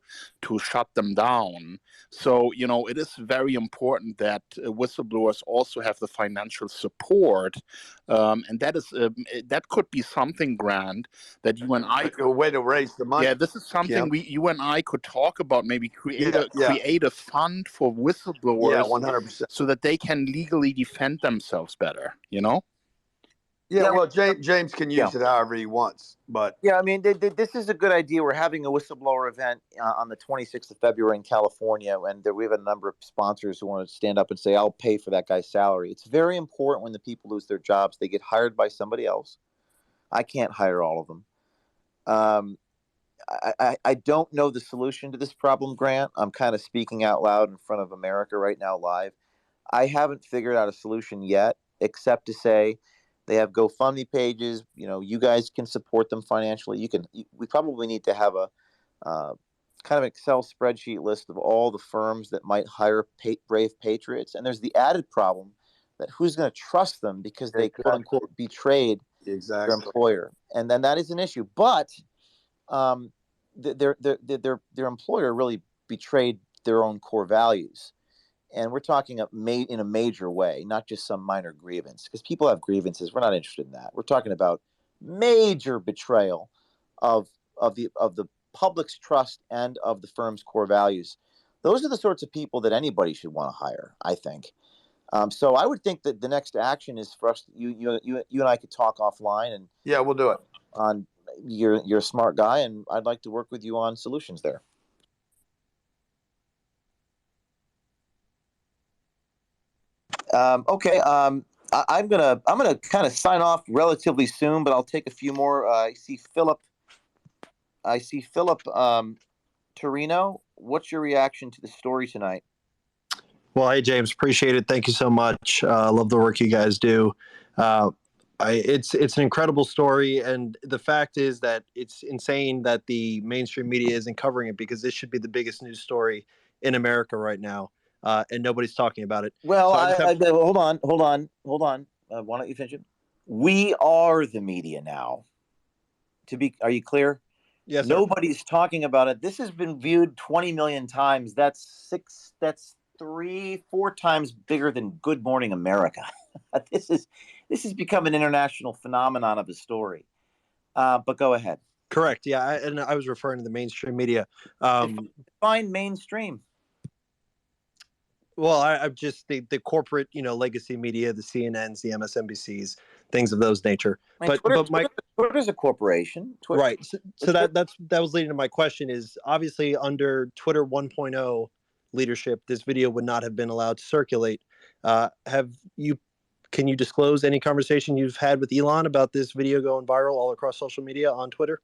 shut them down. So, it is very important that whistleblowers also have the financial support. And that could be something, Grant, that you and I a way to raise the money. Yeah, this is something you and I could talk about. Maybe create a fund for whistleblowers. Yeah, 100%. So that they can legally defend themselves better. Yeah, well, James can use it however he wants, but yeah, I mean, this is a good idea. We're having a whistleblower event on the 26th of February in California, and we have a number of sponsors who want to stand up and say, "I'll pay for that guy's salary." It's very important when the people lose their jobs, they get hired by somebody else. I can't hire all of them. I don't know the solution to this problem, Grant. I'm kind of speaking out loud in front of America right now, live. I haven't figured out a solution yet, except to say they have GoFundMe pages. You guys can support them financially. We probably need to have a kind of Excel spreadsheet list of all the firms that might hire brave patriots. And there's the added problem that who's going to trust them because they quote unquote betrayed their employer, and then that is an issue. But their employer really betrayed their own core values. And we're talking in a major way, not just some minor grievance, because people have grievances. We're not interested in that. We're talking about major betrayal of the public's trust and of the firm's core values. Those are the sorts of people that anybody should want to hire, I think. So I would think that the next action is for us. You and I could talk offline, and we'll do it. You're a smart guy, and I'd like to work with you on solutions there. Okay. I'm gonna kind of sign off relatively soon, but I'll take a few more. I see Philip Torino. What's your reaction to the story tonight? Well, hey James, appreciate it. Thank you so much. Love the work you guys do. It's an incredible story, and the fact is that it's insane that the mainstream media isn't covering it, because this should be the biggest news story in America right now. and nobody's talking about it. Well, So I just have hold on. Why don't you finish it? We are the media now. Are you clear? Yes, sir. Nobody's talking about it. This has been viewed 20 million times. That's 3-4 times bigger than Good Morning America. This has become an international phenomenon of a story. But go ahead. Correct. Yeah, and I was referring to the mainstream media. Define mainstream. Well, I'm just the corporate, legacy media, the CNNs, the MSNBCs, things of those nature. Twitter's a corporation. Right. So that was leading to my question is obviously under Twitter 1.0 leadership, this video would not have been allowed to circulate. Can you disclose any conversation you've had with Elon about this video going viral all across social media on Twitter?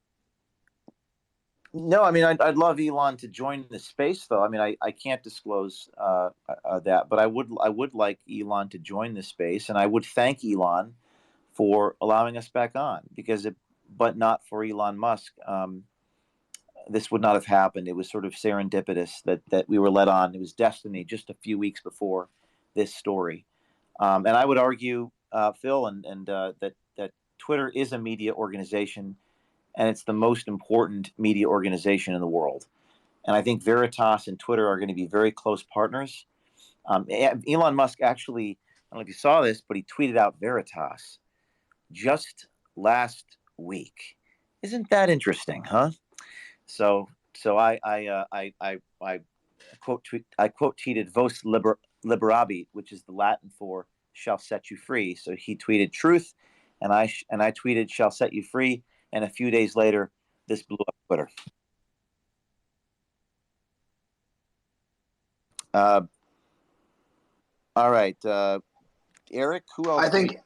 No, I mean, I'd love Elon to join the space, though. I mean, I can't disclose that, but I would like Elon to join the space, and I would thank Elon for allowing us back on, but not for Elon Musk, this would not have happened. It was sort of serendipitous that we were led on. It was destiny just a few weeks before this story. And I would argue, Phil, that Twitter is a media organization, and it's the most important media organization in the world. And I think Veritas and Twitter are going to be very close partners. Elon Musk actually, I don't know if you saw this, but he tweeted out Veritas just last week. Isn't that interesting, huh? So I quote tweeted "Vos liberabi," which is the Latin for "shall set you free." So he tweeted truth, and I tweeted "shall set you free," and a few days later, this blew up Twitter. All right, Eric, who else? I think,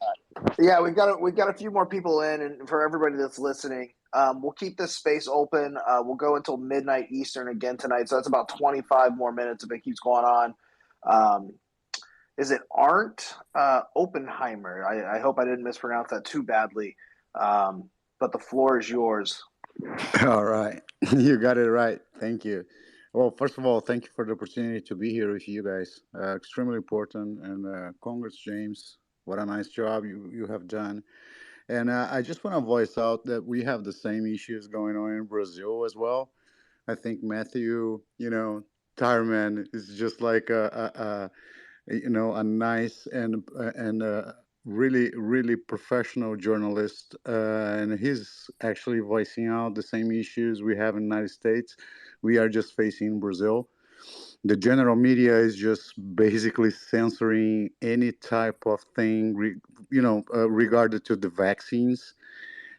yeah, we've got a few more people in, and for everybody that's listening, we'll keep this space open. We'll go until midnight Eastern again tonight, so that's about 25 more minutes if it keeps going on. Is it Arndt Oppenheimer? I hope I didn't mispronounce that too badly, but the floor is yours. All right. You got it right. Thank you. Well, first of all, thank you for the opportunity to be here with you guys. Extremely important. And congrats, James. What a nice job you have done. And I just want to voice out that we have the same issues going on in Brazil as well. I think Matthew, Tireman is just like a nice and really professional journalist, and he's actually voicing out the same issues we have in the United States. We are just facing in Brazil. The general media is just basically censoring any type of thing, regarded to the vaccines.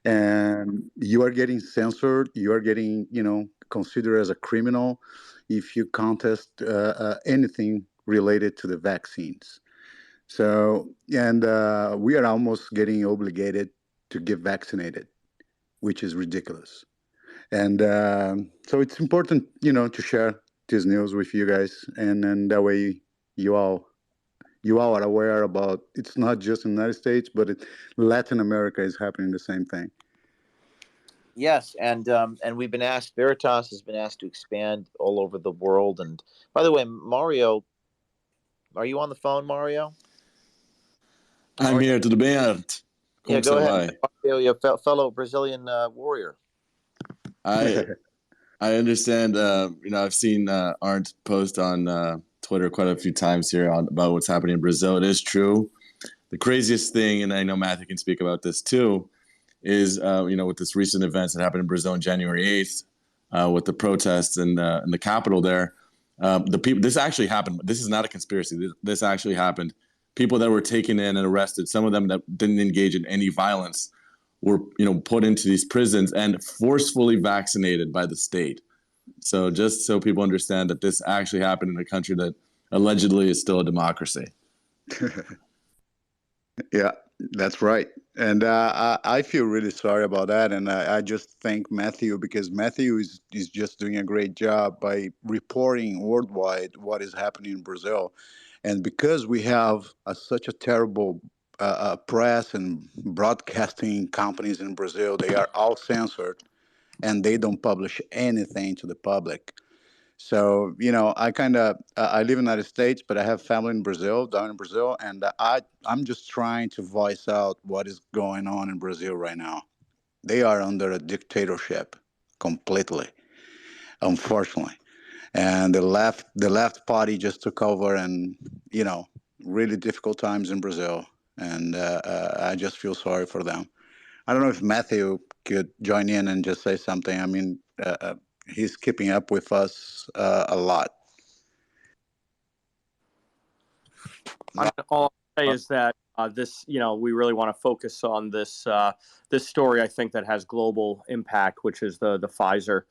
And you are getting censored. You are getting, considered as a criminal if you contest anything related to the vaccines. So, and we are almost getting obligated to get vaccinated, which is ridiculous. And so it's important, to share this news with you guys, and then that way you all are aware about it's not just in the United States, but Latin America is happening the same thing. Yes, and we've been asked. Veritas has been asked to expand all over the world. And by the way, Mario, are you on the phone, Mario? I'm here, tudo bem, Art? Yeah, go ahead. Mario, your fellow Brazilian warrior. I understand. I've seen Art post on Twitter quite a few times here about what's happening in Brazil. It is true. The craziest thing, and I know Matthew can speak about this too, is with this recent events that happened in Brazil on January 8th, with the protests in the capital there. The people. This actually happened. This is not a conspiracy. This actually happened. People that were taken in and arrested, some of them that didn't engage in any violence, were put into these prisons and forcefully vaccinated by the state. So just so people understand that this actually happened in a country that allegedly is still a democracy. Yeah, that's right. And I feel really sorry about that. And I just thank Matthew, because Matthew is just doing a great job by reporting worldwide what is happening in Brazil. And because we have such a terrible press and broadcasting companies in Brazil, they are all censored and they don't publish anything to the public. So, you know, I kind of, I live in the United States, but I have family in Brazil, down in Brazil. And I'm just trying to voice out what is going on in Brazil right now. They are under a dictatorship completely, unfortunately. And the left party just took over, and, you know, really difficult times in Brazil. And I just feel sorry for them. I don't know if Matthew could join in and just say something. I mean, he's keeping up with us a lot. All I'll say is that this, you know, we really want to focus on this this story. I think that has global impact, which is the Pfizer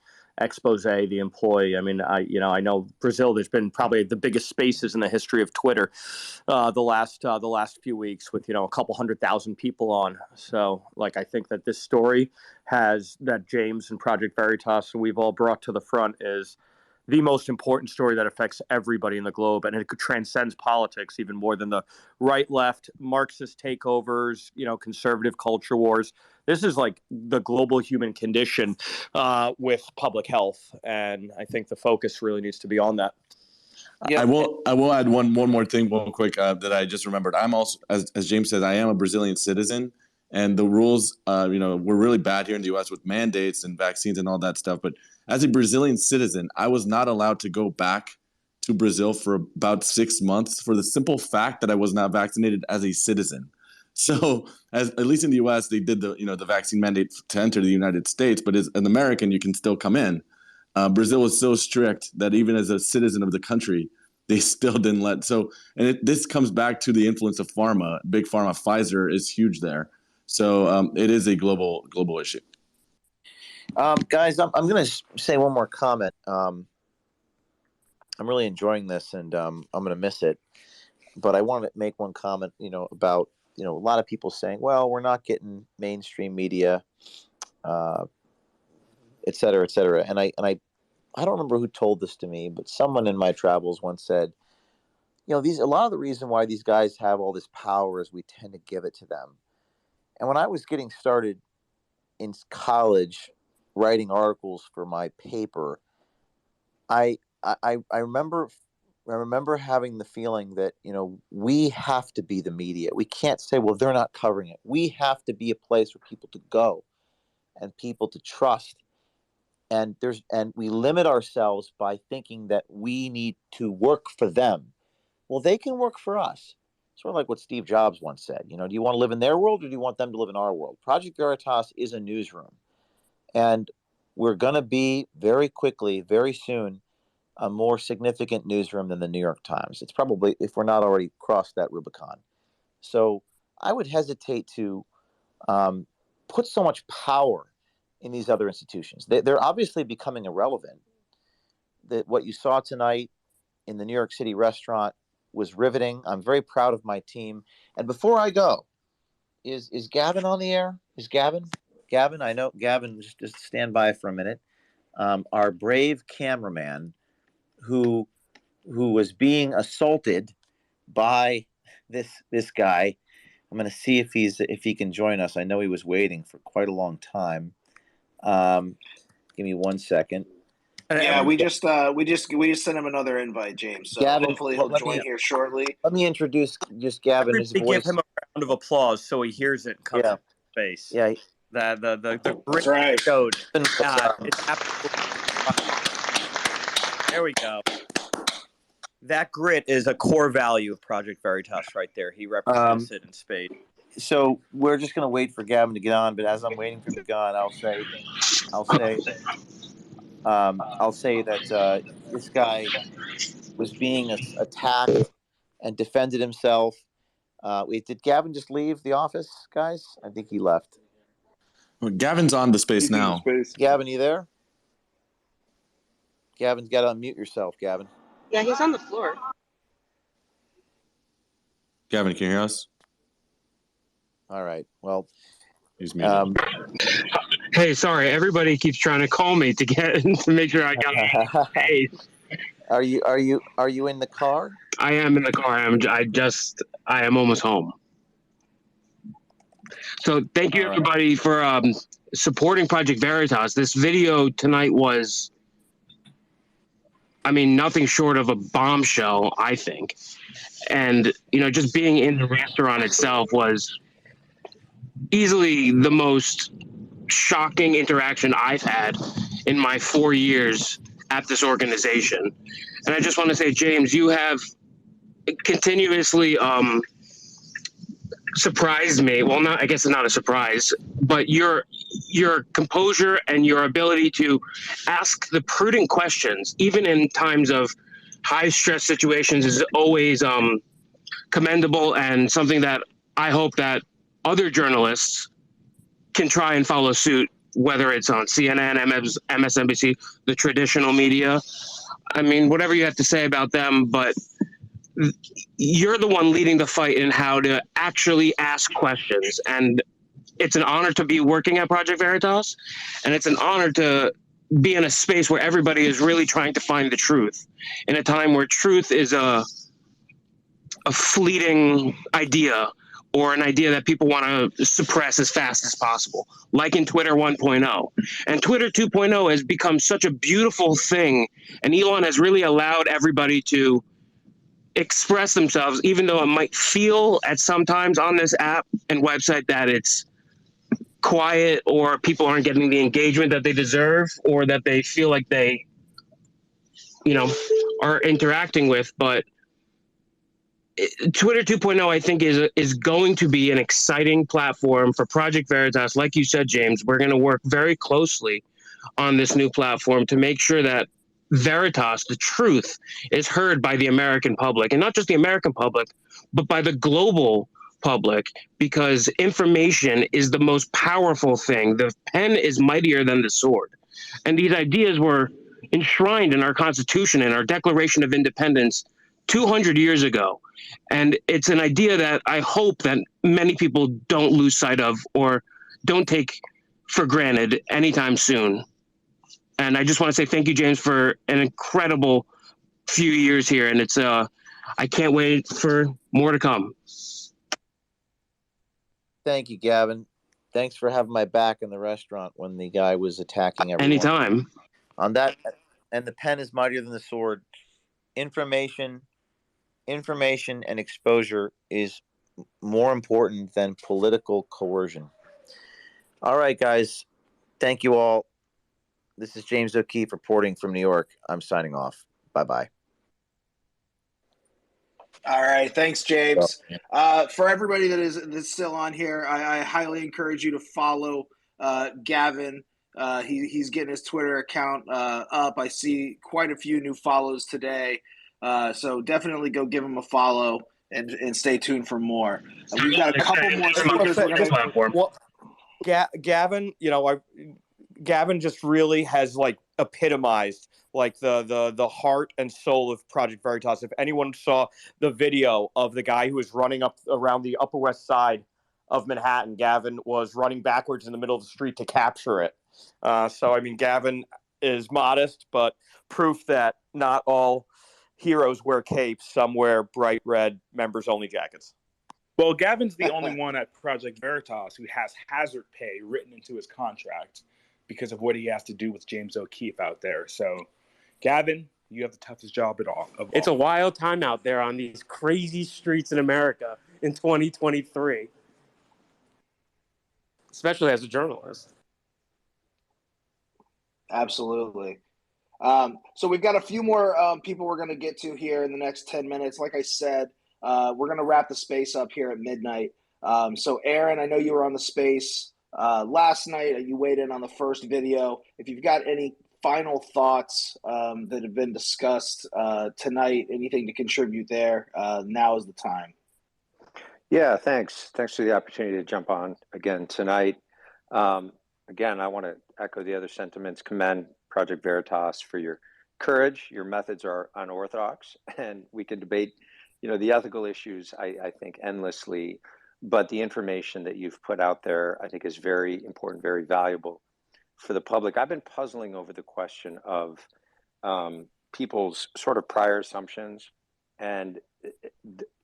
expose, the employee. I mean, I know Brazil. There's been probably the biggest spaces in the history of Twitter the last few weeks, with a couple 100,000 people on. So, like, I think that this story that James and Project Veritas and we've all brought to the front is the most important story that affects everybody in the globe, and it transcends politics even more than the right-left Marxist takeovers, conservative culture wars. This is like the global human condition with public health, and I think the focus really needs to be on that. I will add one more thing real quick that I just remembered. I'm also, as James said, I am a Brazilian citizen, and the rules, we're really bad here in the U.S. with mandates and vaccines and all that stuff. But as a Brazilian citizen, I was not allowed to go back to Brazil for about 6 months for the simple fact that I was not vaccinated as a citizen. So, at least in the U.S., they did the vaccine mandate to enter the United States, but as an American, you can still come in. Brazil was so strict that even as a citizen of the country, they still didn't let. So, and this comes back to the influence of pharma. Big pharma, Pfizer is huge there. So it is a global issue. Guys, I'm going to say one more comment. I'm really enjoying this, and I'm going to miss it. But I want to make one comment, about, a lot of people saying, well, we're not getting mainstream media, et cetera, et cetera. And I don't remember who told this to me, but someone in my travels once said, a lot of the reason why these guys have all this power is we tend to give it to them. And when I was getting started in college writing articles for my paper, I remember having the feeling that, we have to be the media. We can't say, well, they're not covering it. We have to be a place for people to go and people to trust. And we limit ourselves by thinking that we need to work for them. Well, they can work for us. Sort of like what Steve Jobs once said, do you want to live in their world or do you want them to live in our world? Project Veritas is a newsroom. And we're going to be very quickly, very soon, a more significant newsroom than the New York Times. It's probably, if we're not already crossed that Rubicon. So I would hesitate to put so much power in these other institutions. They're obviously becoming irrelevant. That what you saw tonight in the New York City restaurant was riveting. I'm very proud of my team. And before I go, is Gavin on the air? Is Gavin? Gavin, I know Gavin. Just stand by for a minute. Our brave cameraman, who was being assaulted by this guy. I'm going to see if he can join us. I know he was waiting for quite a long time. Give me 1 second. Yeah, we just sent him another invite, James. So Gavin, hopefully he'll join here shortly. Let me introduce just Gavin. His voice. Give him a round of applause so he hears it and comes to space. Yeah. The grit right. showed. It's absolutely. There we go. That grit is a core value of Project Veritas right there. He represents it in spades. So we're just going to wait for Gavin to get on. But as I'm waiting for him to get on, I'll say that this guy was being attacked and defended himself. Did Gavin just leave the office, guys? I think he left. Well, Gavin's on the space now. Gavin, you there? Gavin's got to unmute yourself, Gavin. Yeah, he's on the floor. Gavin, can you hear us? All right. Well, he's muted. Hey, sorry. Everybody keeps trying to call me to make sure I got paid. Are you in the car? I am in the car. I am almost home. So thank you everybody for supporting Project Veritas. This video tonight was nothing short of a bombshell, I think. And, just being in the restaurant itself was easily the most shocking interaction I've had in my 4 years at this organization. And I just want to say, James, you have continuously surprised me. Well, I guess it's not a surprise, but your composure and your ability to ask the prudent questions, even in times of high stress situations, is always commendable, and something that I hope that other journalists can try and follow suit, whether it's on CNN, MSNBC, the traditional media. Whatever you have to say about them, but you're the one leading the fight in how to actually ask questions. And it's an honor to be working at Project Veritas, and it's an honor to be in a space where everybody is really trying to find the truth in a time where truth is a fleeting idea, or an idea that people want to suppress as fast as possible, like in Twitter 1.0. And Twitter 2.0 has become such a beautiful thing, and Elon has really allowed everybody to express themselves, even though it might feel at sometimes on this app and website that it's quiet, or people aren't getting the engagement that they deserve, or that they feel like they, are interacting with. But Twitter 2.0, I think, is going to be an exciting platform for Project Veritas. Like you said, James, we're going to work very closely on this new platform to make sure that Veritas, the truth, is heard by the American public, and not just the American public, but by the global public, because information is the most powerful thing. The pen is mightier than the sword. And these ideas were enshrined in our Constitution and our Declaration of Independence 200 years ago. And it's an idea that I hope that many people don't lose sight of, or don't take for granted anytime soon. And I just want to say thank you, James, for an incredible few years here. And it's I can't wait for more to come. Thank you, Gavin. Thanks for having my back in the restaurant when the guy was attacking everyone. Anytime. On that, and the pen is mightier than the sword. Information and exposure is more important than political coercion. All right, guys. Thank you all. This is James O'Keefe reporting from New York. I'm signing off. Bye-bye. All right, thanks, James. For everybody that's still on here, I highly encourage you to follow Gavin. He's getting his Twitter account up. I see quite a few new follows today, so definitely go give him a follow and stay tuned for more. We've got a couple more speakers. Gavin, Gavin just really has epitomized the heart and soul of Project Veritas. If anyone saw the video of the guy who was running up around the Upper West Side of Manhattan, Gavin was running backwards in the middle of the street to capture it. Gavin is modest, but proof that not all heroes wear capes. Some wear bright red members-only jackets. Well, Gavin's the only one at Project Veritas who has hazard pay written into his contract because of what he has to do with James O'Keefe out there. So, Gavin, you have the toughest job of all. It's a wild time out there on these crazy streets in America in 2023, especially as a journalist. Absolutely. So we've got a few more people we're going to get to here in the next 10 minutes. Like I said, we're going to wrap the space up here at midnight. So Aaron, I know you were on the space last night. You weighed in on the first video. If you've got any final thoughts that have been discussed tonight, anything to contribute there, now is the time. Yeah, thanks. Thanks for the opportunity to jump on again tonight. Again, I want to echo the other sentiments, commend Project Veritas for your courage. Your methods are unorthodox, and we can debate, the ethical issues, I think, endlessly. But the information that you've put out there, I think, is very important, very valuable for the public. I've been puzzling over the question of people's sort of prior assumptions and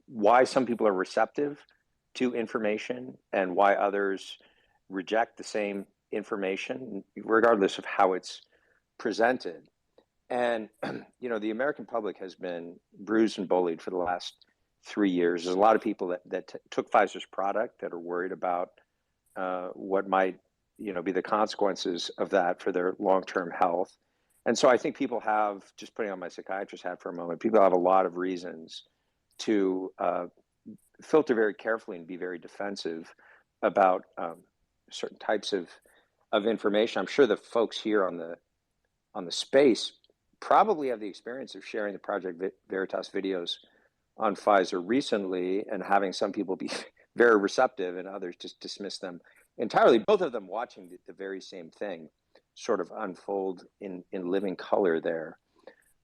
why some people are receptive to information and why others reject the same information, regardless of how it's presented. And, the American public has been bruised and bullied for the last 3 years. There's a lot of people that took Pfizer's product that are worried about what might, be the consequences of that for their long-term health. And so I think people have, just putting on my psychiatrist hat for a moment, people have a lot of reasons to filter very carefully and be very defensive about certain types of information. I'm sure the folks here on the space probably have the experience of sharing the Project Veritas videos on Pfizer recently and having some people be very receptive and others just dismiss them entirely. Both of them watching the very same thing sort of unfold in living color there.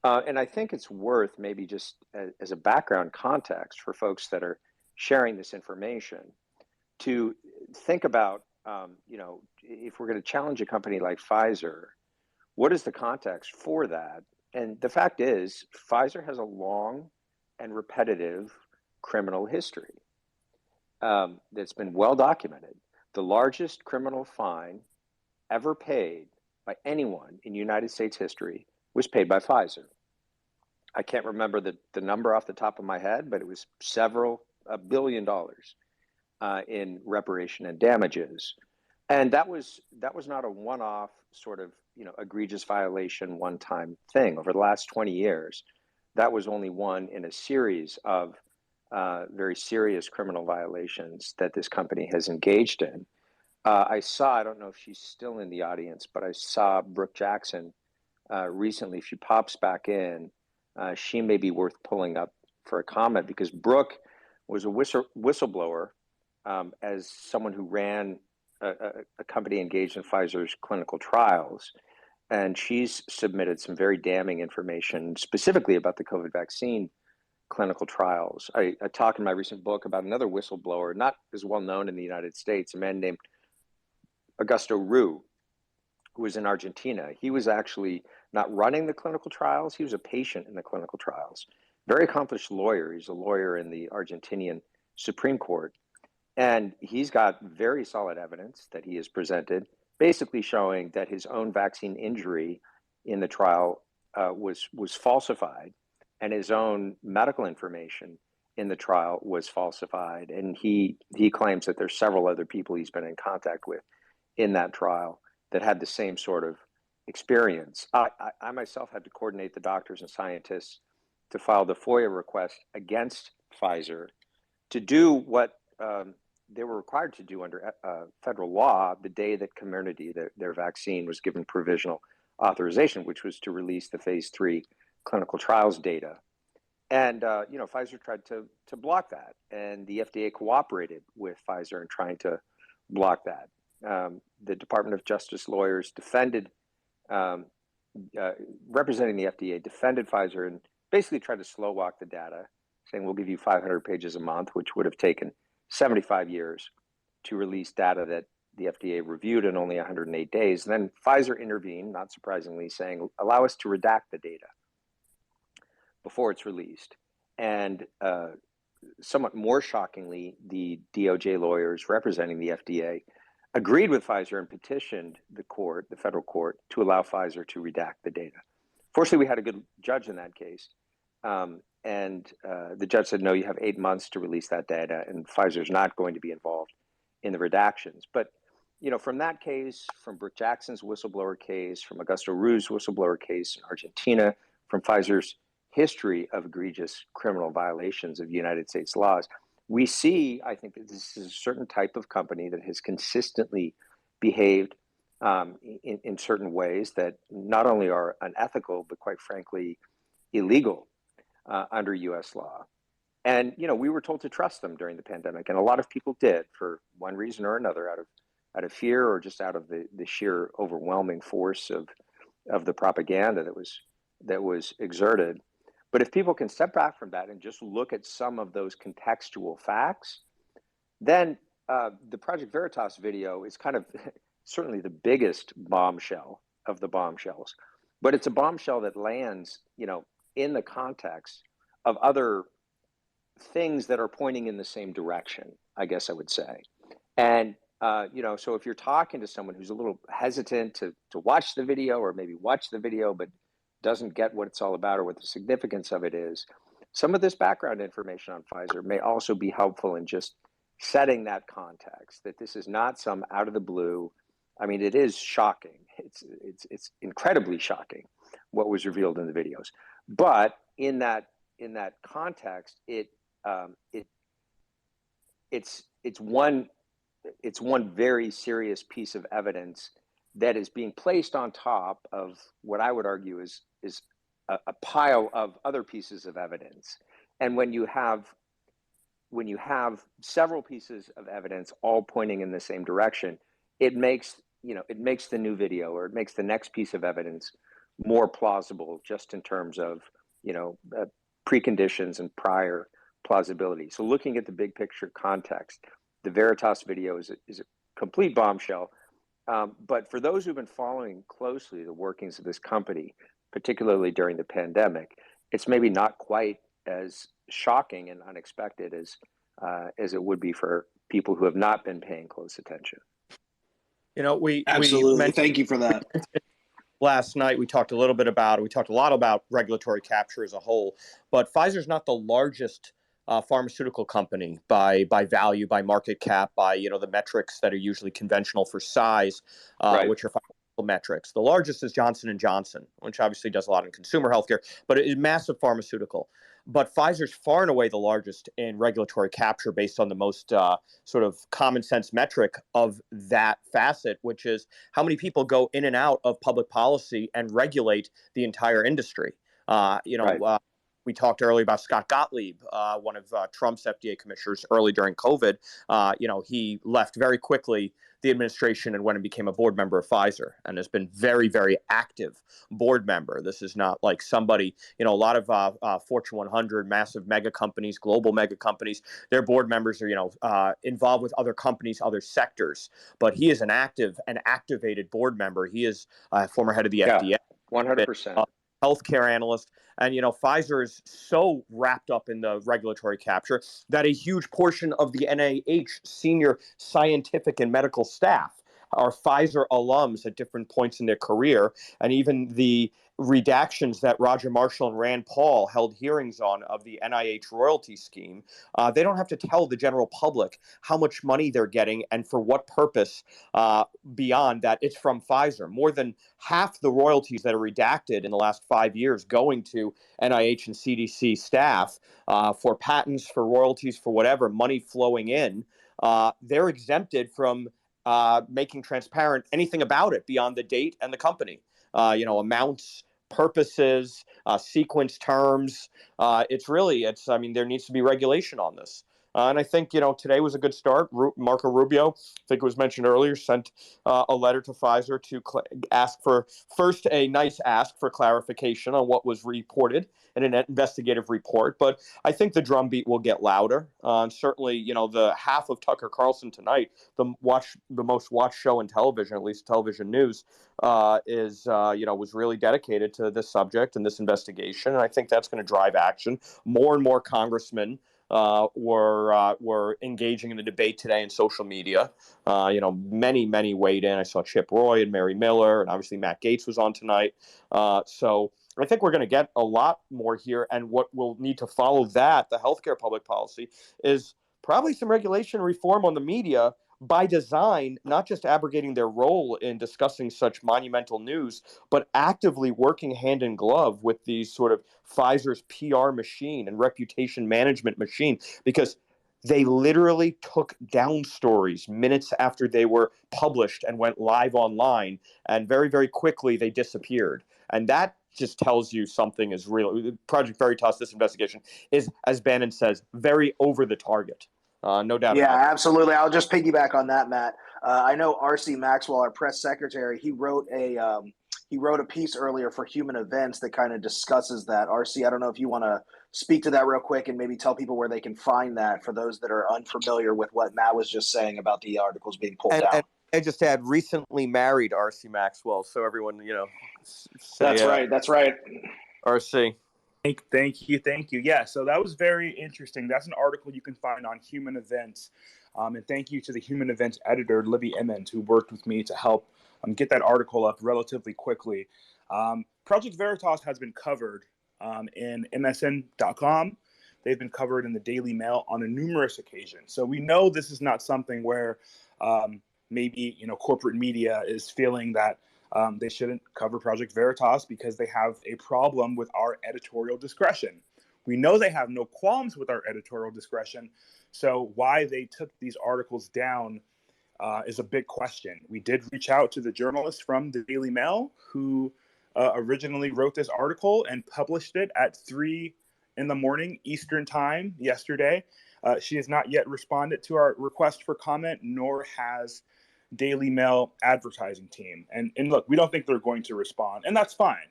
And I think it's worth maybe just as a background context for folks that are sharing this information to think about, if we're going to challenge a company like Pfizer, what is the context for that? And the fact is, Pfizer has a long and repetitive criminal history that's been well documented. The largest criminal fine ever paid by anyone in United States history was paid by Pfizer. I can't remember the number off the top of my head, but it was several $1 billion in reparation and damages. And that was not a one-off sort of egregious violation, one-time thing. Over the last 20 years, that was only one in a series of very serious criminal violations that this company has engaged in. I don't know if she's still in the audience, but I saw Brooke Jackson recently. If she pops back in, she may be worth pulling up for a comment, because Brooke was a whistleblower as someone who ran a company engaged in Pfizer's clinical trials. And she's submitted some very damning information specifically about the COVID vaccine clinical trials. I talk in my recent book about another whistleblower, not as well known in the United States, a man named Augusto Ru, who was in Argentina. He was actually not running the clinical trials. He was a patient in the clinical trials. Very accomplished lawyer. He's a lawyer in the Argentinian Supreme Court. And he's got very solid evidence that he has presented, basically showing that his own vaccine injury in the trial was falsified, and his own medical information in the trial was falsified. And he claims that there's several other people he's been in contact with in that trial that had the same sort of experience. I myself had to coordinate the doctors and scientists to file the FOIA request against Pfizer to do what they were required to do under federal law the day that Comirnaty, their vaccine, was given provisional authorization, which was to release the phase 3 clinical trials data. And Pfizer tried to block that, and the FDA cooperated with Pfizer in trying to block that. The Department of Justice lawyers defended, representing the FDA, defended Pfizer and basically tried to slow walk the data, saying we'll give you 500 pages a month, which would have taken 75 years to release data that the FDA reviewed in only 108 days. And then Pfizer intervened, not surprisingly, saying, allow us to redact the data before it's released. And somewhat more shockingly, the DOJ lawyers representing the FDA agreed with Pfizer and petitioned the court, the federal court, to allow Pfizer to redact the data. Fortunately, we had a good judge in that case. And the judge said, no, you have 8 months to release that data, and Pfizer's not going to be involved in the redactions. But, from that case, from Brooke Jackson's whistleblower case, from Augusto Ru's whistleblower case in Argentina, from Pfizer's history of egregious criminal violations of United States laws, we see, I think, that this is a certain type of company that has consistently behaved in certain ways that not only are unethical, but quite frankly, illegal under U.S. law. And, we were told to trust them during the pandemic, and a lot of people did for one reason or another, out of fear or just out of the sheer overwhelming force of the propaganda that was exerted. But if people can step back from that and just look at some of those contextual facts, then the Project Veritas video is kind of certainly the biggest bombshell of the bombshells. But it's a bombshell that lands, in the context of other things that are pointing in the same direction, I guess I would say. And, so if you're talking to someone who's a little hesitant to watch the video, or maybe watch the video but doesn't get what it's all about or what the significance of it is, some of this background information on Pfizer may also be helpful in just setting that context, that this is not some out of the blue. I mean, it is shocking. It's incredibly shocking what was revealed in the videos. But in that context, it's one very serious piece of evidence that is being placed on top of what I would argue is a pile of other pieces of evidence. And when you have several pieces of evidence all pointing in the same direction, it makes the new video, or it makes the next piece of evidence more plausible, just in terms of preconditions and prior plausibility. So looking at the big picture context, the Veritas video is a complete bombshell. But for those who've been following closely the workings of this company, particularly during the pandemic, it's maybe not quite as shocking and unexpected as it would be for people who have not been paying close attention. Absolutely. Thank you for that. Last night we talked a lot about regulatory capture as a whole, but Pfizer's not the largest pharmaceutical company by value, by market cap, by the metrics that are usually conventional for size, Right. which are financial metrics. The largest is Johnson & Johnson, which obviously does a lot in consumer healthcare, but it is massive pharmaceutical. But Pfizer's far and away the largest in regulatory capture based on the most sort of common sense metric of that facet, which is how many people go in and out of public policy and regulate the entire industry. Right. We talked earlier about Scott Gottlieb, one of Trump's FDA commissioners early during COVID. He left very quickly the administration and went and became a board member of Pfizer, and has been very, very active board member. This is not like somebody, a lot of Fortune 100 massive mega companies, global mega companies, their board members are, involved with other companies, other sectors. But he is an active and activated board member. He is former head of the FDA. 100%. Healthcare analyst. And, Pfizer is so wrapped up in the regulatory capture that a huge portion of the NIH senior scientific and medical staff are Pfizer alums at different points in their career. And even the redactions that Roger Marshall and Rand Paul held hearings on of the NIH royalty scheme, they don't have to tell the general public how much money they're getting and for what purpose, beyond that it's from Pfizer. More than half the royalties that are redacted in the last 5 years going to NIH and CDC staff for patents, for royalties, for whatever, money flowing in, they're exempted from making transparent anything about it beyond the date and the company. Amounts, purposes, sequence terms. There needs to be regulation on this. And I think, today was a good start. Marco Rubio, I think it was mentioned earlier, sent a letter to Pfizer to ask for, first, a nice ask for clarification on what was reported in an investigative report. But I think the drumbeat will get louder. Certainly, the half of Tucker Carlson tonight, the most watched show in television, at least television news, was really dedicated to this subject and this investigation. And I think that's going to drive action. More and more congressmen were engaging in the debate today in social media. Many weighed in. I saw Chip Roy and Mary Miller, and obviously Matt Gaetz was on tonight. So I think we're going to get a lot more here. And what will need to follow that, the healthcare public policy, is probably some regulation reform on the media by design, not just abrogating their role in discussing such monumental news, but actively working hand in glove with these sort of Pfizer's PR machine and reputation management machine, because they literally took down stories minutes after they were published and went live online, and very, very quickly they disappeared. And that just tells you something is real. Project Veritas, this investigation, is, as Bannon says, very over the target. No doubt Yeah, about that. absolutely. I'll just piggyback on that, Matt. I know R.C. Maxwell, our press secretary, he wrote a piece earlier for Human Events that kind of discusses that. R.C., I don't know if you want to speak to that real quick and maybe tell people where they can find that for those that are unfamiliar with what Matt was just saying about the articles being pulled down. And I just add, recently married R.C. Maxwell, so everyone, That's right. That's right. R.C. Thank you. Yeah, so that was very interesting. That's an article you can find on Human Events. And thank you to the Human Events editor, Libby Emmons, who worked with me to help get that article up relatively quickly. Project Veritas has been covered in MSN.com. They've been covered in the Daily Mail on a numerous occasions. So we know this is not something where maybe corporate media is feeling that they shouldn't cover Project Veritas because they have a problem with our editorial discretion. We know they have no qualms with our editorial discretion. So why they took these articles down is a big question. We did reach out to the journalist from the Daily Mail who originally wrote this article and published it at 3 in the morning Eastern time yesterday. She has not yet responded to our request for comment, nor has Daily Mail advertising team. And look, we don't think they're going to respond, and that's fine.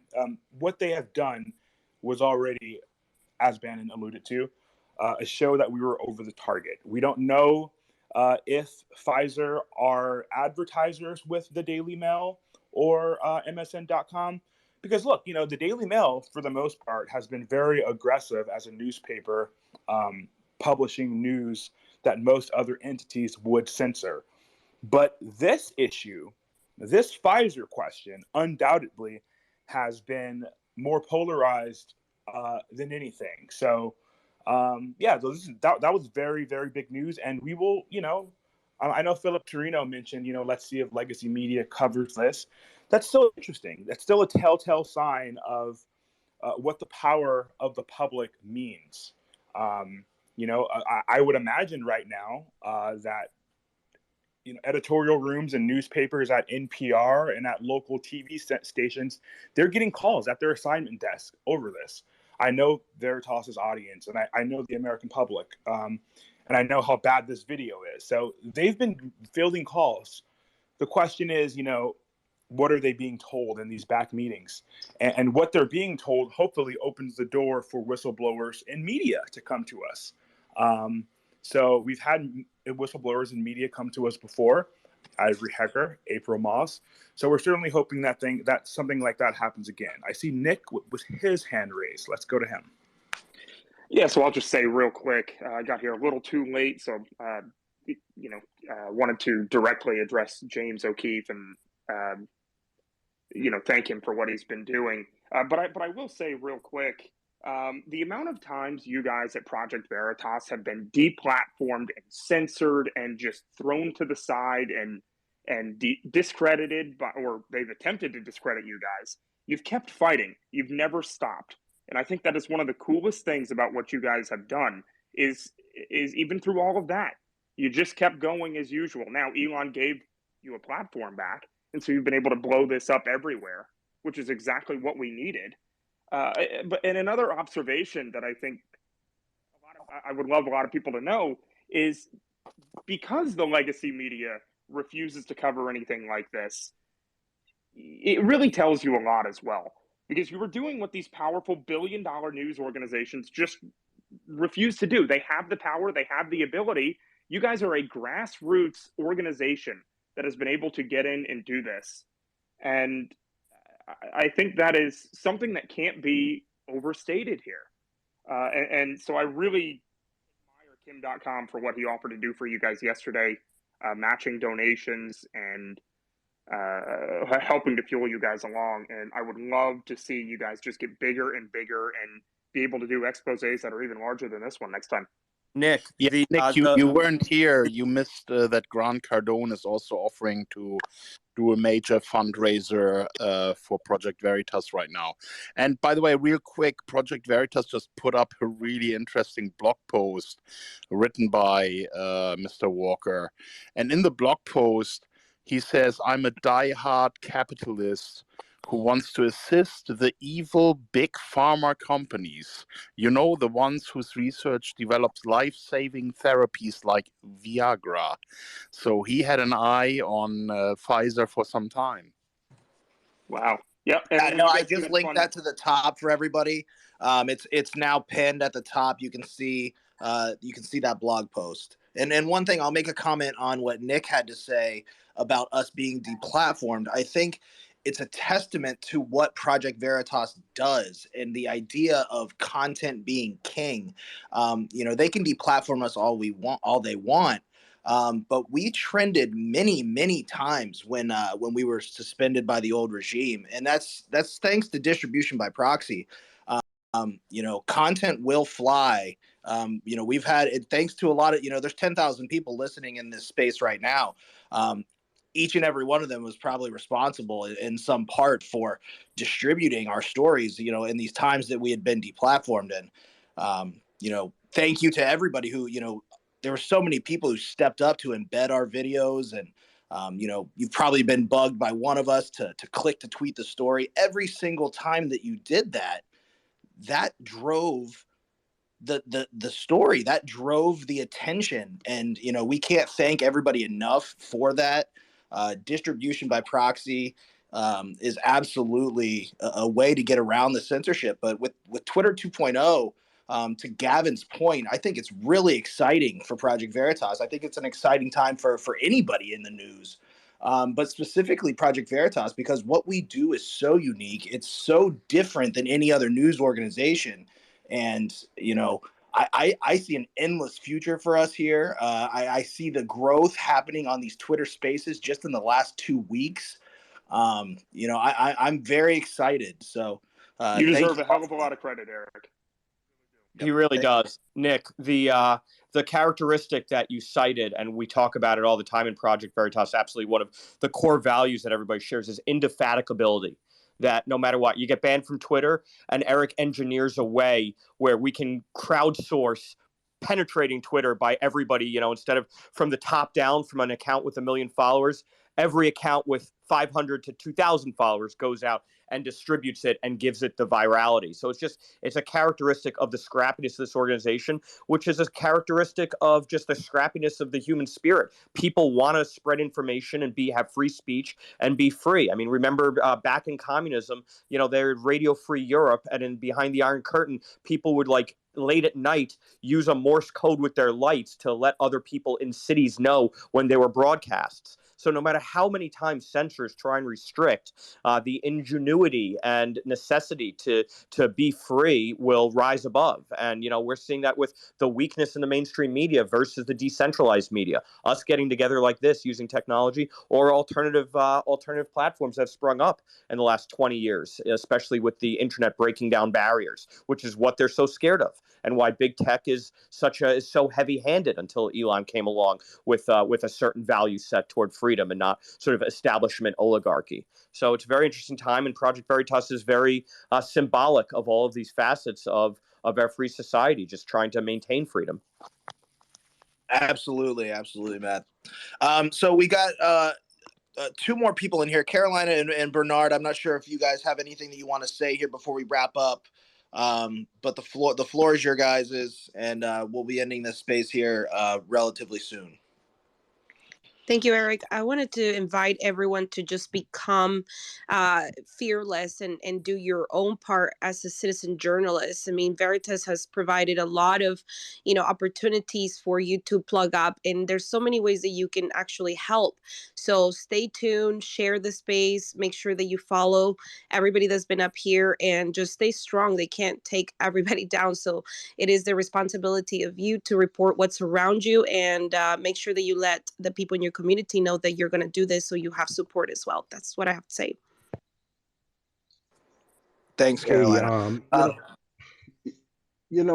What they have done was already, as Bannon alluded to, a show that we were over the target. We don't know if Pfizer are advertisers with the Daily Mail or MSN.com. Because look, the Daily Mail, for the most part, has been very aggressive as a newspaper, publishing news that most other entities would censor. But this issue, this Pfizer question, undoubtedly has been more polarized than anything. So, that was very, very big news. And we will, I know Philip Torino mentioned, let's see if legacy media covers this. That's still interesting. That's still a telltale sign of what the power of the public means. I would imagine right now that editorial rooms and newspapers at NPR and at local TV stations, they're getting calls at their assignment desk over this. I know Veritas's audience, and I know the American public, and I know how bad this video is. So they've been fielding calls. The question is, what are they being told in these back meetings? And what they're being told hopefully opens the door for whistleblowers and media to come to us. So we've had whistleblowers and media come to us before, Ivory Hecker, April Moss. So we're certainly hoping that something like that happens again. I see Nick with his hand raised. Let's go to him. Yeah, so I'll just say real quick, I got here a little too late, so wanted to directly address James O'Keefe and thank him for what he's been doing. But I will say real quick, the amount of times you guys at Project Veritas have been deplatformed and censored and just thrown to the side and discredited or they've attempted to discredit you guys. You've kept fighting. You've never stopped. And I think that is one of the coolest things about what you guys have done is even through all of that, you just kept going as usual. Now, Elon gave you a platform back, and so you've been able to blow this up everywhere, which is exactly what we needed. And another observation that I think I would love a lot of people to know is because the legacy media refuses to cover anything like this, it really tells you a lot as well. Because you were doing what these powerful billion-dollar news organizations just refuse to do. They have the power, they have the ability. You guys are a grassroots organization that has been able to get in and do this. And I think that is something that can't be overstated here. And so I really admire Kim.com for what he offered to do for you guys yesterday, matching donations and helping to fuel you guys along. And I would love to see you guys just get bigger and bigger and be able to do exposés that are even larger than this one next time. Nick, you weren't here. You missed that Grant Cardone is also offering to do a major fundraiser for Project Veritas right now. And by the way, real quick, Project Veritas just put up a really interesting blog post written by Mr. Walker. And in the blog post, he says, "I'm a diehard capitalist who wants to assist the evil big pharma companies, the ones whose research develops life-saving therapies like Viagra." So he had an eye on Pfizer for some time. Wow. Yep. No, I just linked that to the top for everybody. It's now pinned at the top. You can see that blog post. And one thing, I'll make a comment on what Nick had to say about us being deplatformed. I think it's a testament to what Project Veritas does and the idea of content being king. They can deplatform us all they want, But we trended many times when we were suspended by the old regime, and that's thanks to distribution by proxy. Content will fly. We've had it thanks to a lot of, there's 10,000 people listening in this space right now. Each and every one of them was probably responsible in some part for distributing our stories, in these times that we had been deplatformed. And, thank you to everybody who, there were so many people who stepped up to embed our videos. And, you've probably been bugged by one of us to click to tweet the story. Every single time that you did that, that drove the story, that drove the attention. And we can't thank everybody enough for that. Distribution by proxy is absolutely a way to get around the censorship. But with Twitter 2.0, to Gavin's point, I think it's really exciting for Project Veritas. I think it's an exciting time for anybody in the news. But specifically Project Veritas, because what we do is so unique. It's so different than any other news organization. And, I see an endless future for us here. I see the growth happening on these Twitter spaces just in the last 2 weeks. I'm very excited. So you deserve a hell of a lot of credit, Eric. He really does. Nick, the characteristic that you cited, and we talk about it all the time in Project Veritas, absolutely one of the core values that everybody shares is indefatigability. That no matter what, you get banned from Twitter, and Eric engineers a way where we can crowdsource penetrating Twitter by everybody, instead of from the top down from an account with 1 million followers, every account with 500 to 2,000 followers goes out and distributes it and gives it the virality. So it's a characteristic of the scrappiness of this organization, which is a characteristic of just the scrappiness of the human spirit. People want to spread information and have free speech and be free. I mean, remember back in communism, they're Radio Free Europe, and in Behind the Iron Curtain, people would late at night use a Morse code with their lights to let other people in cities know when there were broadcasts. So no matter how many times censors try and restrict, the ingenuity and necessity to be free will rise above. And, we're seeing that with the weakness in the mainstream media versus the decentralized media. Us getting together like this using technology or alternative platforms that have sprung up in the last 20 years, especially with the internet breaking down barriers, which is what they're so scared of, and why big tech is so heavy-handed until Elon came along with a certain value set toward freedom and not sort of establishment oligarchy. So it's a very interesting time, and Project Veritas is very symbolic of all of these facets of our free society, just trying to maintain freedom. Absolutely, Matt. So we got 2 more people in here, Carolina and Bernard. I'm not sure if you guys have anything that you want to say here before we wrap up. But the floor is your guys's, and we'll be ending this space here relatively soon. Thank you, Eric. I wanted to invite everyone to just become fearless and do your own part as a citizen journalist. I mean, Veritas has provided a lot of, opportunities for you to plug up, and there's so many ways that you can actually help. So stay tuned, share the space, make sure that you follow everybody that's been up here, and just stay strong. They can't take everybody down. So it is the responsibility of you to report what's around you, and make sure that you let the people in your community know that you're going to do this, so you have support as well. That's what I have to say. Thanks, Carolina.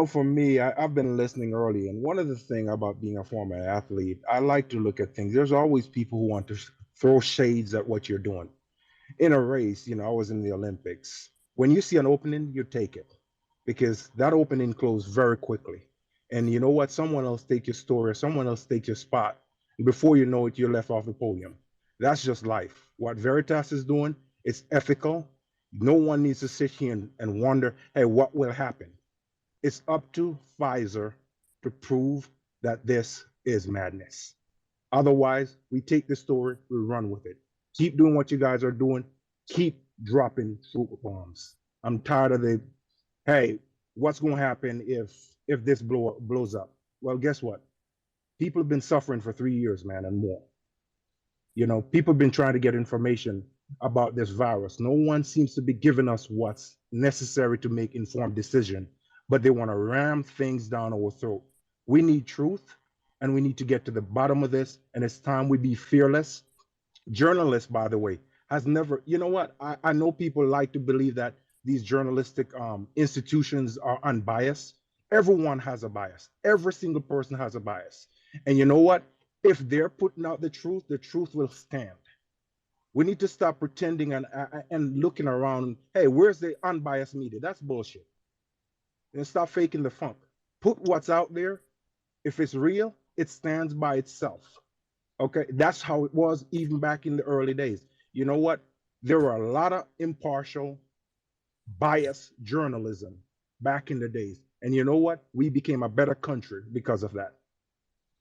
For me, I've been listening early, and one of the things about being a former athlete, I like to look at things. There's always people who want to throw shades at what you're doing. In a race, I was in the Olympics. When you see an opening, you take it, because that opening closed very quickly. And you know what? Someone else take your story, or someone else take your spot. And before you know it, you're left off the podium. That's just life. What Veritas is doing, it's ethical. No one needs to sit here and wonder, hey, what will happen? It's up to Pfizer to prove that this is madness. Otherwise, we take the story, we run with it. Keep doing what you guys are doing. Keep dropping truth bombs. I'm tired of hey, what's going to happen if this blows up? Well, guess what? People have been suffering for 3 years, man, and more. People have been trying to get information about this virus. No one seems to be giving us what's necessary to make informed decision, but they want to ram things down our throat. We need truth. and we need to get to the bottom of this. And it's time we be fearless. Journalists, by the way, has never, you know what? I know people like to believe that these journalistic institutions are unbiased. Everyone has a bias. Every single person has a bias. And you know what? If they're putting out the truth will stand. We need to stop pretending and looking around. Hey, where's the unbiased media? That's bullshit. And stop faking the funk. Put what's out there. If it's real, it stands by itself. Okay, that's how it was even back in the early days. You know what? There were a lot of impartial, biased journalism back in the days. And you know what? We became a better country because of that.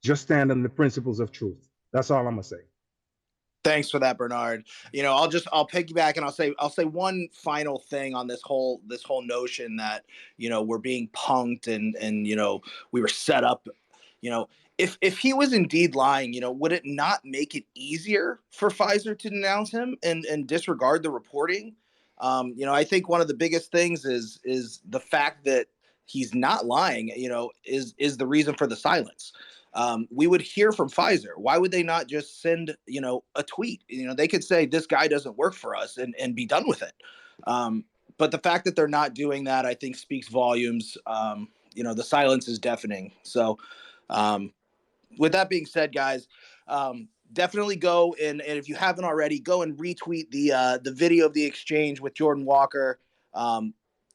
Just stand on the principles of truth. That's all I'm gonna say. Thanks for that, Bernard. I'll piggyback and I'll say one final thing on this whole notion that we're being punked and we were set up. If he was indeed lying, would it not make it easier for Pfizer to denounce him and disregard the reporting? I think one of the biggest things is the fact that he's not lying. Is the reason for the silence. We would hear from Pfizer. Why would they not just send, a tweet? They could say this guy doesn't work for us and be done with it. But the fact that they're not doing that, I think, speaks volumes. The silence is deafening. So, with that being said, guys, definitely go and if you haven't already, go and retweet the video of the exchange with Jordan Walker.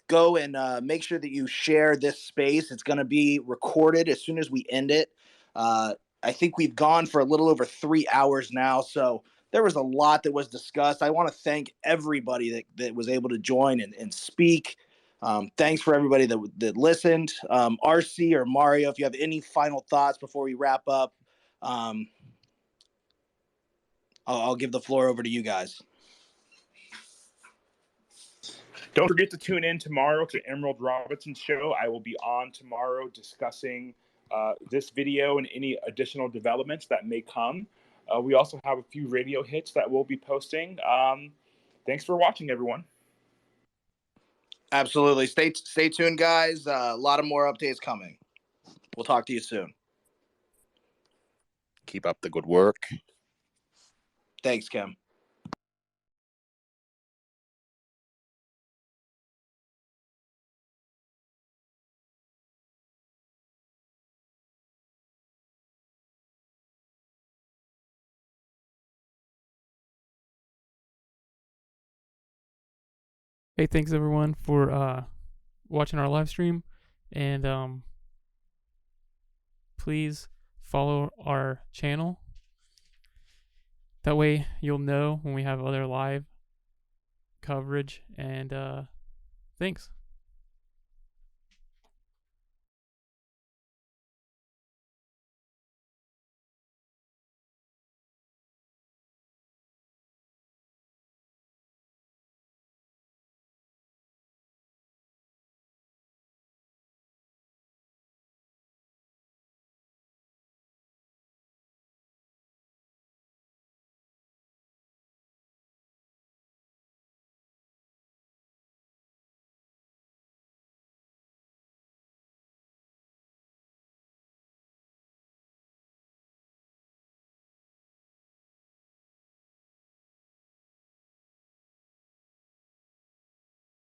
Go and make sure that you share this space. It's going to be recorded as soon as we end it. I think we've gone for a little over 3 hours now, so there was a lot that was discussed. I want to thank everybody that was able to join and speak. Thanks for everybody that listened. RC or Mario, if you have any final thoughts before we wrap up, I'll give the floor over to you guys. Don't forget to tune in tomorrow to Emerald Robinson's show. I will be on tomorrow discussing this video and any additional developments that may come. We also have a few radio hits that we'll be posting. Thanks for watching, everyone. Absolutely. Stay tuned, guys. A lot of more updates coming. We'll talk to you soon. Keep up the good work. Thanks, Kim. Hey, thanks everyone for watching our live stream, and please follow our channel. That way you'll know when we have other live coverage, and thanks.